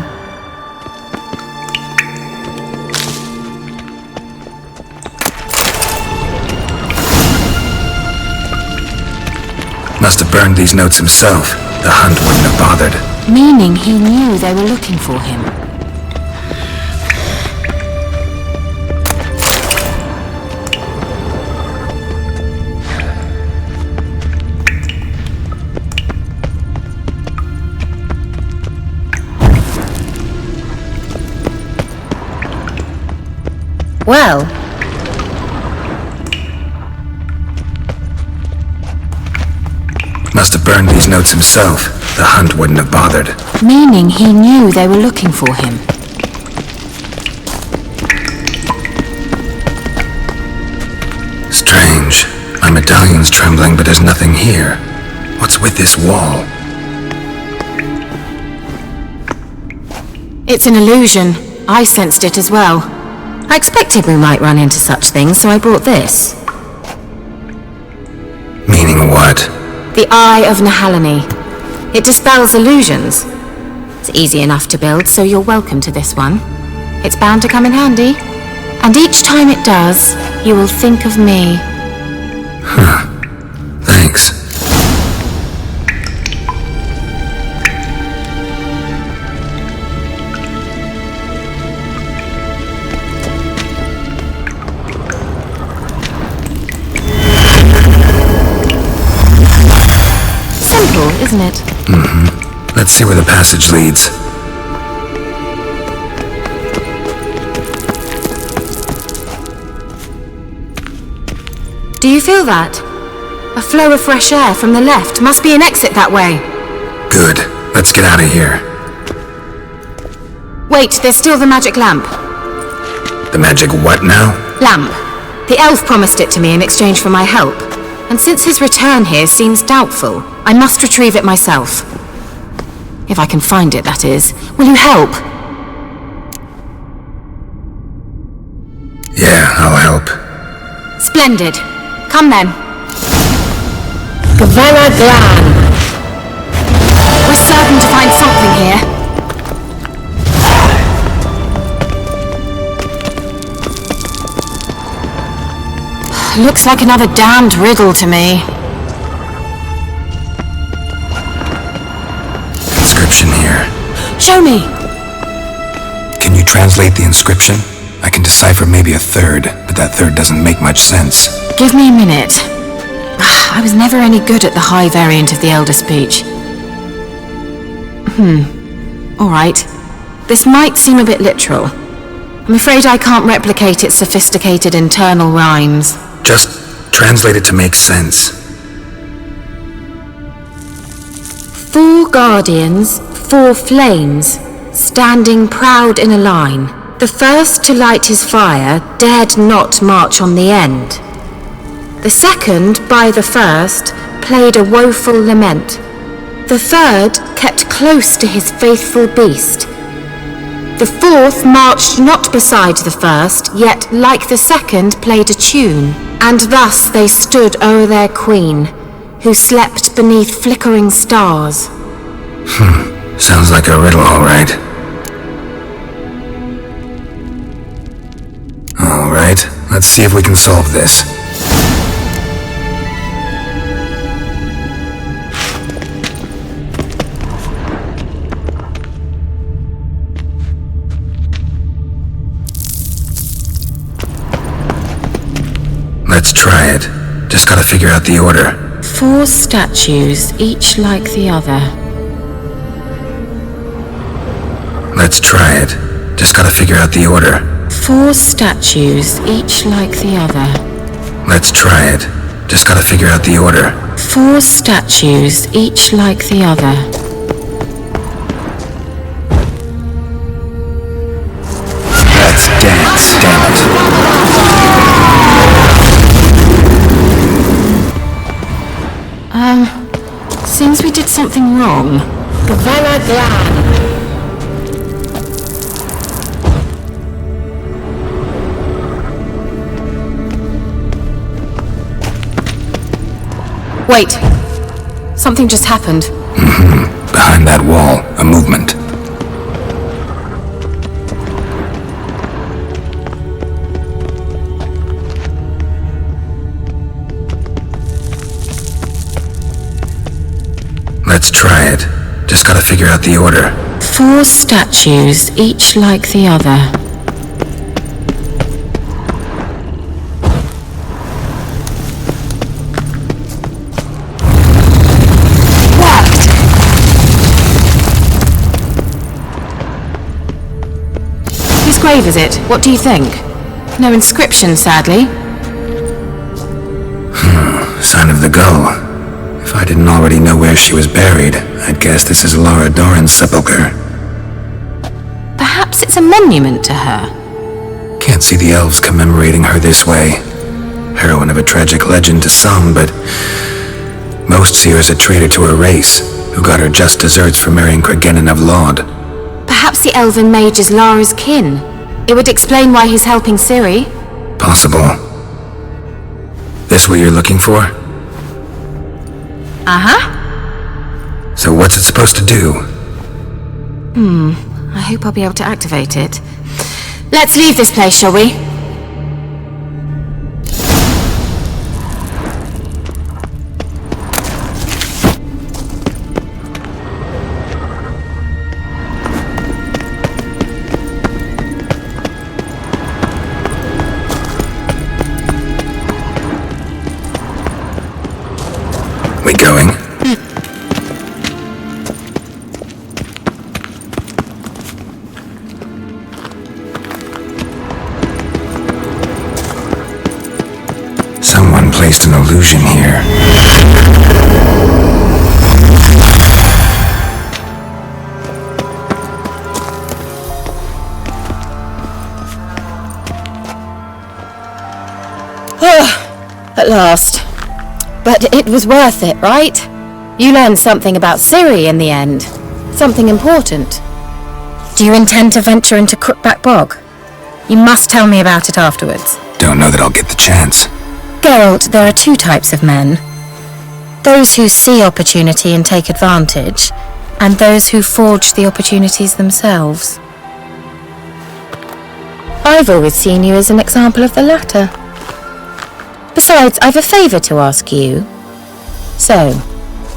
Must have burned these notes himself. The hunt wouldn't have bothered. Meaning he knew they were looking for him. Well. Must have burned these notes himself. The hunt wouldn't have bothered. Meaning he knew they were looking for him. Strange. My medallion's trembling, but there's nothing here. What's with this wall? It's an illusion. I sensed it as well. I expected we might run into such things, so I brought this. Meaning what? The Eye of Nahalani. It dispels illusions. It's easy enough to build, so you're welcome to this one. It's bound to come in handy. And each time it does, you will think of me. Huh. Thanks. Isn't it? Let's see where the passage leads. Do you feel that? A flow of fresh air from the left. Must be an exit that way. Good. Let's get out of here. Wait, there's still the magic lamp. The magic what now? Lamp. The elf promised it to me in exchange for my help. And since his return here seems doubtful, I must retrieve it myself. If I can find it, that is. Will you help? Yeah, I'll help. Splendid. Come then. Gavanna Glan. We're certain to find something here. Looks like another damned riddle to me. Inscription here. Show me. Can you translate the inscription? I can decipher maybe a third, but that third doesn't make much sense. Give me a minute. I was never any good at the high variant of the Elder Speech. Alright. This might seem a bit literal. I'm afraid I can't replicate its sophisticated internal rhymes. Just translate it to make sense. 4 guardians, 4 flames, standing proud in a line. The first to light his fire dared not march on the end. The second, by the first, played a woeful lament. The third kept close to his faithful beast. The fourth marched not beside the first, yet like the second played a tune. And thus they stood o'er their queen, who slept beneath flickering stars. Sounds like a riddle, all right. All right, let's see if we can solve this. Let's try it. Just gotta figure out the order. 4 statues, each like the other. Let's try it. Just gotta figure out the order. 4 statues, each like the other. Let's try it. Just gotta figure out the order. 4 statues, each like the other. Let's dance, damn it. Seems we did something wrong. Gavanna Glan. Wait. Something just happened. Behind that wall, a movement. Let's try it. Just gotta figure out the order. 4 statues, each like the other. Worked! Whose grave is it? What do you think? No inscription, sadly. Sign of the gull. If I didn't already know where she was buried, I'd guess this is Laura Doran's sepulchre. Perhaps it's a monument to her. Can't see the elves commemorating her this way. Heroine of a tragic legend to some, but most see her as a traitor to her race, who got her just deserts for marrying Cregennan of Laud. Perhaps the elven mage is Lara's kin. It would explain why he's helping Ciri. Possible. This what you're looking for? Uh-huh. So what's it supposed to do? I hope I'll be able to activate it. Let's leave this place, shall we? We going? Someone placed an illusion here. At last. But it was worth it, right? You learned something about Ciri in the end. Something important. Do you intend to venture into Crookback Bog? You must tell me about it afterwards. Don't know that I'll get the chance. Geralt, there are two types of men. Those who see opportunity and take advantage, and those who forge the opportunities themselves. I've always seen you as an example of the latter. Besides, I've a favour to ask you. So,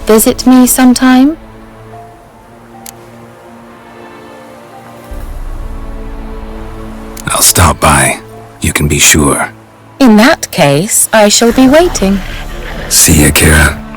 visit me sometime? I'll stop by. You can be sure. In that case, I shall be waiting. See ya, Kira.